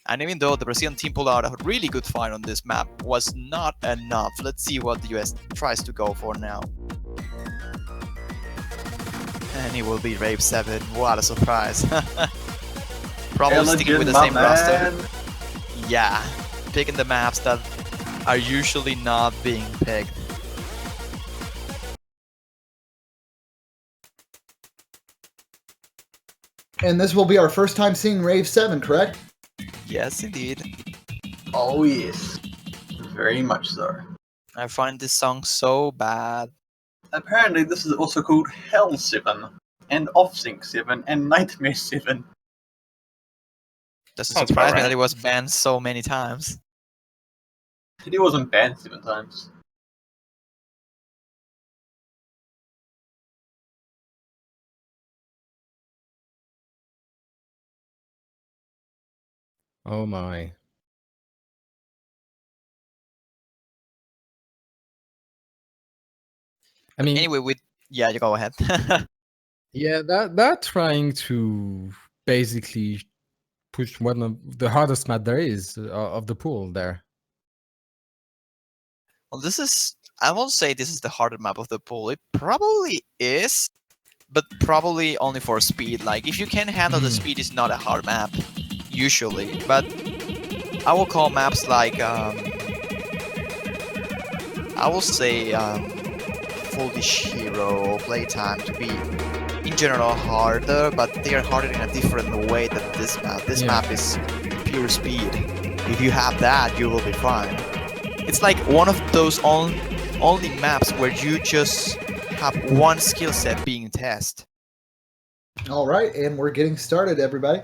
And even though the Brazilian team pulled out a really good fight on this map, was not enough. Let's see what the US tries to go for now. And it will be Rave 7. What a surprise. Probably sticking with the same roster. Yeah, picking the maps that are usually not being picked. And this will be our first time seeing Rave 7, correct? Yes, indeed. Oh yes, very much so. I find this song so bad. Apparently this is also called Hell 7, and Off-Sync 7, and Nightmare 7. Doesn't Sounds surprise about me right. that it was banned so many times. He wasn't banned 7 times. Oh my. I mean, Anyway, you go ahead. Yeah, they're trying to basically push one of the hardest map there is of the pool there. Well, this is. I won't say this is the harder map of the pool. It probably is, but probably only for speed. Like, if you can handle the speed, it's not a hard map, usually. But I will call maps like, I will say, Foolish Hero or Playtime to be, in general, harder, but they are harder in a different way than this map. This Yeah. map is pure speed. If you have that, you will be fine. It's like one of those only maps where you just have one skill set being tested. All right, and we're getting started, everybody.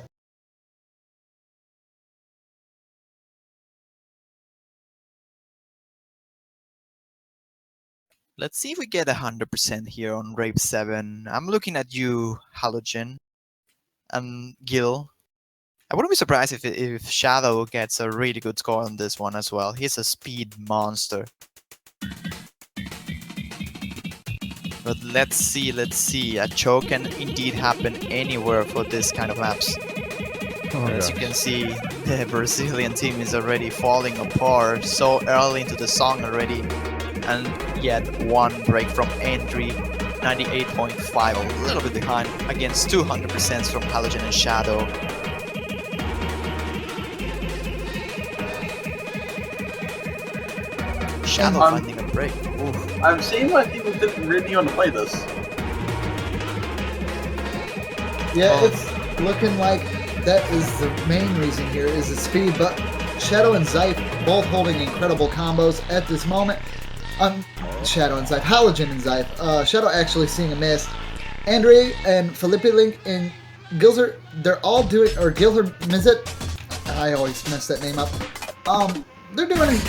Let's see if we get 100% here on Rape 7. I'm looking at you, Halogen, and Gil. I wouldn't be surprised if Shadow gets a really good score on this one as well. He's a speed monster. But let's see. A choke can indeed happen anywhere for this kind of maps. Oh, As you gosh. can see, the Brazilian team is already falling apart so early into the song already. And yet one break from entry, 98.5, a little bit behind, against 200% from Halogen and Shadow. Shadow finding a break. Oof. I've seen why people didn't really want to play this. Yeah, Oh. it's looking like that is the main reason here is the speed, but Shadow and Zype both holding incredible combos at this moment. Shadow and Zype, Halogen and Zype. Shadow actually seeing a miss. Andre and Felipe Link and Gilzer, they're all doing, or Gilher Mizet, I always mess that name up. They're doing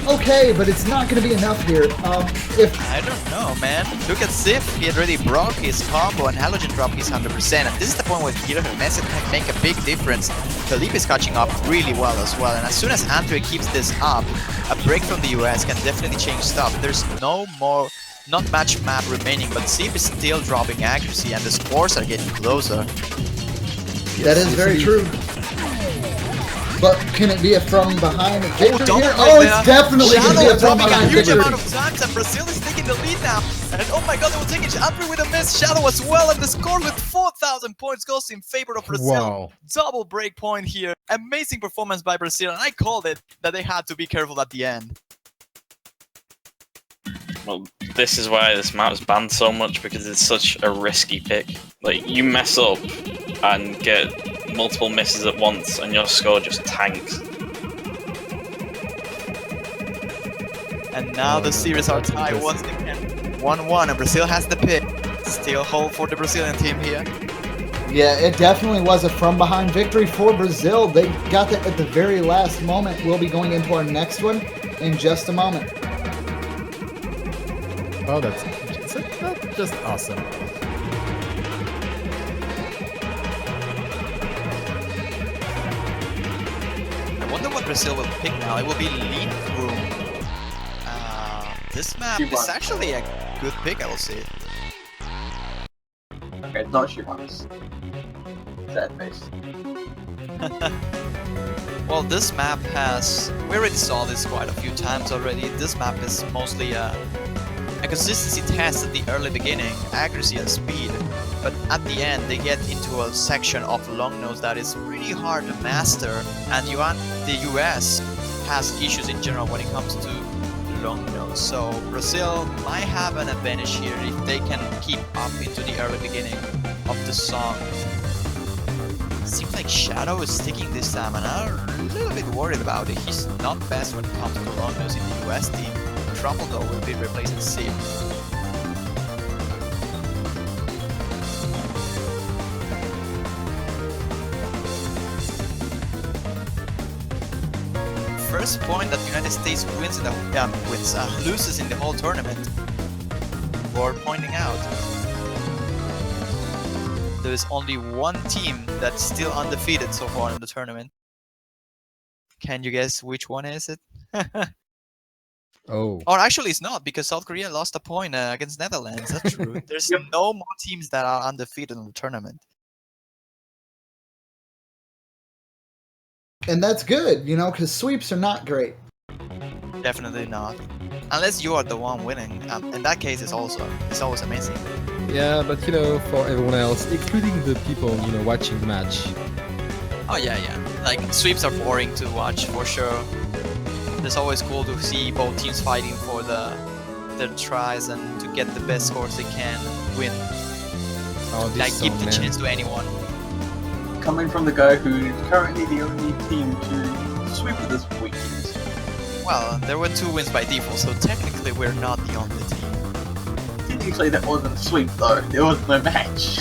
okay, but it's not going to be enough here. If I don't know, man. Look at Sif. He already broke his combo and Halogen dropped his 100%. And this is the point where Gilher Mizet can make a big difference. Felipe is catching up really well as well. And as soon as Andre keeps this up, a break from the US can definitely change stuff. There's not much map remaining, but Sif is still dropping accuracy and the scores are getting closer. that is very true. But can it be a from behind victory double here? break Oh, there. it's definitely going to be Shadow a from dropping a behind huge victory. amount of times and Brazil is taking the lead now. And oh my god, they will take it. Andre with a miss, Shadow as well, and the score with 4,000 points goes in favor of Brazil. Wow. Double break point here. Amazing performance by Brazil, and I called it that they had to be careful at the end. Well, this is why this map is banned so much, because it's such a risky pick. Like, you mess up and get multiple misses at once and your score just tanks. And now the series are tied once again. 1-1, and Brazil has the pick. Still hold for the Brazilian team here. Yeah, it definitely was a from behind victory for Brazil. They got that at the very last moment. We'll be going into our next one in just a moment. Oh, that's just awesome. I wonder what Brazil will pick now. It will be Lead Room. This map is Shimon. actually a good pick, I will say. Okay, not Shimon's. Sad face. Well, this map has... We already saw this quite a few times already. This map is mostly a consistency test at the early beginning, accuracy and speed. But at the end, they get into a section of long nose that is really hard to master. And the US has issues in general when it comes to long nose. So Brazil might have an advantage here if they can keep up into the early beginning of the song. Seems like Shadow is sticking this time, and I'm a little bit worried about it. He's not best when it comes to long nose in the US team. Trouble though will be replacing Sif. First point that United States loses in the whole tournament. Worth pointing out. There is only one team that's still undefeated so far in the tournament. Can you guess which one is it? Oh, Or actually, it's not because South Korea lost a point against Netherlands. That's true. There's Yep. no more teams that are undefeated in the tournament. And that's good, because sweeps are not great. Definitely not. Unless you are the one winning. In that case, it's always amazing. yeah, but for everyone else, including the people watching the match, Oh yeah. Like sweeps are boring to watch for sure. It's always cool to see both teams fighting for their tries and to get the best scores they can win. oh, Like this give song, the man. chance to anyone. Coming from the guy who's currently the only team to sweep this weekend. Well, there were 2 wins by default, so technically we're not the only team. Technically, that wasn't a sweep though. There was no match.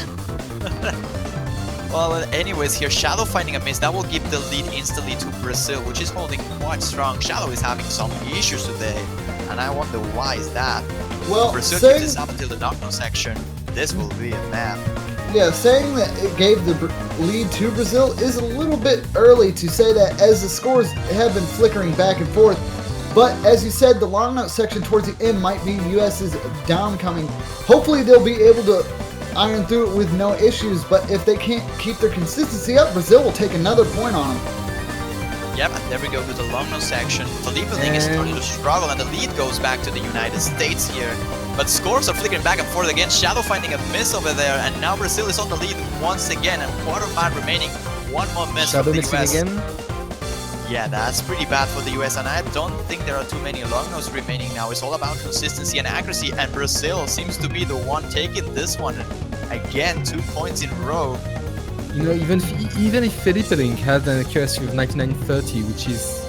Well, anyways, here Shadow finding a miss that will give the lead instantly to Brazil, which is holding quite strong. Shadow is having some issues today, and I wonder why is that. Well, Brazil saying, keeps this up until the knockout section. This will be a map. saying that it gave the lead to Brazil is a little bit early to say that, as the scores have been flickering back and forth. But as you said, the long note section towards the end might be US's downcoming. Hopefully they'll be able to iron through it with no issues, but if they can't keep their consistency up, Brazil will take another point on them. Yep, and there we go to the long note section. Felipe Ling is starting to struggle, and the lead goes back to the United States here. But scores are flickering back and forth again. Shadow finding a miss over there, and now Brazil is on the lead once again. And quarter map remaining. One more miss Shadow for the missing US. again. Yeah, that's pretty bad for the US, and I don't think there are too many long notes remaining now. It's all about consistency and accuracy, and Brazil seems to be the one taking this one. Again, 2 points in a row. Even if Felipe Ling had an accuracy of 99.30, which is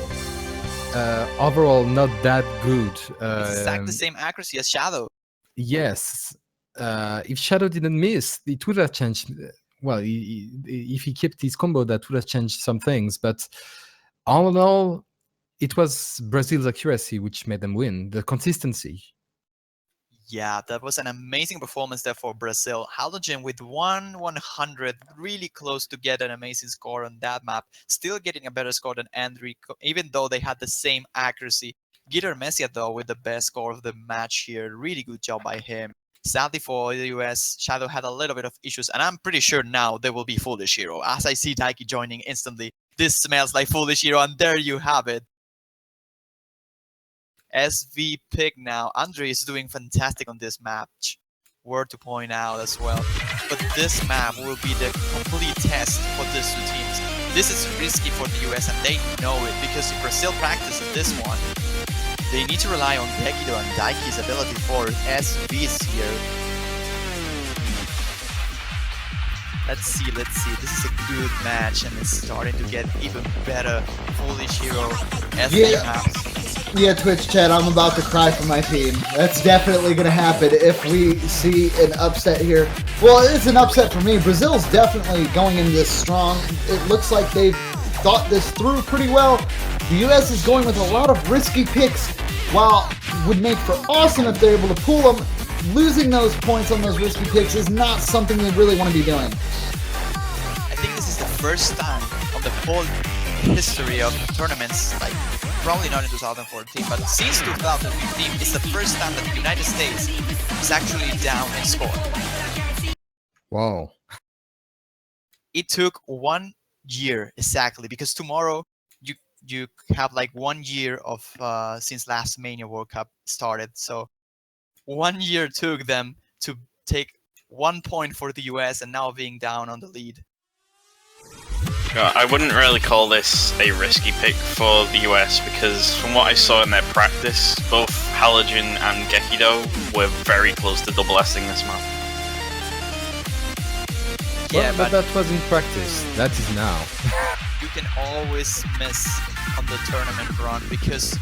overall not that good. It's exactly the same accuracy as Shadow. Yes. If Shadow didn't miss, it would have changed. Well, if he kept his combo, that would have changed some things. But all in all, it was Brazil's accuracy which made them win. The consistency. Yeah, that was an amazing performance there for Brazil. Halogen with 1/100, really close to get an amazing score on that map. Still getting a better score than Enrico, even though they had the same accuracy. Gitter Messia, though, with the best score of the match here. Really good job by him. Sadly for the US, Shadow had a little bit of issues, and I'm pretty sure now they will be Foolish Hero. As I see Daiki joining instantly, this smells like Foolish Hero, and there you have it. SV pick now. Andre is doing fantastic on this match. Word to point out as well. But this map will be the complete test for these 2 teams. This is risky for the US, and they know it, because if Brazil practices this one, they need to rely on Gekido and Daiki's ability for SVs here. Let's see. This is a good match, and it's starting to get even better. Foolish Hero, SV maps. Yeah, Twitch chat, I'm about to cry for my team. That's definitely going to happen if we see an upset here. Well, it's an upset for me. Brazil's definitely going into this strong. It looks like they've thought this through pretty well. The US is going with a lot of risky picks, while it would make for awesome if they're able to pull them. Losing those points on those risky picks is not something they really want to be doing. I think this is the first time of the whole history of tournaments, like probably not in 2014, but since 2015, it's the first time that the United States is actually down in score. Wow. It took 1 year exactly, because tomorrow you have like 1 year of since last Mania World Cup started. So 1 year took them to take 1 point for the US, and now being down on the lead. I wouldn't really call this a risky pick for the US, because from what I saw in their practice, both Halogen and Gekido were very close to double S-ing this map. Yeah, but that was in practice. That is now. You can always miss on the tournament run, because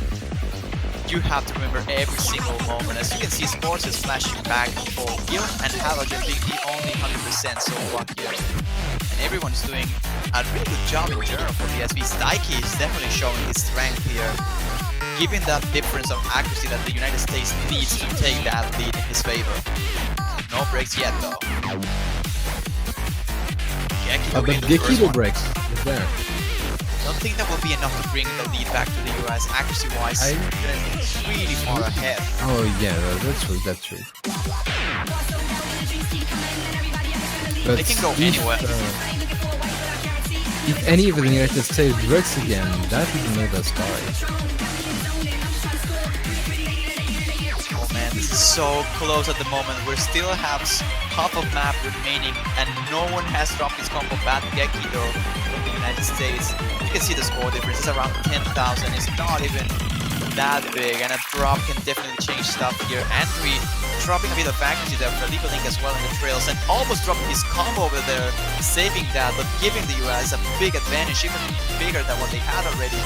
you have to remember every single moment. As you can see, Sports is flashing back and forth. Gil and Halogen being the only 100% so far here. And everyone's doing a really good job in general for the SVs. Daiki is definitely showing his strength here, given that difference of accuracy that the United States needs to take that lead in his favor. No breaks yet, though. Gekido But in the first Gekido one. breaks is there. Don't don't think that will be enough to bring the lead back to the US. Accuracy-wise, it's really far ahead. Oh yeah, that's true. That's true. But They can go if, anywhere. If any of the United States breaks again, that is another story. Oh man, this is so close at the moment. We still have half of map remaining, and no one has dropped his combo. Bad Gekido from the United States. You can see the score difference. It's around 10,000. It's not even that big, and a drop can definitely change stuff here. Andrew dropping a bit of accuracy there, Felipe Link as well in the trails, and almost dropping his combo over there, saving that, but giving the US a big advantage, even bigger than what they had already.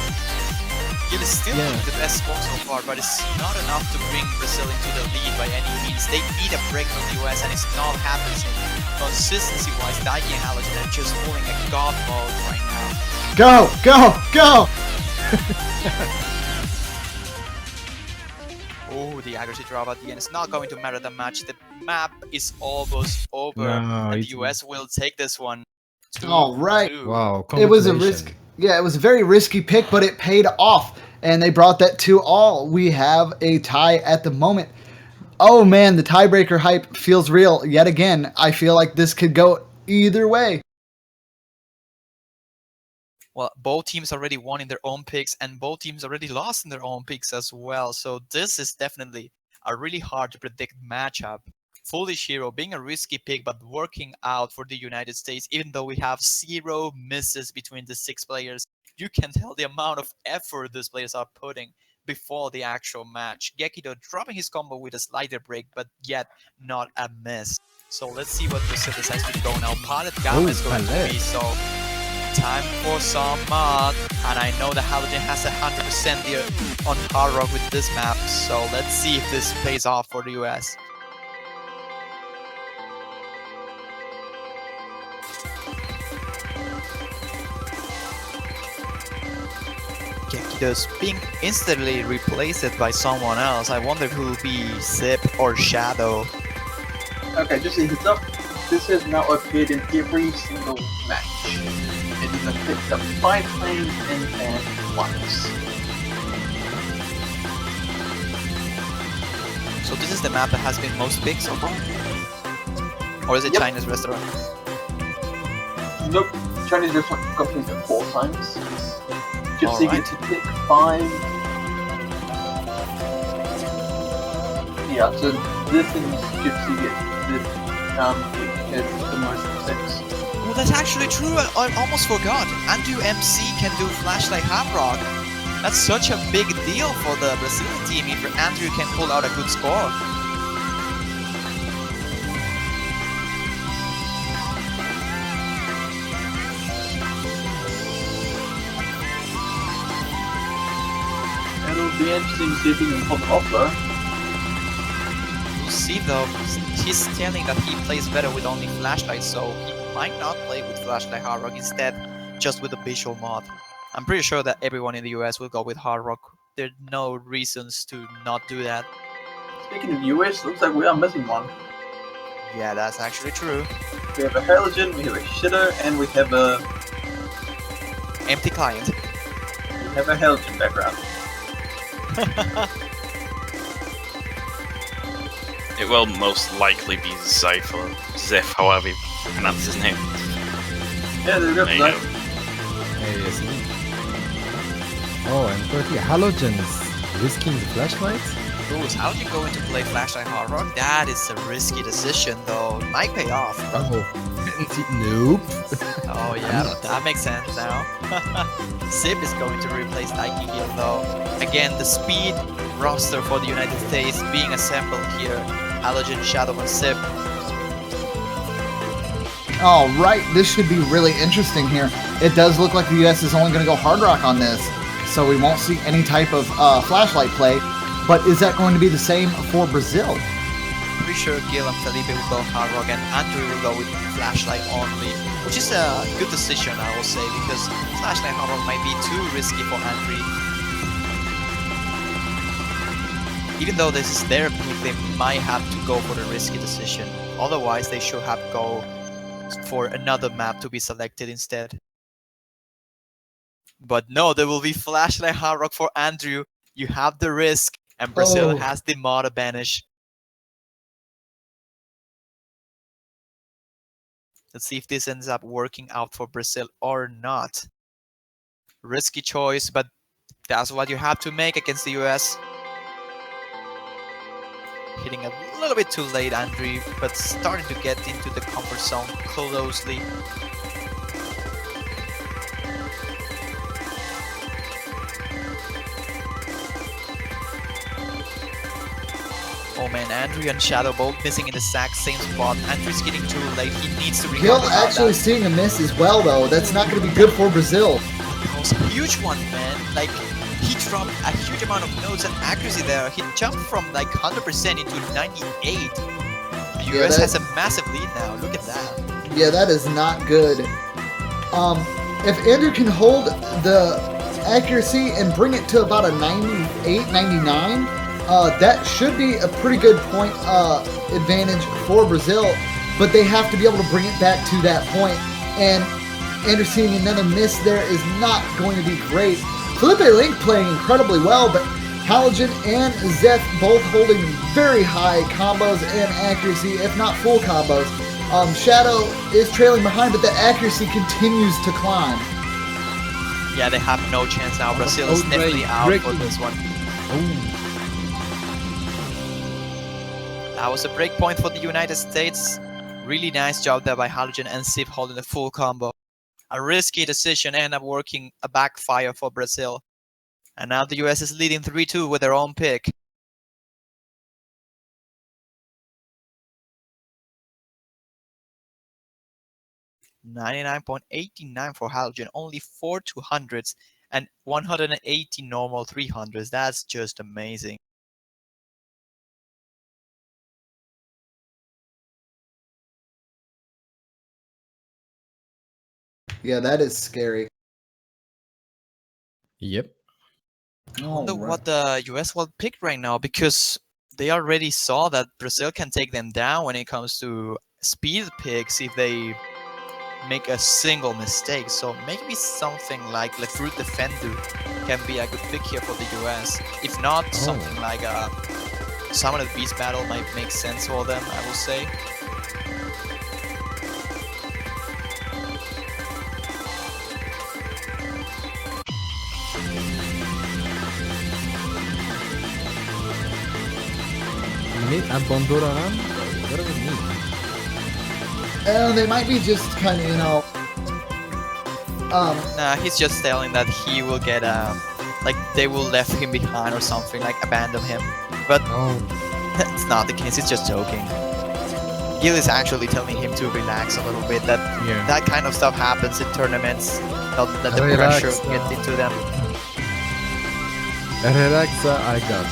Gil is still the best score so far, but it's not enough to bring Brazil into the lead by any means. They need a break from the US, and it's not happening. Consistency-wise, Daiki and Halogen are just pulling a god mode right now. Go, go, go! Oh, the accuracy drop at the end. It's not going to matter that much. The map is almost over, No, and the it's- US will take this one. All right. 2-2. Wow, It was a congratulations. risk. Yeah, it was a very risky pick, but it paid off, and they brought that 2-all. We have a tie at the moment. Oh man, the tiebreaker hype feels real yet again. I feel like this could go either way. Well, both teams already won in their own picks, and both teams already lost in their own picks as well. So this is definitely a really hard to predict matchup. Foolish Hero being a risky pick, but working out for the United States, even though we have 0 misses between the 6 players. You can tell the amount of effort these players are putting before the actual match. Gekido dropping his combo with a slider break, but yet not a miss. So let's see what Brazil decides to go now. Palette Gamma is going to be, so time for some mod. And I know the Halogen has 100% here on Hard Rock with this map, so let's see if this pays off for the US. Gekido's being instantly replaced by someone else. I wonder who will be Zip or Shadow. Okay, just a heads up. This has now appeared in every single match. It has been picked up 5 times and banned once. So this is the map that has been most picked so far? Or is it Yep. China's restaurant? Nope, Chinese restaurant completed 4 times. Gypsy Alright. gets to pick 5. Yeah, so this and Gypsy gets this pick the most 6. Oh, that's actually true. I almost forgot. Andrew MC can do Flashlight Hard Rock. That's such a big deal for the Brazilian team if Andrew can pull out a good score. And it'll be interesting to see if he can pull it off though. We'll see though. He's telling that he plays better with only Flashlight, so he might not play with Flashlight Hard Rock, instead just with the visual mod. I'm pretty sure that everyone in the US will go with Hard Rock. There are no reasons to not do that. Speaking of US, looks like we are missing one. Yeah, that's actually true. We have a Halogen, we have a Shitter, and we have a Empty client. Halogen background. It will most likely be Zyph or Ziff, however you pronounce his name. Yeah, there we go. There you go. Yes. Oh, and currently Halogen's risking the flashlight? Ooh, is Halogen going to play Flashlight Hard Rock? That is a risky decision though. It might pay off. Oh, nope. Oh yeah, that makes sense now. Zip is going to replace Daiki here though. Again, the speed roster for the United States being assembled here. Halogen, Shadow, and Zip. All right, this should be really interesting here. It does look like the US is only going to go hard rock on this, so we won't see any type of flashlight play. But is that going to be the same for Brazil? Pretty sure Gil and Felipe will go Hard Rock and Andrew will go with Flashlight only. Which is a good decision, I will say, because Flashlight Hard Rock might be too risky for Andrew. Even though this is their pick, they might have to go for the risky decision. Otherwise, they should have go for another map to be selected instead. But no, there will be flashlight hard rock for Andrew. You have the risk, and Brazil Oh. has the mod advantage. Let's see if this ends up working out for Brazil or not. Risky choice, but that's what you have to make against the US. Hitting a little bit too late, Andrew, but starting to get into the comfort zone closely. Oh man, Andrew and Shadow both missing in the exact same spot. Andrew's getting too late. He needs to recover. Gil from actually that. seeing a miss as well, though. That's not going to be good for Brazil. That was a huge one, man. Like, he dropped a huge amount of notes and accuracy there. He jumped from like 100% into 98. The Yeah, US that- has a massive lead now. Look at that. Yeah, that is not good. If Andrew can hold the accuracy and bring it to about a 98, 99, that should be a pretty good point advantage for Brazil, but they have to be able to bring it back to that point. And Andrew seeing another miss there is not going to be great. Felipe Link playing incredibly well, but Halogen and Zeth both holding very high combos and accuracy, if not full combos. Shadow is trailing behind, but the accuracy continues to climb. Yeah, they have no chance now. Brazil is definitely out for this one. That was a break point for the United States. Really nice job there by Halogen and Sip holding the full combo. A risky decision ended up working a backfire for Brazil. And now the US is leading 3-2 with their own pick. $99.89 for Halogen, only 4 200s and 180 normal 300s. That's just amazing. Yeah, that is scary. Yep. I wonder Alright. what the US will pick right now, because they already saw that Brazil can take them down when it comes to speed picks if they make a single mistake. So maybe something like Lefruit Defendu can be a good pick here for the US. If not, something like a Summon of Beast Battle might make sense for them, I will say. Abandonarán? What does it mean? They might be just kind of, Nah, he's just telling that he will get like they will left him behind or something, like abandon him. But Oh, that's not the case, he's just joking. Gil is actually telling him to relax a little bit, that yeah. that kind of stuff happens in tournaments, not let the Relax, pressure get into them. Relaxa, I got.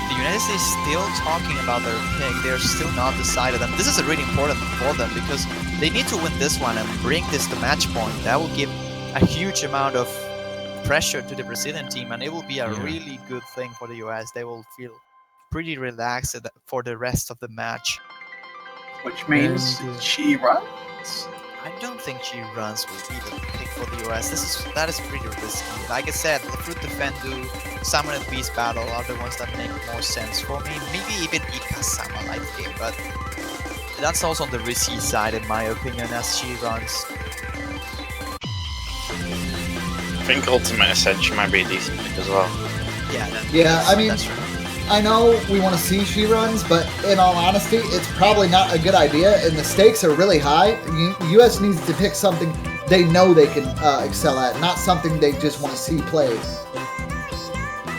The United States is still talking about their pick. They're still not decided, and this is a really important for them because they need to win this one and bring this to match point. That will give a huge amount of pressure to the Brazilian team, and it will be a Yeah. really good thing for the US. They will feel pretty relaxed for the rest of the match. Which means And, she runs. I don't think she runs will be the pick for the US. That is pretty risky. Like I said, Fruit Defendu, Summon and Beast Battle are the ones that make more sense for me. Maybe even Ikasama light game, but that's also on the risky side in my opinion as she runs. I think Ultimate Ascension might be a decent pick as well. Yeah, I mean- that's true. I know we want to see she runs, but in all honesty, it's probably not a good idea, and the stakes are really high. US needs to pick something they know they can excel at, not something they just want to see played.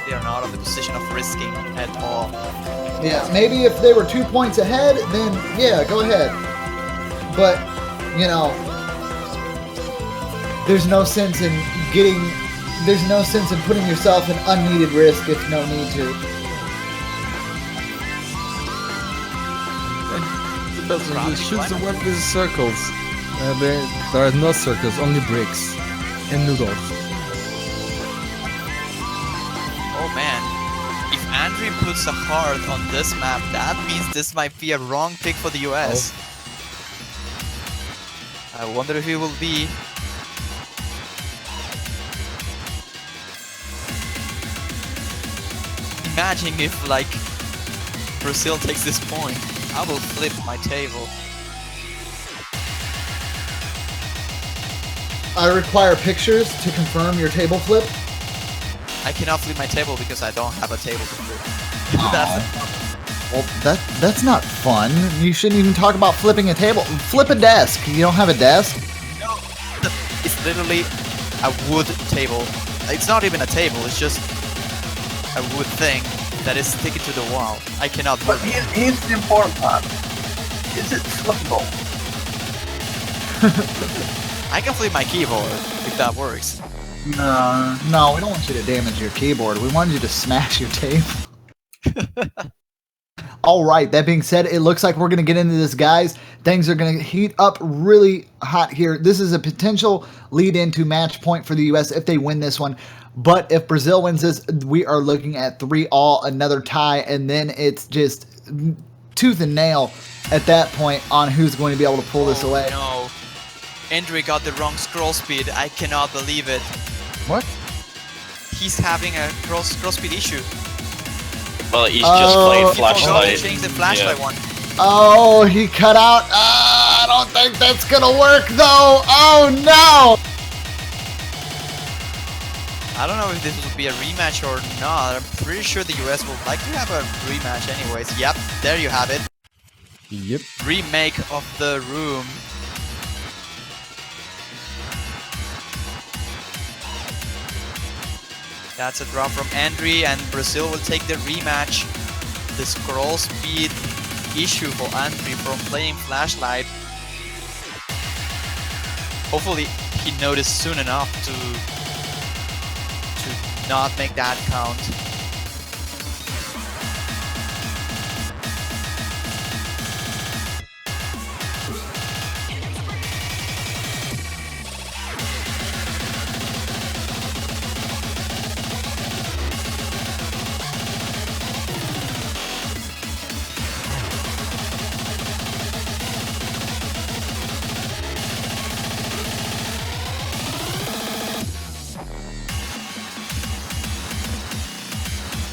They are not in the position of risking at all. Yeah, maybe if they were 2 points ahead, then yeah, go ahead. But, there's no sense in putting yourself in unneeded risk if no need to. It shoots the one with circles. There are no circles, only bricks and noodles. Andrew puts a heart on this map, that means this might be a wrong pick for the US. I wonder if he will be. Imagine if, like, Brazil takes this point. I will flip my table. I require pictures to confirm your table flip. I cannot flip my table because I don't have a table to flip. Well, that's not fun. You shouldn't even talk about flipping a table. Flip a desk. You don't have a desk? No, it's literally a wood table. It's not even a table, it's just a wood thing that is sticking to the wall. I cannot But move it. here's the important part. Is it flippable? I can flip my keyboard if that works. No. No, we don't want you to damage your keyboard. We want you to smash your table. All right, that being said, it looks like we're going to get into this, guys. Things are going to heat up really hot here. This is a potential lead into match point for the US if they win this one. But if Brazil wins this, we are looking at 3-all, another tie, and then it's just tooth and nail at that point on who's going to be able to pull this away. No. Andre got the wrong scroll speed. I cannot believe it. What? He's having a scroll speed issue. Well, he's just played He forgot to flashlight. change the flashlight one. Oh, he cut out. I don't think that's going to work, though. Oh, no. I don't know if this will be a rematch or not. I'm pretty sure the US will like to have a rematch anyways. Yep, there you have it. Yep. Remake of the room. That's a drop from Andre, and Brazil will take the rematch. The scroll speed issue for Andre from playing flashlight. Hopefully he noticed soon enough to not make that count.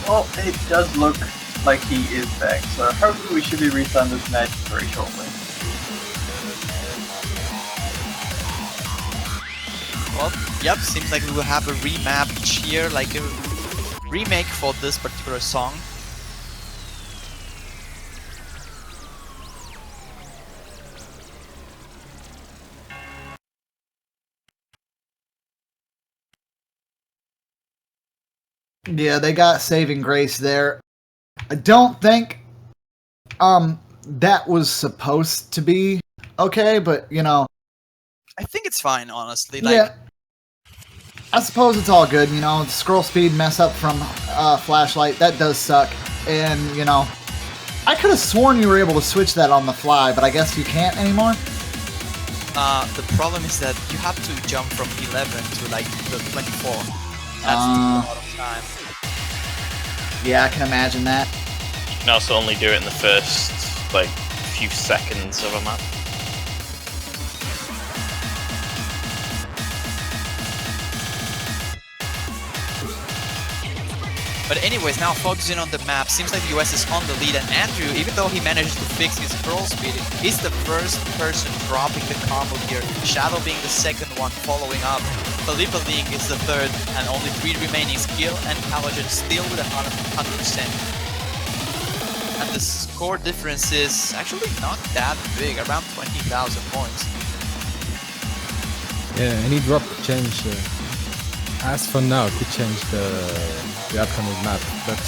Well, it does look like he is back, so hopefully we should be restarting this match very shortly. Well, yep, seems like we will have a rematch here, like a remake for this particular song. Yeah, they got saving grace there. I don't think that was supposed to be okay, but you know, I think it's fine, honestly. Like, yeah. I suppose it's all good, you know, the scroll speed mess up from flashlight, that does suck. And, you know, I could have sworn you were able to switch that on the fly, but I guess you can't anymore. the problem is that you have to jump from 11 to like the 24. That's a lot of time. Yeah, I can imagine that. You can also only do it in the first, like, few seconds of a map. But anyways, now focusing on the map, seems like the US is on the lead, and Andrew, even though he managed to fix his scroll speed, is the first person dropping the combo here, Shadow being the second one following up, Felipe Ling is the third, and only 3 remaining, Skill and Halogen still with 100%. And the score difference is actually not that big, around 20,000 points. Yeah, any drop could change. As for now, could change the outcome of the map. But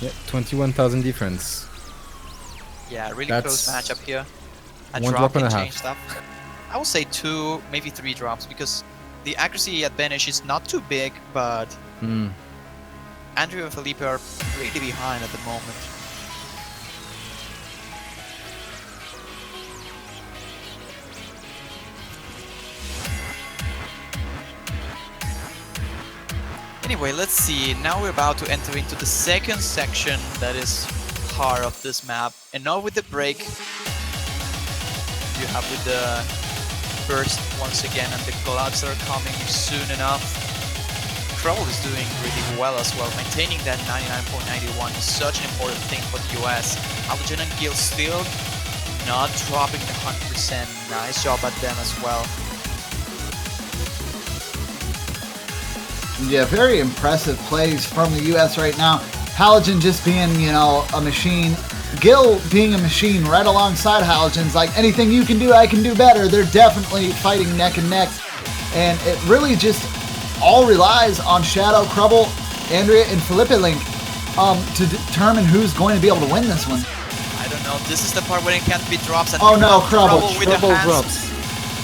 yeah, 21,000 difference. Yeah, really That's close matchup here. A one drop drop and can a half. change stuff. I would say 2, maybe 3 drops, because the accuracy advantage is not too big, but Andrew and Felipe are really behind at the moment. Anyway, let's see. Now we're about to enter into the second section that is part of this map. And now with the break, you have with the burst once again, and the clouds are coming soon enough. Trouble is doing really well as well. Maintaining that 99.91 is such an important thing for the US. Halogen and Gil still not dropping the 100%. Nice job at them as well. Yeah, very impressive plays from the US right now. Halogen just being, you know, a machine. Gil being a machine right alongside Halogen's like, anything you can do, I can do better. They're definitely fighting neck and neck. And it really just all relies on Shadow, Crubble, Andrea, and Felipe Link to determine who's going to be able to win this one. I don't know. This is the part where it can't be drops. And Oh no, Crubble. with the Trouble hands. drops.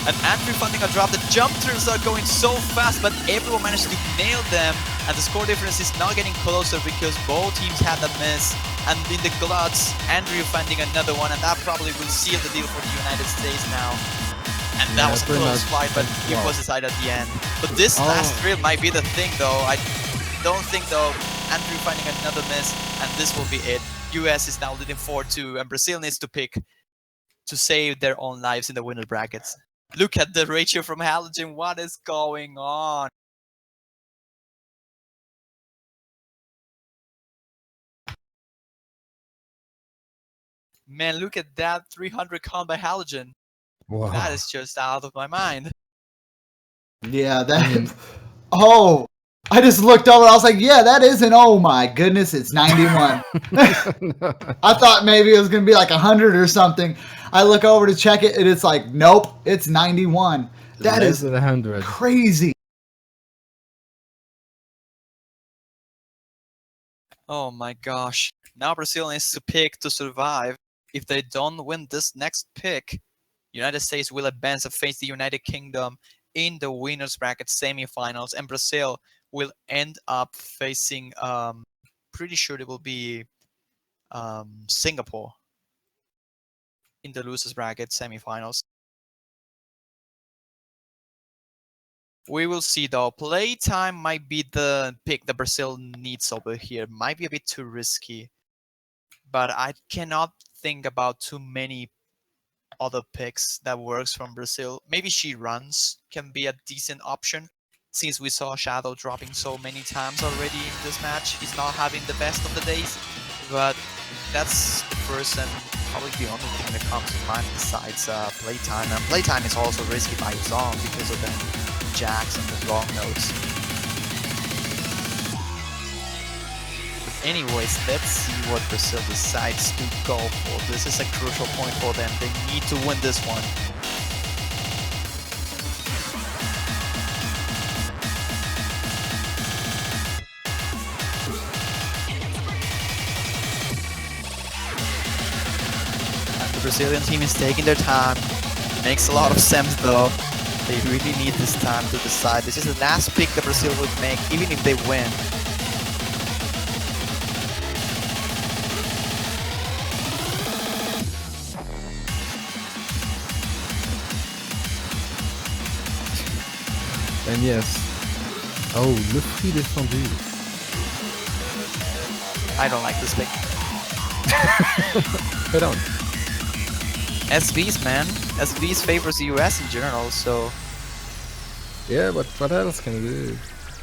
And Andrew funding a drop. The jump throughs are going so fast, but everyone managed to nail them. And the score difference is now getting closer because both teams had that miss. And in the gluts, Andrew finding another one, and that probably will seal the deal for the United States now. And that was a pretty close much. fight, but it was decided at the end. But this last drill might be the thing, though. I don't think, though, Andrew finding another miss, and this will be it. US is now leading 4-2, and Brazil needs to pick to save their own lives in the winner brackets. Look at the ratio from Halogen. What is going on? Man, look at that 300 count by Halogen. Wow. That is just out of my mind. Yeah, that. Oh, I just looked over. I was like, yeah, that is an. Oh my goodness, it's 91. I thought maybe it was gonna be like 100 or something. I look over to check it, and it's like, nope, it's 91. That Less is than 100. crazy. Oh my gosh. Now Brazil needs to pick to survive. If they don't win this next pick, United States will advance to face the United Kingdom in the winners bracket semifinals, and Brazil will end up facing pretty sure it will be Singapore in the losers bracket semifinals. We will see though. Playtime might be the pick that Brazil needs over here. Might be a bit too risky, but I cannot think about too many other picks that works from Brazil. Maybe She Runs can be a decent option, since we saw Shadow dropping so many times already in this match. He's not having the best of the days, but that's the first and probably the only thing that comes to mind besides Playtime. And Playtime is also risky by its own because of the jacks and the long notes. Anyways, let's see what Brazil decides to go for. This is a crucial point for them. They need to win this one. And the Brazilian team is taking their time. Makes a lot of sense though. They really need this time to decide. This is the last pick that Brazil would make, even if they win. And yes. Oh, le free défendu. I don't like this pick. Put on. SVs, man. SVs favors the US in general, so... Yeah, but what else can we do?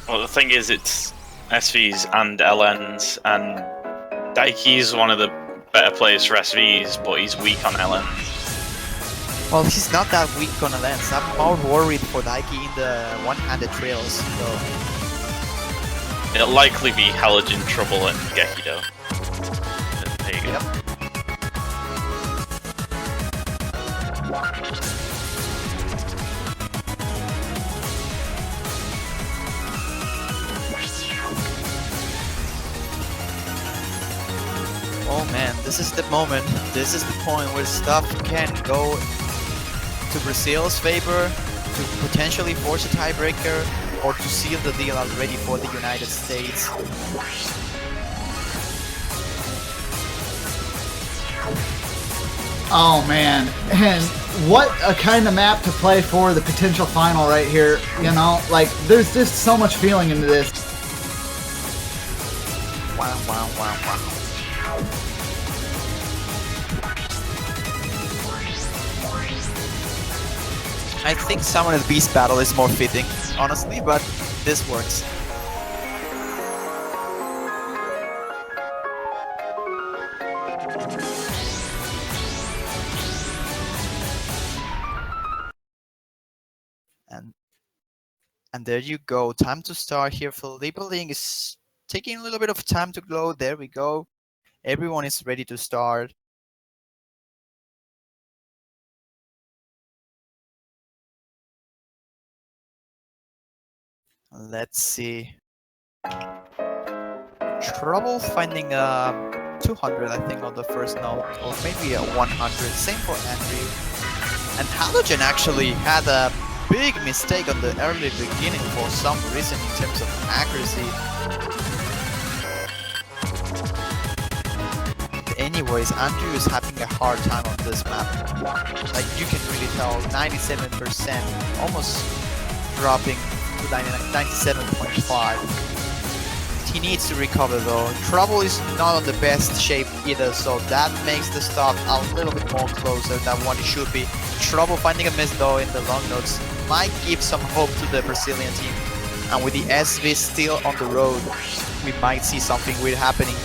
Well, the thing is, it's SVs and LNs, and Daiki is one of the better players for SVs, but he's weak on LNs. Well, he's not that weak on a lens. I'm more worried for Daiki in the one-handed trails, so... It'll likely be Halogen, Trouble, and Gekido. There you go. Yep. Oh man, this is the moment. This is the point where stuff can go to Brazil's favor, to potentially force a tiebreaker, or to seal the deal already for the United States. Oh man, and what a kind of map to play for the potential final right here, you know? Like, there's just so much feeling into this. I think Summoner Beast battle is more fitting, honestly, but this works. And there you go. Time to start here. Felipe Ling is taking a little bit of time to glow. There we go. Everyone is ready to start. Let's see. Trouble finding a 200, I think, on the first note, or maybe a 100. Same for Andrew. And Halogen actually had a big mistake on the early beginning for some reason in terms of accuracy. Anyways, Andrew is having a hard time on this map. Like, you can really tell, 97%, almost dropping to 97.5. He needs to recover though. Trouble is not on the best shape either, so that makes the start a little bit more closer than what it should be. Trouble finding a miss though in the long notes might give some hope to the Brazilian team. And with the SV still on the road, we might see something weird happening.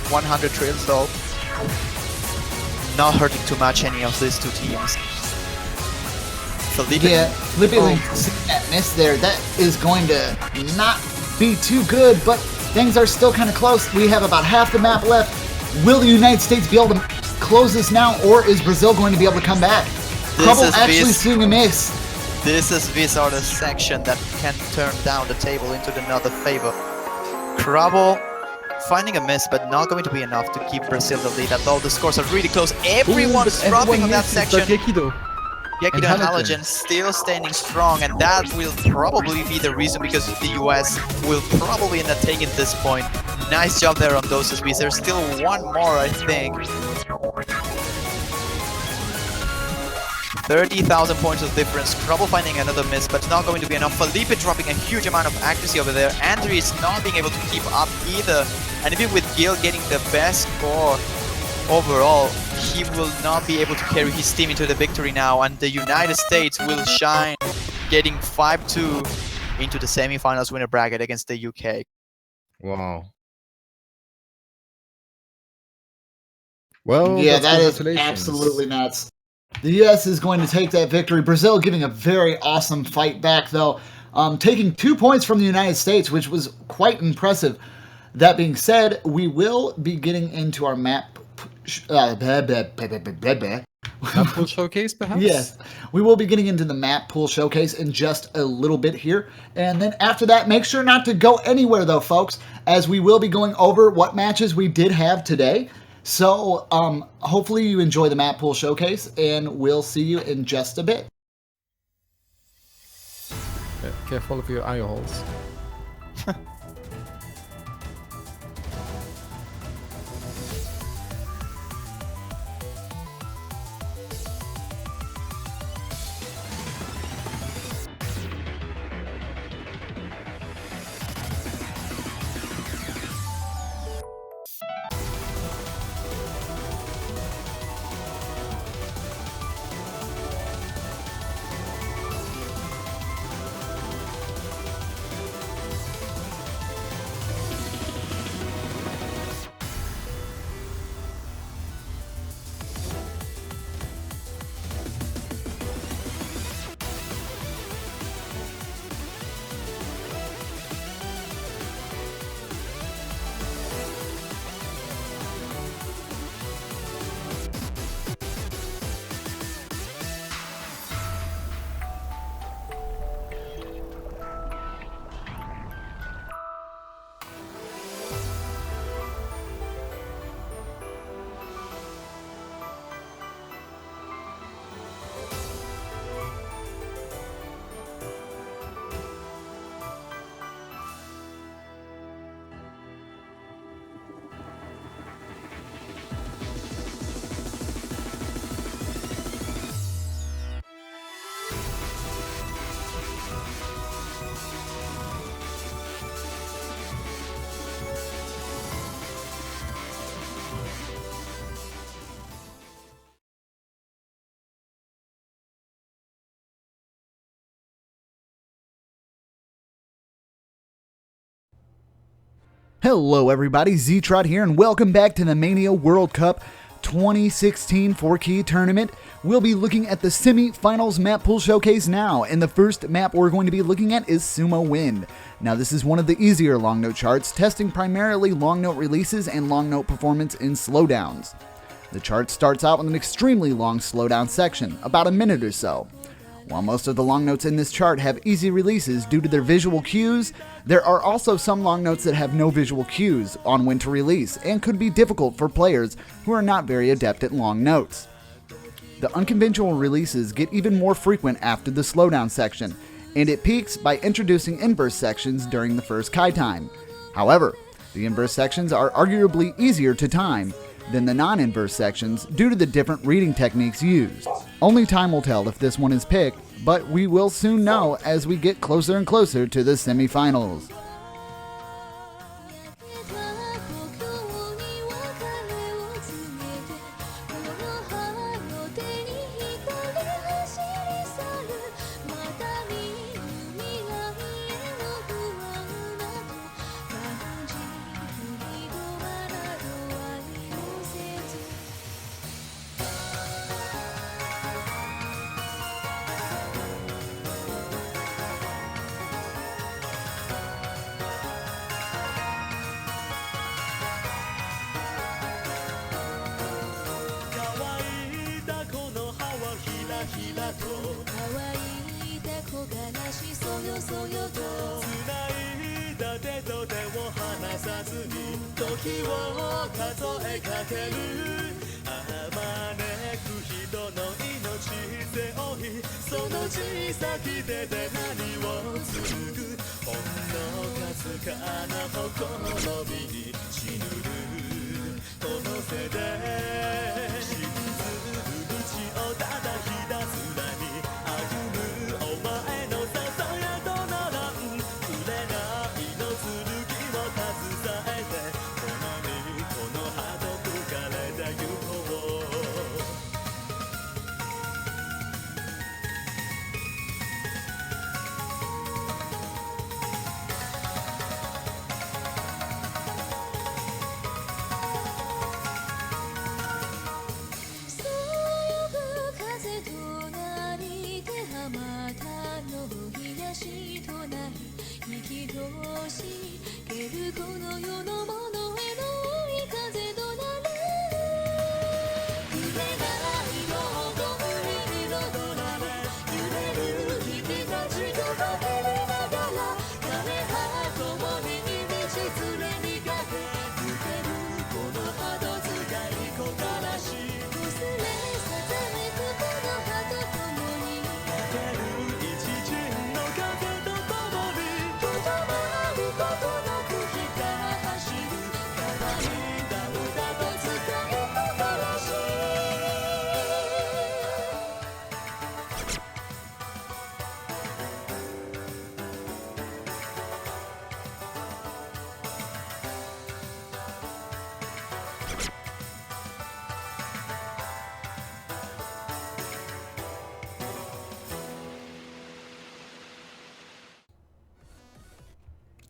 100 trills though, not hurting too much any of these two teams. Felipe, Yeah, Felipe Ling, that miss there, that is going to not be too good, but things are still kind of close. We have about half the map left. Will the United States be able to close this now, or is Brazil going to be able to come back? Trouble actually seeing a miss. This is this sort of section that can turn down the table into another favor. Trouble finding a miss, but not going to be enough to keep Brazil the lead, although the scores are really close. Everyone's dropping on that section. Gekido. Gekido and Halogen still standing strong, and that will probably be the reason because the US will probably end up taking this point. Nice job there on those SBs. There's still one more, I think. 30,000 points of difference. Trouble finding another miss, but it's not going to be enough. Felipe dropping a huge amount of accuracy over there. Andrew is not being able to keep up either. And even with Gil getting the best score overall, he will not be able to carry his team into the victory now, and the United States will shine, getting 5-2 into the semifinals winner bracket against the UK. Wow. Well, Yeah, that is congratulations. absolutely nuts. The US is going to take that victory. Brazil giving a very awesome fight back, though, taking 2 points from the United States, which was quite impressive. That being said, we will be getting into our map. Map pool showcase, perhaps? Yes, we will be getting into the map pool showcase in just a little bit here. And then after that, make sure not to go anywhere, though, folks, as we will be going over what matches we did have today. So hopefully you enjoy the map pool showcase, and we'll see you in just a bit. Yeah, careful of your eye holes. Hello everybody, Z-Trot here, and welcome back to the Mania World Cup 2016 4-key tournament. We'll be looking at the Semifinals map pool showcase now, and the first map we're going to be looking at is Sumo Wind. Now this is one of the easier long note charts, testing primarily long note releases and long note performance in slowdowns. The chart starts out with an extremely long slowdown section, about a minute or so. While most of the long notes in this chart have easy releases due to their visual cues, there are also some long notes that have no visual cues on when to release and could be difficult for players who are not very adept at long notes. The unconventional releases get even more frequent after the slowdown section, and it peaks by introducing inverse sections during the first Kai time. However, the inverse sections are arguably easier to time than the non-inverse sections due to the different reading techniques used. Only time will tell if this one is picked, but we will soon know as we get closer and closer to the semifinals.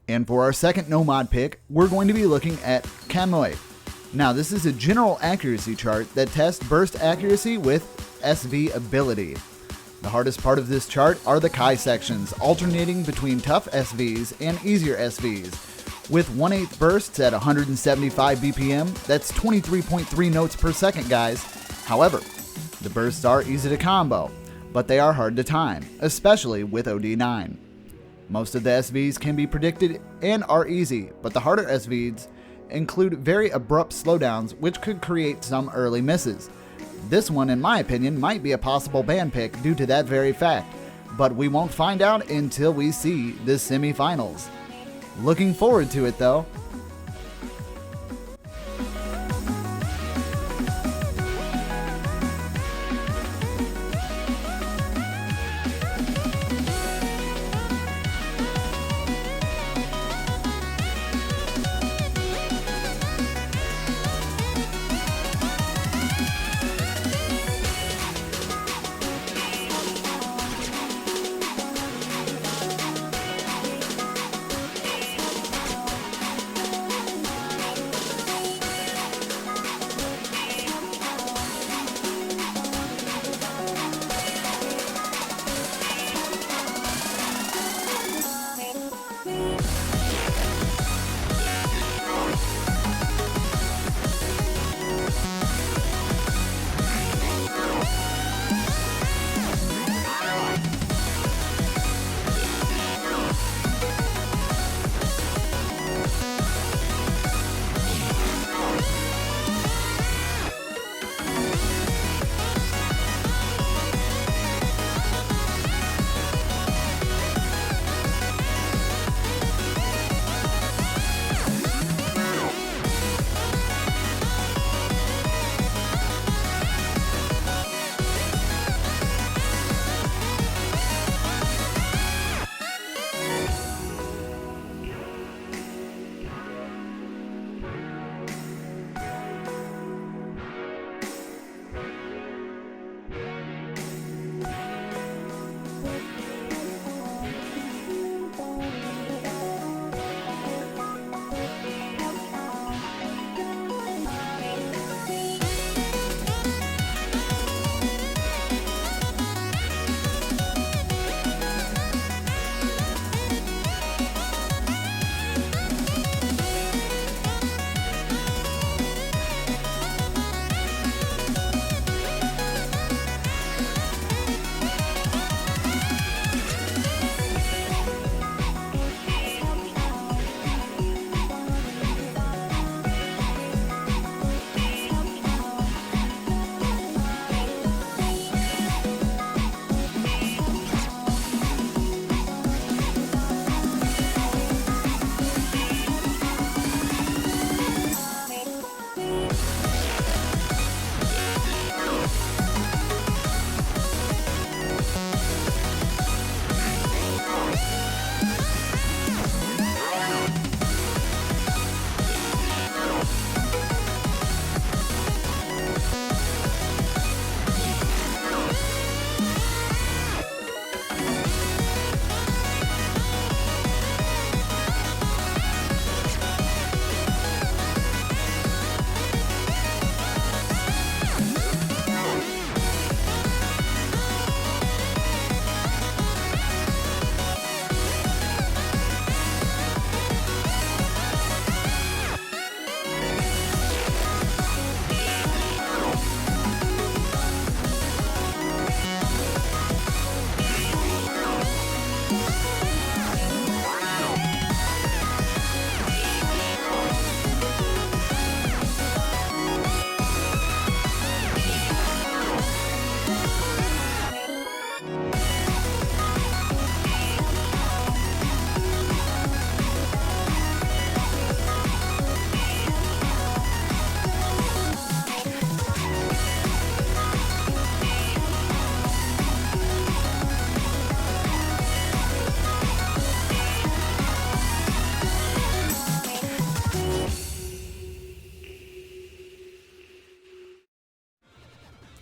And for our second no mod pick, we're going to be looking at Kamui. Now this is a general accuracy chart that tests burst accuracy with SV ability. The hardest part of this chart are the Kai sections, alternating between tough SVs and easier SVs. With 1/8 bursts at 175 BPM, that's 23.3 notes per second, guys. However, the bursts are easy to combo, but they are hard to time, especially with OD9. Most of the SVs can be predicted and are easy, but the harder SVs include very abrupt slowdowns which could create some early misses. This one, in my opinion, might be a possible ban pick due to that very fact, but we won't find out until we see the semifinals. Looking forward to it though.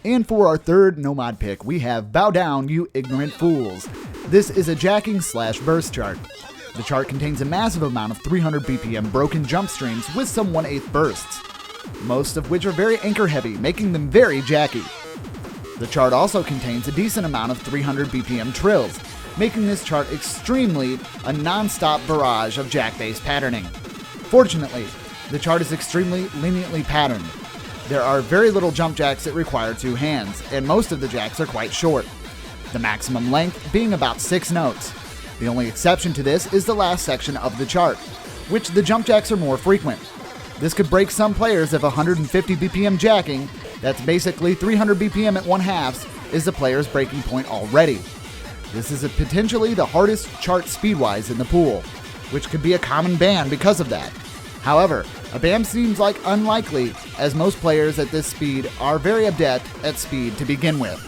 And for our third no-mod pick, we have Bow Down, You Ignorant Fools. This is a jacking/burst chart. The chart contains a massive amount of 300 BPM broken jump streams with some 1/8 bursts, most of which are very anchor heavy, making them very jacky. The chart also contains a decent amount of 300 BPM trills, making this chart extremely a non-stop barrage of jack-based patterning. Fortunately, the chart is extremely leniently patterned. There are very little jump jacks that require 2 hands, and most of the jacks are quite short, the maximum length being about 6 notes. The only exception to this is the last section of the chart, which the jump jacks are more frequent. This could break some players if 150 BPM jacking, that's basically 300 BPM at 1/2, is the player's breaking point already. This is potentially the hardest chart speedwise in the pool, which could be a common ban because of that. However, a ban seems like unlikely, as most players at this speed are very adept at speed to begin with.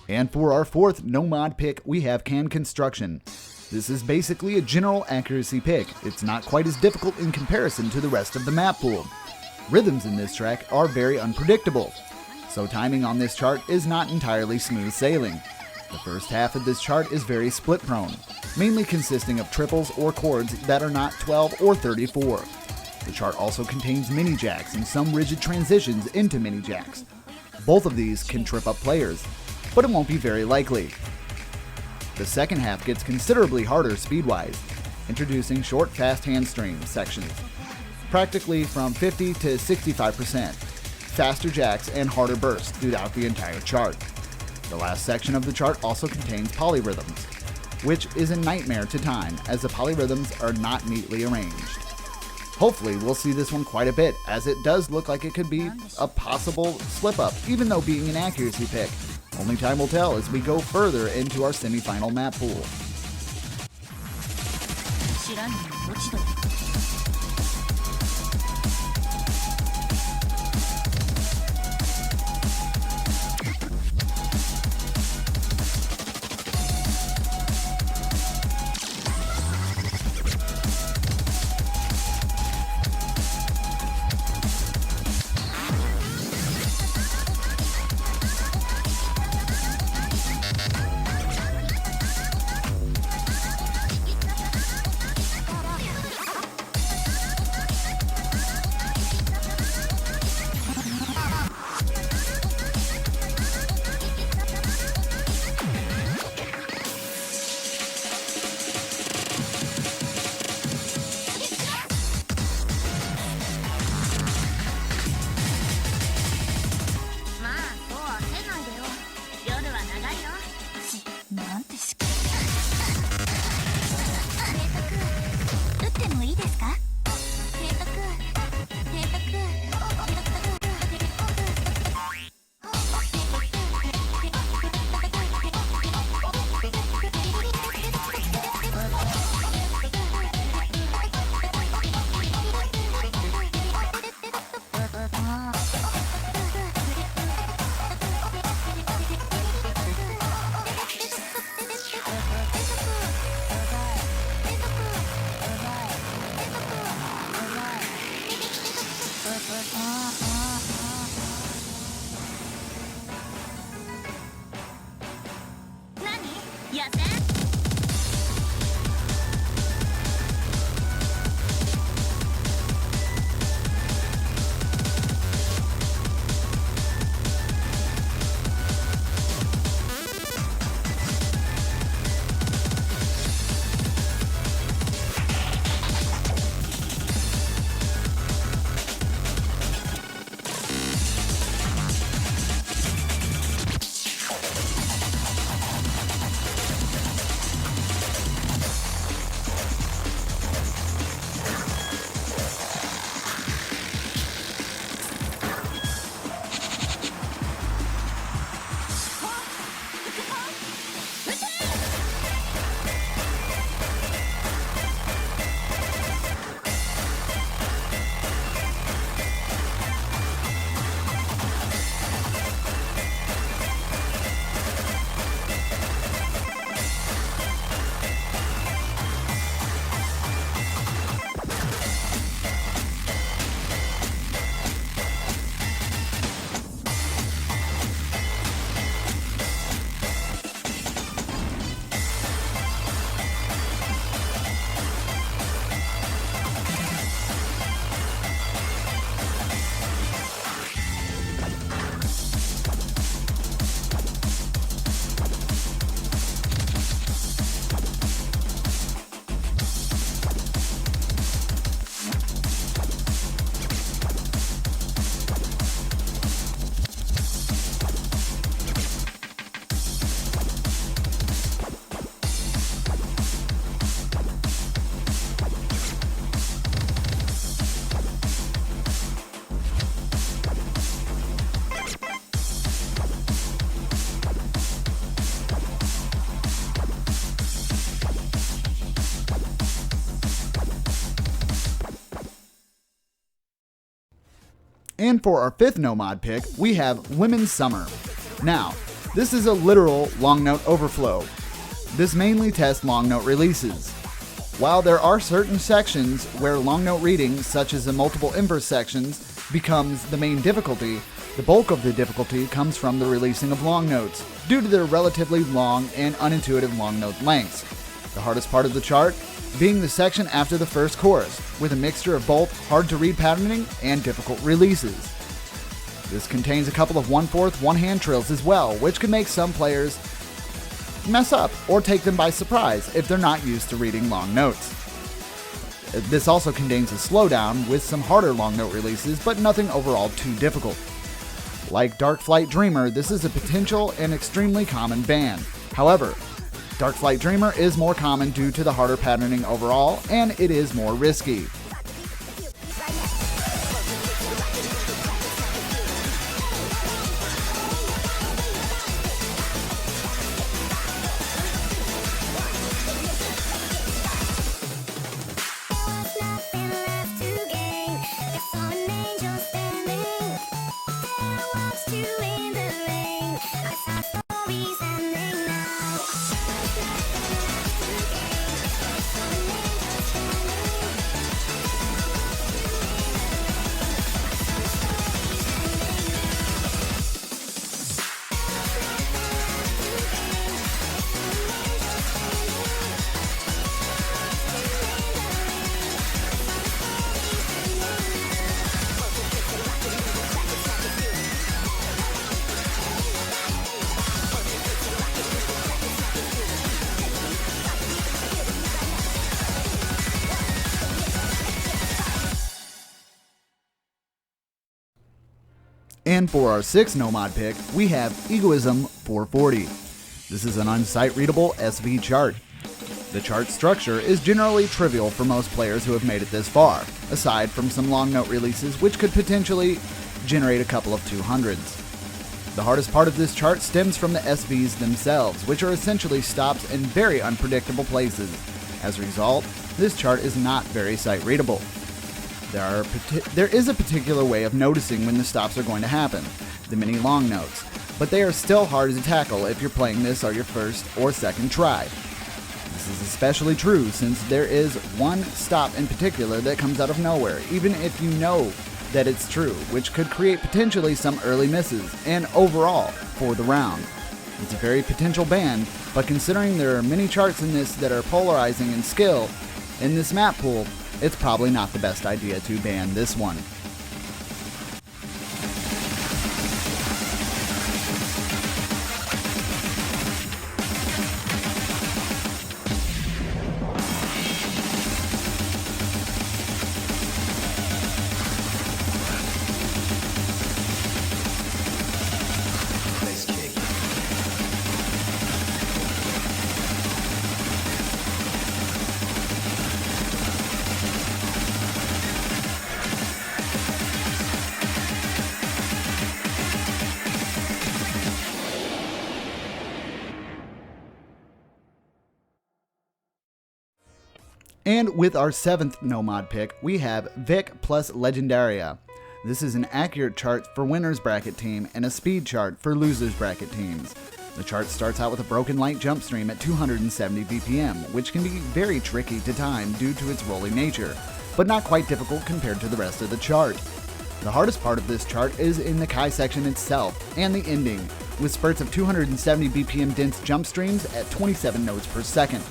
And for our fourth no-mod pick, we have Can Construction. This is basically a general accuracy pick. It's not quite as difficult in comparison to the rest of the map pool. Rhythms in this track are very unpredictable, so timing on this chart is not entirely smooth sailing. The first half of this chart is very split prone, mainly consisting of triples or chords that are not 12 or 34. The chart also contains mini jacks and some rigid transitions into mini jacks. Both of these can trip up players, but it won't be very likely. The second half gets considerably harder speedwise, introducing short fast hand stream sections, practically from 50 to 65%, faster jacks and harder bursts throughout the entire chart. The last section of the chart also contains polyrhythms, which is a nightmare to time as the polyrhythms are not neatly arranged. Hopefully, we'll see this one quite a bit, as it does look like it could be a possible slip-up, even though being an accuracy pick. Only time will tell as we go further into our semifinal map pool. 知らぬ落ち度 まあそう焦んないでよ夜は長いよなんてし提督打ってもいいですか提督何やってAnd for our fifth no mod pick, we have Women's Summer. Now, this is a literal long note overflow. This mainly tests long note releases. While there are certain sections where long note reading, such as the multiple inverse sections, becomes the main difficulty, the bulk of the difficulty comes from the releasing of long notes, due to their relatively long and unintuitive long note lengths. The hardest part of the chart being the section after the first chorus, with a mixture of both hard-to-read patterning and difficult releases. This contains a couple of 1/4 one-hand trills as well, which can make some players mess up or take them by surprise if they're not used to reading long notes. This also contains a slowdown with some harder long note releases, but nothing overall too difficult. Like Dark Flight Dreamer, this is a potential and extremely common ban. However, Dark Flight Dreamer is more common due to the harder patterning overall, and it is more risky. And for our 6th no-mod pick, we have Egoism 440. This is an unsight-readable SV chart. The chart structure is generally trivial for most players who have made it this far, aside from some long note releases which could potentially generate a couple of 200s. The hardest part of this chart stems from the SVs themselves, which are essentially stops in very unpredictable places. As a result, this chart is not very sight-readable. There is a particular way of noticing when the stops are going to happen, the mini long notes, but they are still hard to tackle if you're playing this on your first or second try. This is especially true since there is one stop in particular that comes out of nowhere, even if you know that it's true, which could create potentially some early misses, and overall, for the round. It's a very potential ban, but considering there are many charts in this that are polarizing in skill, in this map pool, it's probably not the best idea to ban this one. And with our 7th no-mod pick, we have Vic plus Legendaria. This is an accurate chart for winners bracket team and a speed chart for losers bracket teams. The chart starts out with a broken light jump stream at 270 BPM, which can be very tricky to time due to its rolling nature, but not quite difficult compared to the rest of the chart. The hardest part of this chart is in the Kai section itself and the ending, with spurts of 270 BPM dense jump streams at 27 notes per second.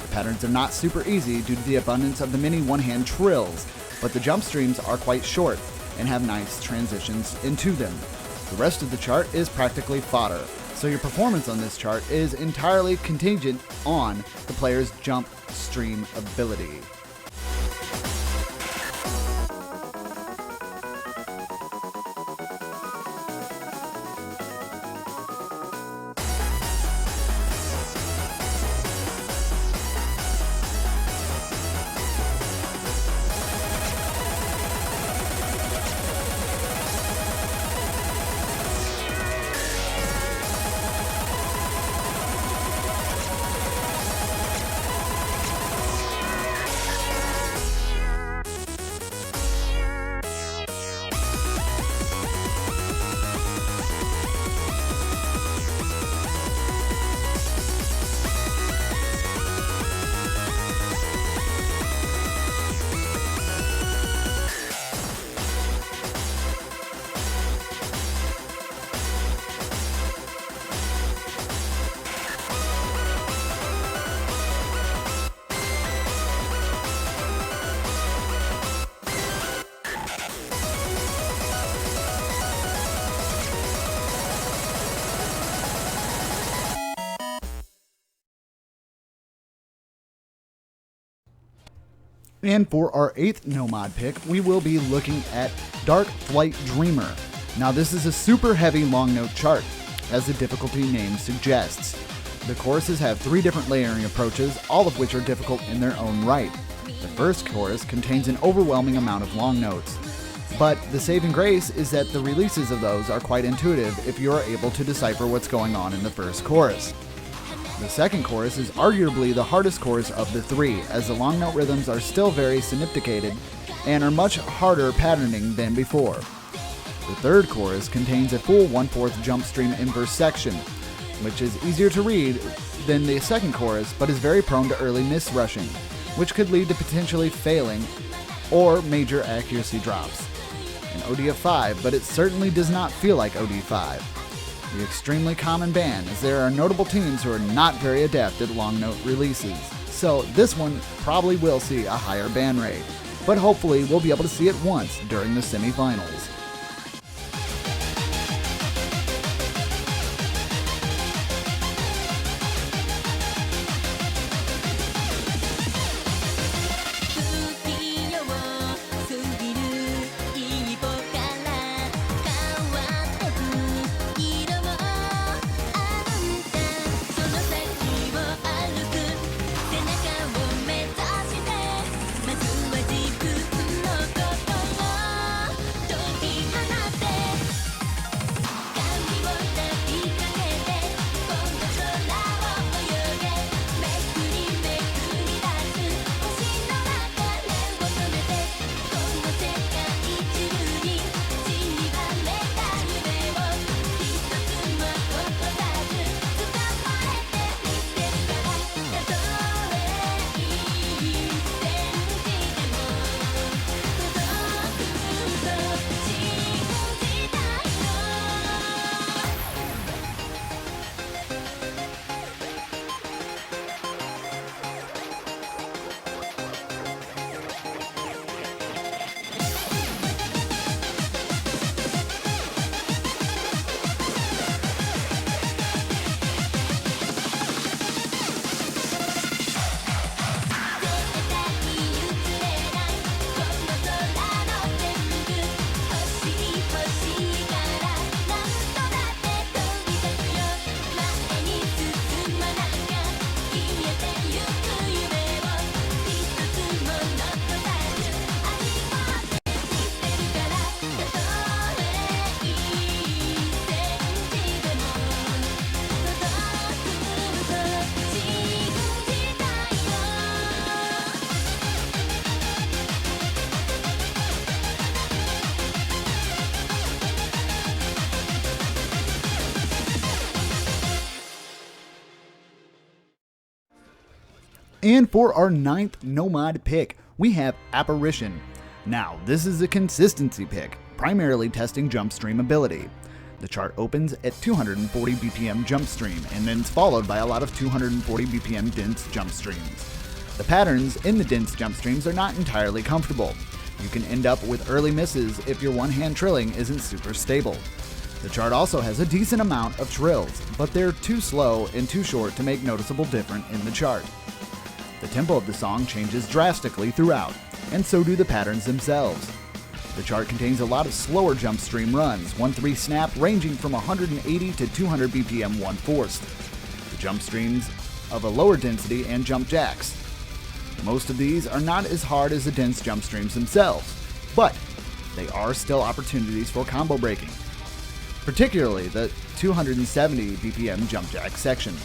The patterns are not super easy due to the abundance of the mini one-hand trills, but the jump streams are quite short and have nice transitions into them. The rest of the chart is practically fodder, so your performance on this chart is entirely contingent on the player's jump stream ability. And for our 8th no-mod pick, we will be looking at Dark Flight Dreamer. Now this is a super heavy long note chart, as the difficulty name suggests. The choruses have 3 different layering approaches, all of which are difficult in their own right. The first chorus contains an overwhelming amount of long notes, but the saving grace is that the releases of those are quite intuitive if you are able to decipher what's going on in the first chorus. The second chorus is arguably the hardest chorus of the 3, as the long note rhythms are still very synapticated and are much harder patterning than before. The third chorus contains a full 1/4 jump stream inverse section, which is easier to read than the second chorus but is very prone to early misrushing, which could lead to potentially failing or major accuracy drops. An OD of 5, but it certainly does not feel like OD 5. The extremely common ban, as there are notable teams who are not very adept at long note releases, so this one probably will see a higher ban rate, but hopefully we'll be able to see it once during the semifinals. And for our 9th no-mod pick, we have Apparition. Now, this is a consistency pick, primarily testing jump stream ability. The chart opens at 240 BPM jump stream and then is followed by a lot of 240 BPM dense jump streams. The patterns in the dense jump streams are not entirely comfortable. You can end up with early misses if your one-hand trilling isn't super stable. The chart also has a decent amount of trills, but they're too slow and too short to make noticeable difference in the chart. The tempo of the song changes drastically throughout, and so do the patterns themselves. The chart contains a lot of slower jump stream runs, 1-3 snap ranging from 180 to 200 BPM 1/4. The jump streams of a lower density and jump jacks. Most of these are not as hard as the dense jump streams themselves, but they are still opportunities for combo breaking, particularly the 270 BPM jump jack section.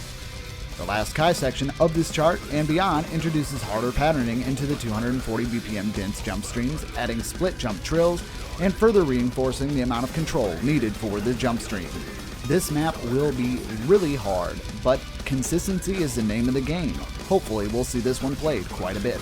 The last Kai section of this chart and beyond introduces harder patterning into the 240 BPM dense jump streams, adding split jump trills and further reinforcing the amount of control needed for the jump stream. This map will be really hard, but consistency is the name of the game. Hopefully we'll see this one played quite a bit.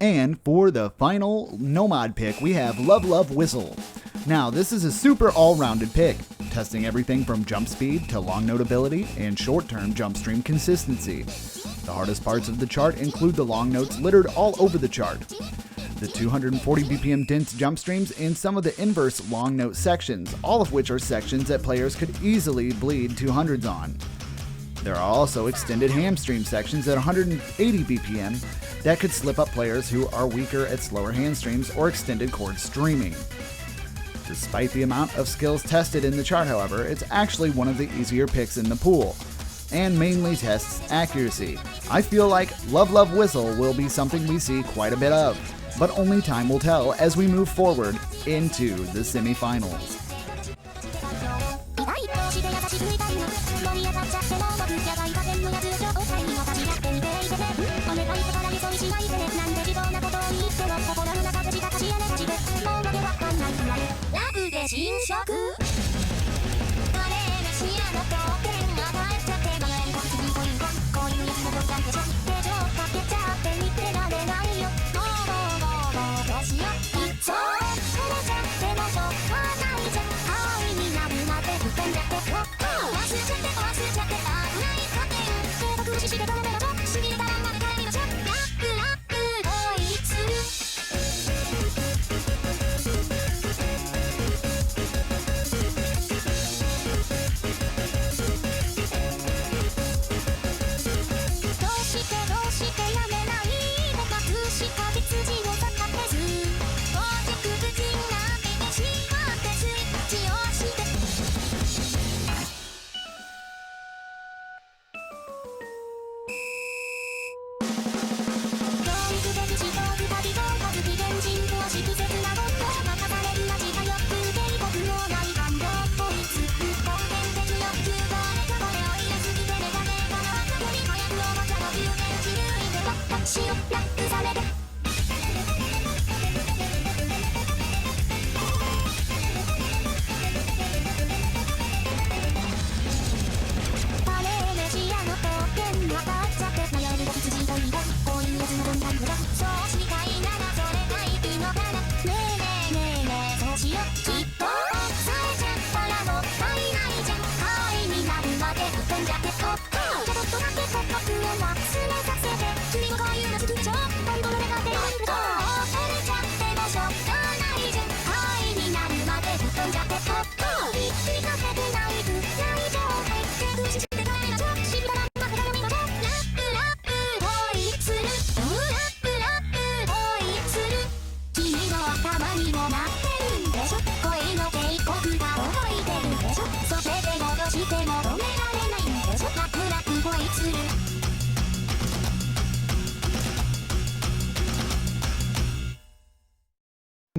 And for the final no-mod pick, we have Love Love Whistle. Now, this is a super all-rounded pick, testing everything from jump speed to long notability and short-term jump stream consistency. The hardest parts of the chart include the long notes littered all over the chart, the 240 BPM dense jump streams, and some of the inverse long note sections, all of which are sections that players could easily bleed 200s on. There are also extended hamstring sections at 180 BPM that could slip up players who are weaker at slower hand streams or extended chord streaming. Despite the amount of skills tested in the chart, however, it's actually one of the easier picks in the pool, and mainly tests accuracy. I feel like Love Love Whistle will be something we see quite a bit of, but only time will tell as we move forward into the semifinals.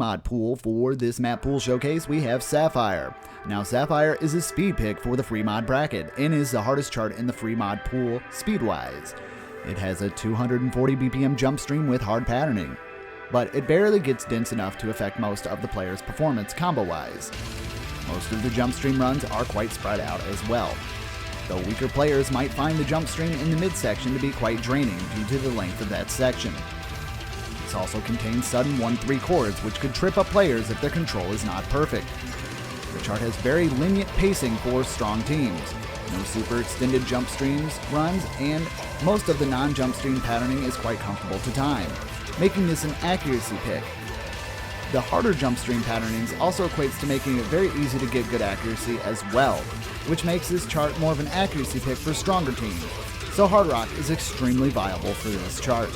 mod pool for this map pool showcase, we have Sapphire. Now, Sapphire is a speed pick for the free mod bracket and is the hardest chart in the free mod pool speed-wise. It has a 240 BPM jump stream with hard patterning, but it barely gets dense enough to affect most of the player's performance combo-wise. Most of the jump stream runs are quite spread out as well, though weaker players might find the jump stream in the midsection to be quite draining due to the length of that section. This also contains sudden 1-3 chords, which could trip up players if their control is not perfect. The chart has very lenient pacing for strong teams, no super extended jump streams runs, and most of the non-jump stream patterning is quite comfortable to time, making this an accuracy pick. The harder jump stream patternings also equates to making it very easy to get good accuracy as well, which makes this chart more of an accuracy pick for stronger teams, so Hard Rock is extremely viable for this chart.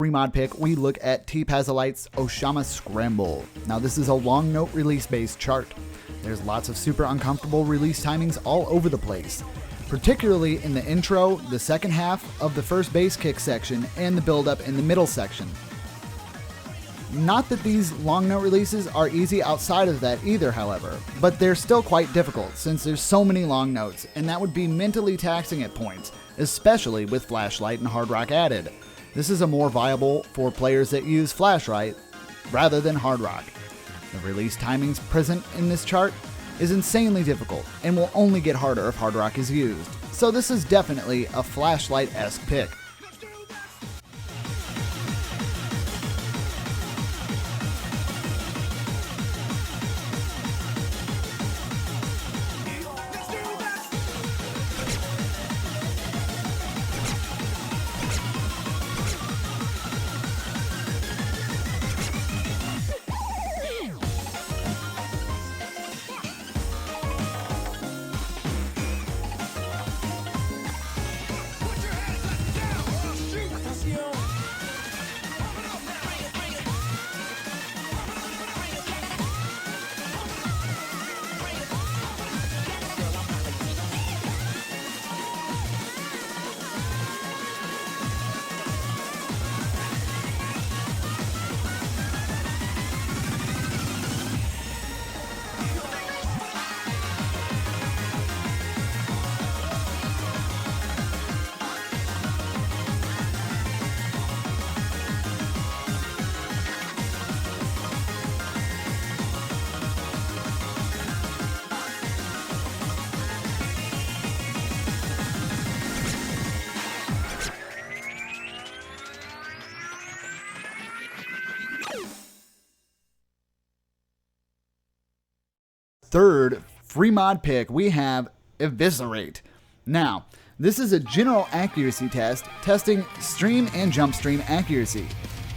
Remod pick, we look at T-Pazolite's Oshama Scramble. Now this is a long note release based chart. There's lots of super uncomfortable release timings all over the place, particularly in the intro, the second half of the first bass kick section, and the build up in the middle section. Not that these long note releases are easy outside of that either, however, but they're still quite difficult since there's so many long notes, and that would be mentally taxing at points, especially with Flashlight and Hard Rock added. This is a more viable for players that use Flashlight rather than Hard Rock. The release timings present in this chart is insanely difficult and will only get harder if Hard Rock is used, so this is definitely a Flashlight-esque pick. third free mod pick, we have Eviscerate. Now, this is a general accuracy test, testing stream and jump stream accuracy.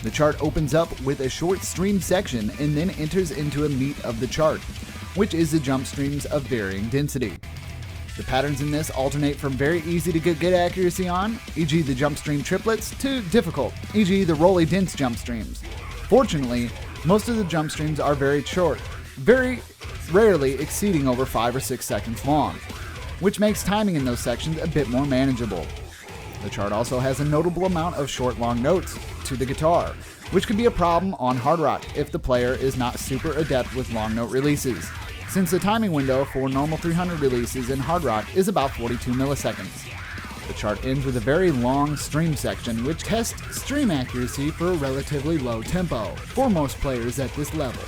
The chart opens up with a short stream section and then enters into a meat of the chart, which is the jump streams of varying density. The patterns in this alternate from very easy to get good accuracy on, e.g. the jump stream triplets, to difficult, e.g. the rolly dense jump streams. Fortunately, most of the jump streams are very short, very rarely exceeding over 5 or 6 seconds long, which makes timing in those sections a bit more manageable. The chart also has a notable amount of short long notes to the guitar, which can be a problem on hard rock if the player is not super adept with long note releases, since the timing window for normal 300 releases in hard rock is about 42 milliseconds. The chart ends with a very long stream section, which tests stream accuracy for a relatively low tempo for most players at this level.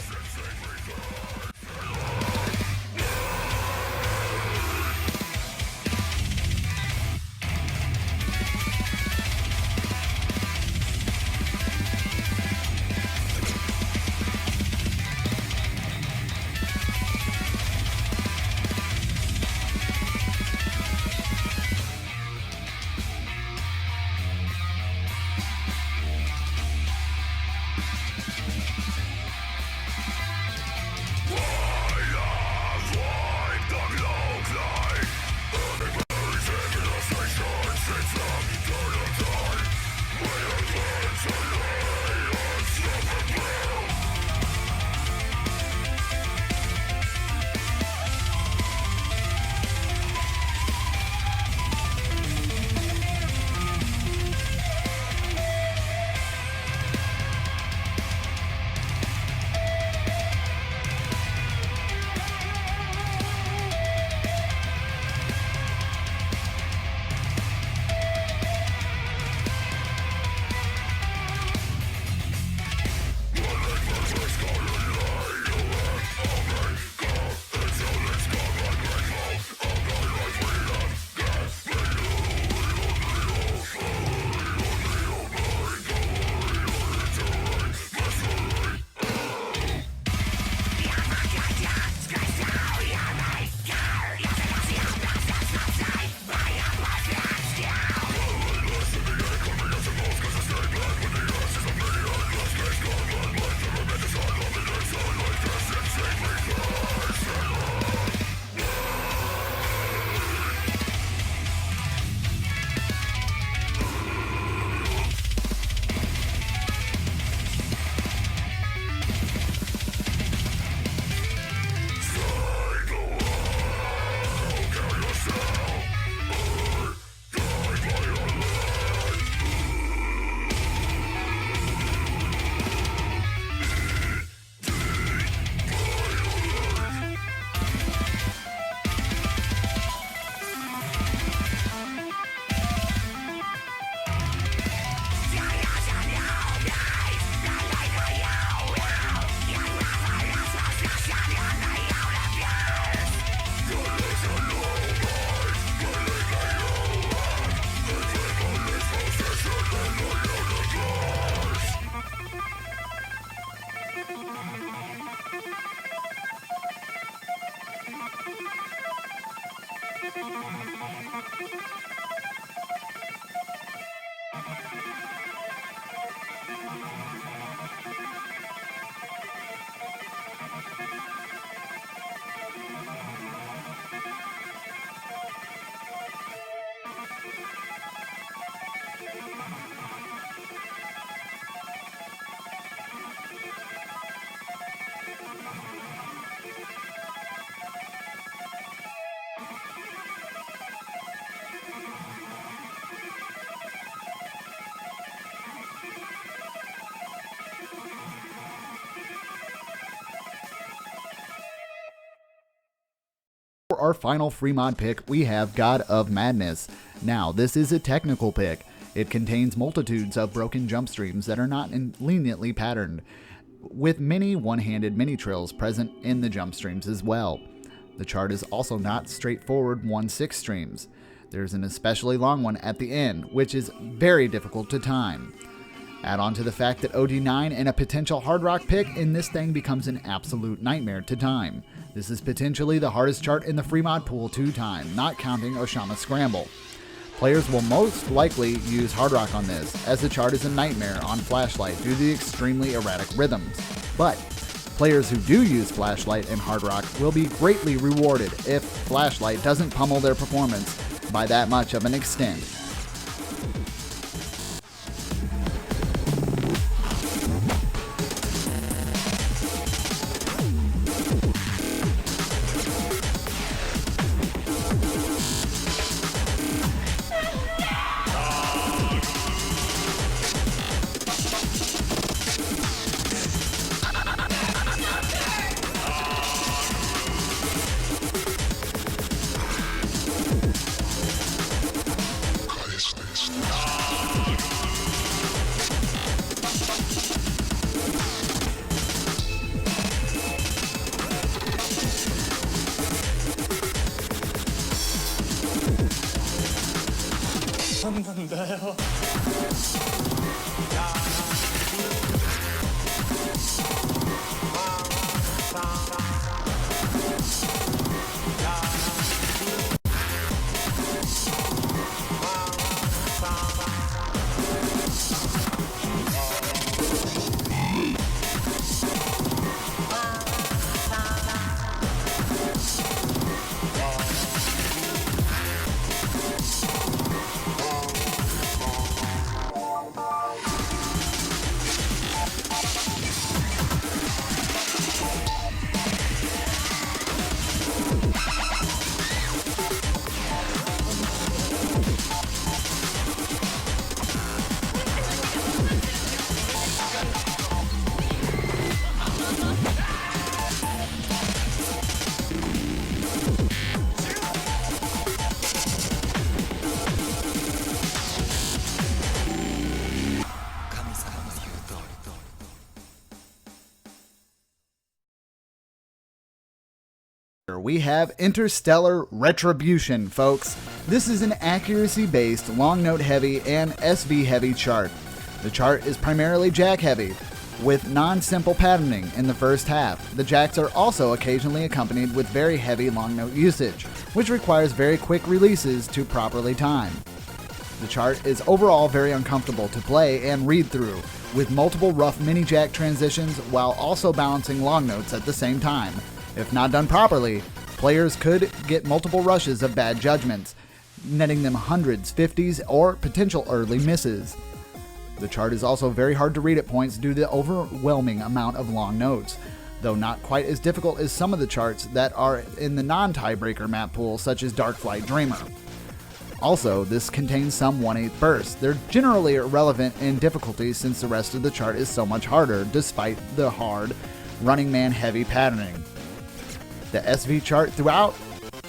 For our final free mod pick, we have God of Madness. Now, this is a technical pick. It contains multitudes of broken jump streams that are not leniently patterned, with many one-handed mini-trills present in the jump streams as well. The chart is also not straightforward 1/6 streams. There's an especially long one at the end, which is very difficult to time. Add on to the fact that OD9 and a potential hard rock pick, and this thing becomes an absolute nightmare to time. This is potentially the hardest chart in the free mod pool 2 time, not counting Oshama Scramble. Players will most likely use Hard Rock on this, as the chart is a nightmare on Flashlight due to the extremely erratic rhythms. But players who do use Flashlight and Hard Rock will be greatly rewarded if Flashlight doesn't pummel their performance by that much of an extent. We have Interstellar Retribution, folks. This is an accuracy-based, long note heavy, and SV heavy chart. The chart is primarily jack heavy, with non-simple patterning in the first half. The jacks are also occasionally accompanied with very heavy long note usage, which requires very quick releases to properly time. The chart is overall very uncomfortable to play and read through, with multiple rough mini-jack transitions while also balancing long notes at the same time. If not done properly, players could get multiple rushes of bad judgments, netting them hundreds, 50s, or potential early misses. The chart is also very hard to read at points due to the overwhelming amount of long notes, though not quite as difficult as some of the charts that are in the non-tiebreaker map pool, such as Dark Flight Dreamer. Also, this contains some 1/8 bursts. They're generally irrelevant in difficulty since the rest of the chart is so much harder, despite the hard, Running Man heavy patterning. The SV chart throughout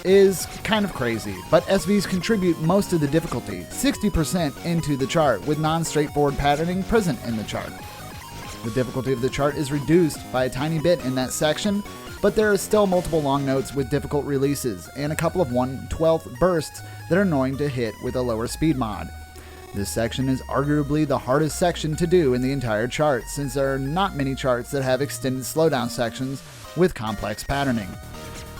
is kind of crazy, but SVs contribute most of the difficulty, 60% into the chart, with non-straightforward patterning present in the chart. The difficulty of the chart is reduced by a tiny bit in that section, but there are still multiple long notes with difficult releases, and a couple of 1/12 bursts that are annoying to hit with a lower speed mod. This section is arguably the hardest section to do in the entire chart, since there are not many charts that have extended slowdown sections with complex patterning.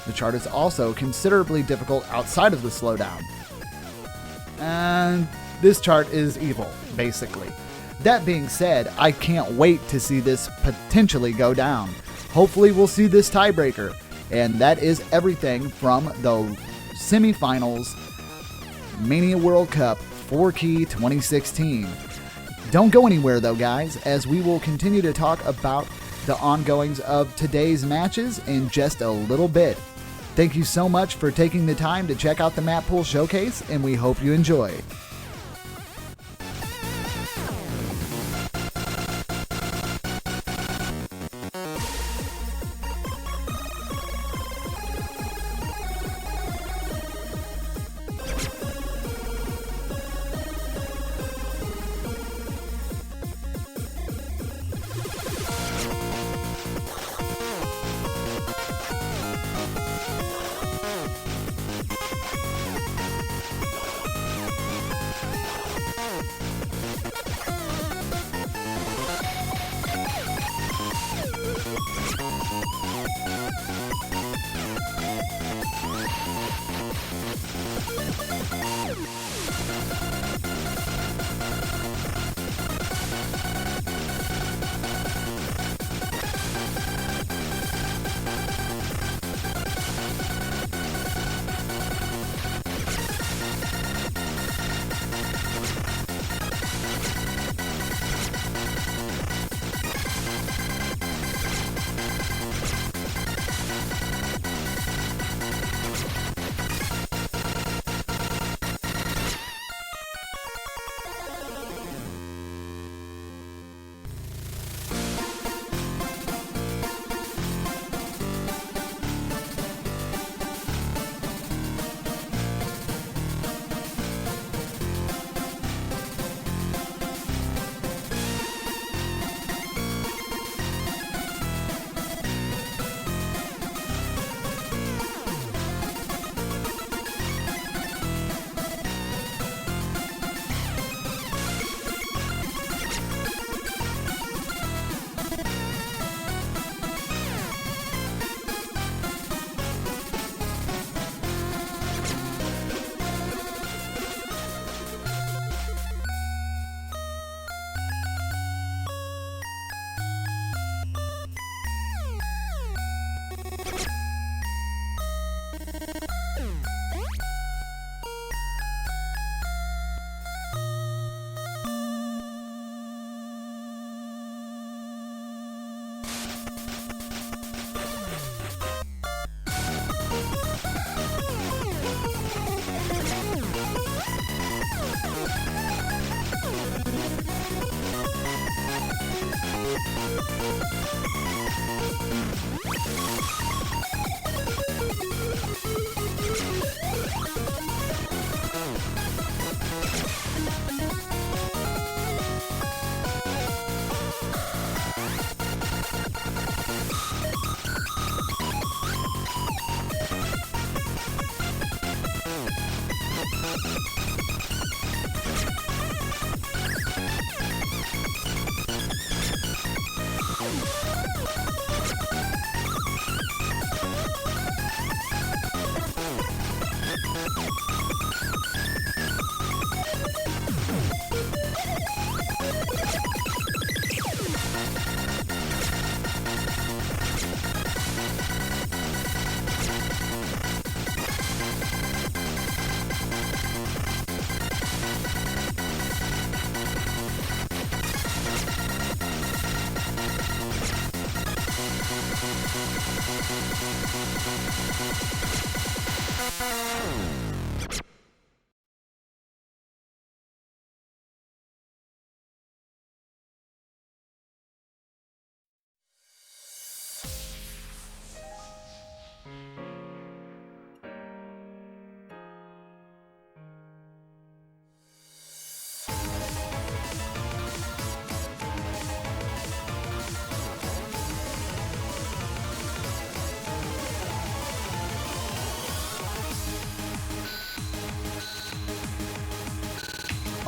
The chart is also considerably difficult outside of the slowdown. And this chart is evil, basically. That being said, I can't wait to see this potentially go down. Hopefully we'll see this tiebreaker. And that is everything from the Semifinals Mania World Cup 4Key 2016. Don't go anywhere though, guys, as we will continue to talk about the ongoings of today's matches in just a little bit. Thank you so much for taking the time to check out the Map Pool Showcase, and we hope you enjoy.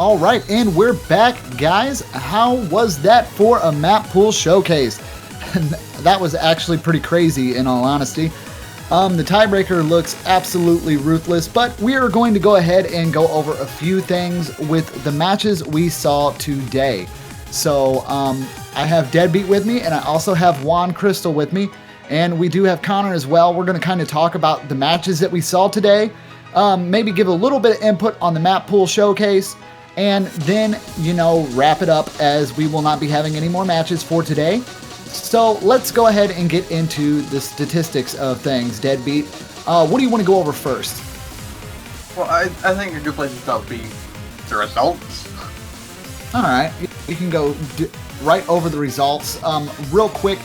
All right, and we're back, guys. How was that for a map pool showcase? That was actually pretty crazy, in all honesty. The tiebreaker looks absolutely ruthless, but we are going to go ahead and go over a few things with the matches we saw today. So, I have Deadbeat with me, and I also have Juan Crystal with me, and we do have Connor as well. We're going to kind of talk about the matches that we saw today, maybe give a little bit of input on the map pool showcase, and then, wrap it up as we will not be having any more matches for today. So let's go ahead and get into the statistics of things. Deadbeat, what do you want to go over first? Well, I think a good place to start would be the results. All right, you can go right over the results. Real quick,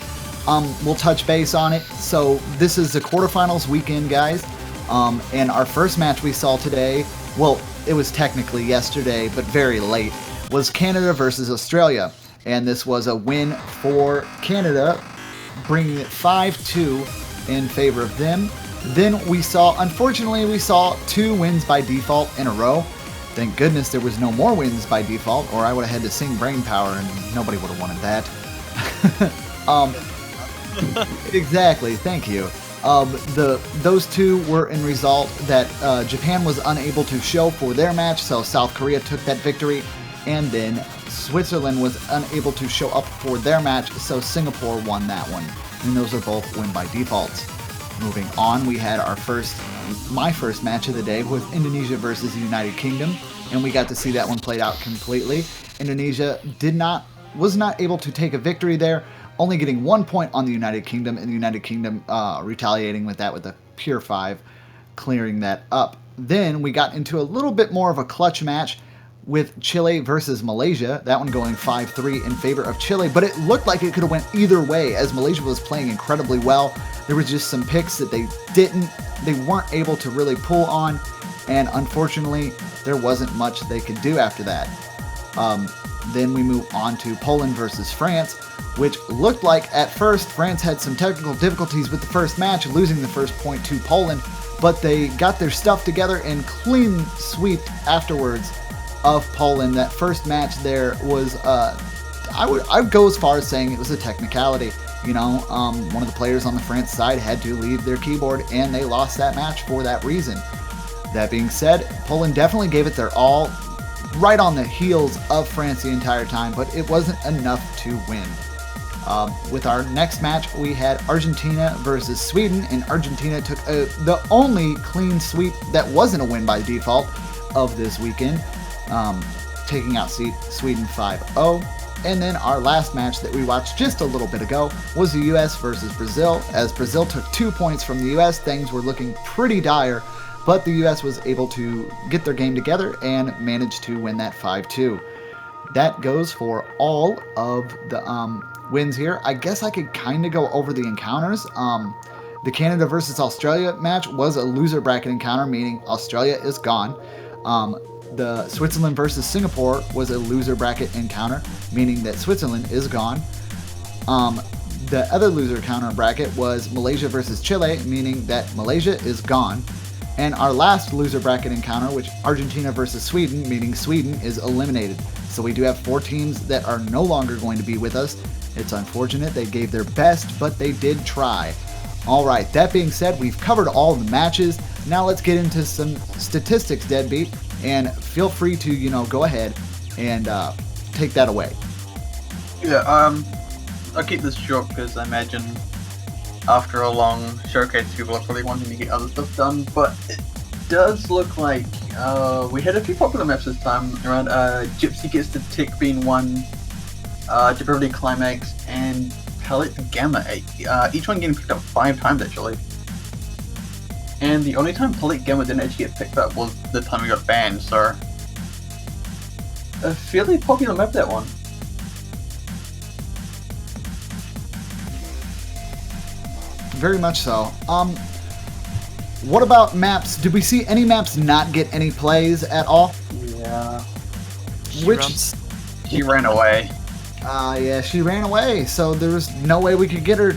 we'll touch base on it. So this is the quarterfinals weekend, guys. And our first match we saw today, well, it was technically yesterday, but very late, was Canada versus Australia. And this was a win for Canada, bringing it 5-2 in favor of them. Then unfortunately, we saw 2 wins by default in a row. Thank goodness there was no more wins by default, or I would have had to sing Brain Power and nobody would have wanted that. Exactly, thank you. Those 2 were in result that Japan was unable to show for their match, so South Korea took that victory, and then Switzerland was unable to show up for their match, so Singapore won that one. And those are both win by defaults. Moving on, we had my first match of the day with Indonesia versus the United Kingdom, and we got to see that one played out completely. Indonesia was not able to take a victory there, only getting 1 point on the United Kingdom, and the United Kingdom retaliating with that with a pure 5, clearing that up. Then we got into a little bit more of a clutch match with Chile versus Malaysia, that one going 5-3 in favor of Chile, but it looked like it could have went either way as Malaysia was playing incredibly well. There was just some picks that they weren't able to really pull on, and unfortunately, there wasn't much they could do after that. Then we move on to Poland versus France, which looked like at first France had some technical difficulties with the first match, losing the first point to Poland, but they got their stuff together and clean sweeped afterwards of Poland. That first match there was, I would go as far as saying it was a technicality. One of the players on the France side had to leave their keyboard, and they lost that match for that reason. That being said, Poland definitely gave it their all, right on the heels of France the entire time, but it wasn't enough to win. With our next match, we had Argentina versus Sweden, and Argentina took the only clean sweep that wasn't a win by default of this weekend, taking out Sweden 5-0. And then our last match that we watched just a little bit ago was the US versus Brazil. As Brazil took 2 points from the US, things were looking pretty dire, but the US was able to get their game together and managed to win that 5-2. That goes for all of the wins here. I guess I could kind of go over the encounters. The Canada versus Australia match was a loser bracket encounter, meaning Australia is gone. The Switzerland versus Singapore was a loser bracket encounter, meaning that Switzerland is gone. The other loser counter bracket was Malaysia versus Chile, meaning that Malaysia is gone. And our last loser bracket encounter, which Argentina versus Sweden, meaning Sweden is eliminated. So we do have 4 teams that are no longer going to be with us. It's unfortunate they gave their best, but they did try. All right, that being said, we've covered all the matches. Now let's get into some statistics, Deadbeat, and feel free to, go ahead and take that away. Yeah, I'll keep this short because I imagine after a long showcase, people are probably wanting to get other stuff done, but it does look like we had a few popular maps this time around. Gypsy Gets the Tick being one, Depravity Climax, and Palette Gamma, each one getting picked up 5 times actually. And the only time Palette Gamma didn't actually get picked up was the time we got banned, so a fairly popular map, that one. Very much so. What about maps? Did we see any maps not get any plays at all? Yeah. She She ran away. Yeah, she ran away, so there was no way we could get her.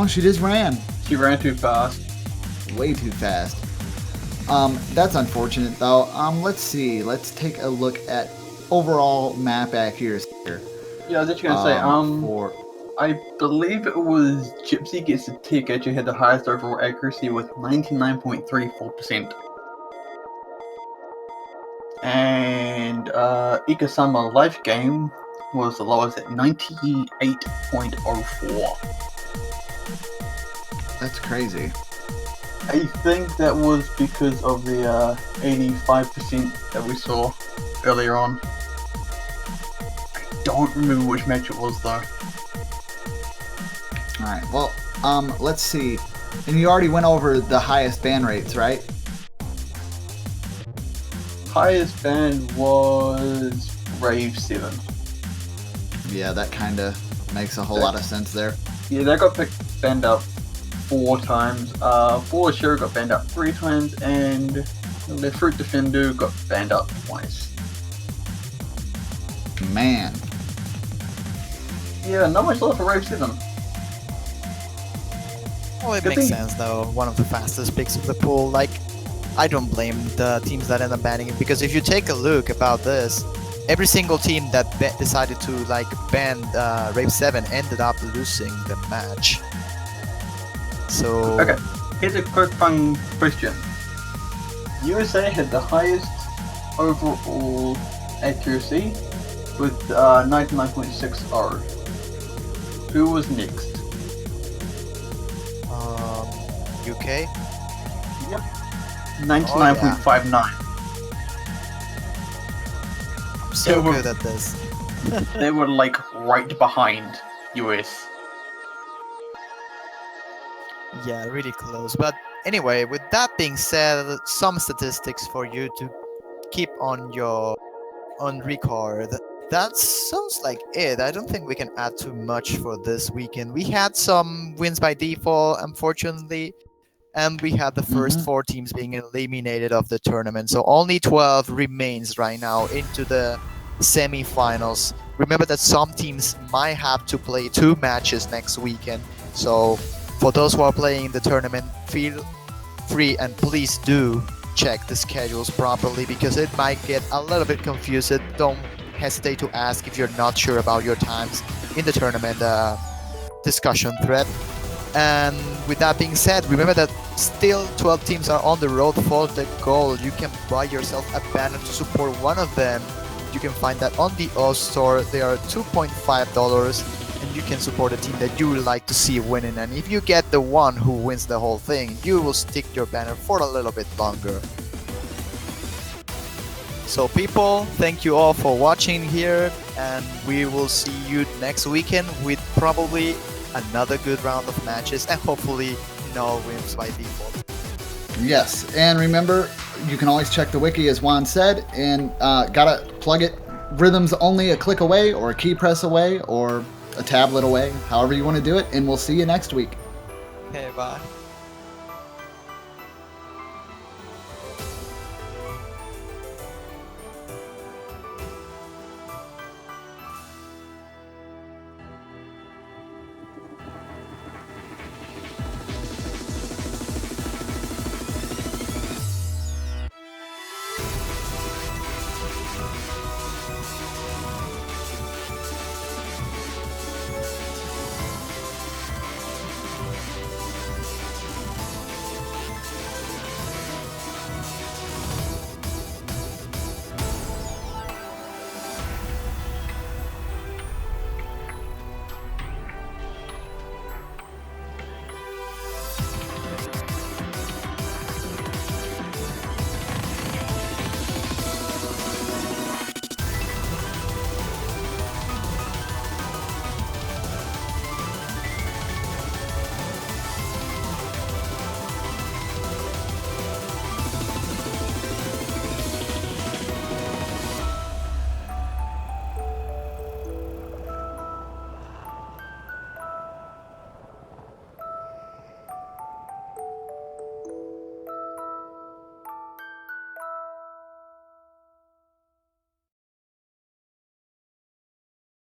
She just ran. She ran too fast. Way too fast. That's unfortunate though. Let's see. Let's take a look at overall map accuracy here. Yeah, I was just gonna say, For I believe it was Gypsy Gets a Ticket who had the highest overall accuracy with 99.34%. And Ikasama Life Game was the lowest at 98.04. that's crazy. I think that was because of the 85% that we saw earlier on. I don't remember which match it was though. All right. Well, let's see. And you already went over the highest ban rates, right? Highest band was Rave 7. Yeah, that kind of makes a whole lot of sense there. Yeah, that got banned up 4 times. For sure got banned up 3 times, and the Fruit Defender got banned up twice. Man. Yeah, not much love for Rave 7. Well, it Good makes thing- sense though. One of the fastest picks of the pool. Like, I don't blame the teams that end up banning it, because if you take a look about this, every single team that decided to like ban Rave 7 ended up losing the match. So Okay, here's a quick fun question. USA had the highest overall accuracy with 99.60. Who was next? UK. Yep. 99.59. I'm so They were- good at this. They were like right behind US. Yeah, really close. But anyway, with that being said, some statistics for you to keep on your on record. That sounds like it. I don't think we can add too much for this weekend. We had some wins by default, unfortunately, and we had the first 4 teams being eliminated of the tournament. So only 12 remains right now into the semifinals. Remember that some teams might have to play 2 matches next weekend. So for those who are playing the tournament, feel free and please do check the schedules properly, because it might get a little bit confused. Don't hesitate to ask if you're not sure about your times in the tournament discussion thread. And with that being said, remember that still 12 teams are on the road for the goal. You can buy yourself a banner to support one of them. You can find that on the Oz store. They are $2.5, and you can support a team that you would like to see winning. And if you get the one who wins the whole thing, you will stick your banner for a little bit longer. So people, thank you all for watching here, and we will see you next weekend with probably another good round of matches, and hopefully no wins by default. Yes, and remember, you can always check the wiki, as Juan said, and gotta plug it. Rhythms only a click away, or a key press away, or a tablet away, however you want to do it, and we'll see you next week. Okay, bye.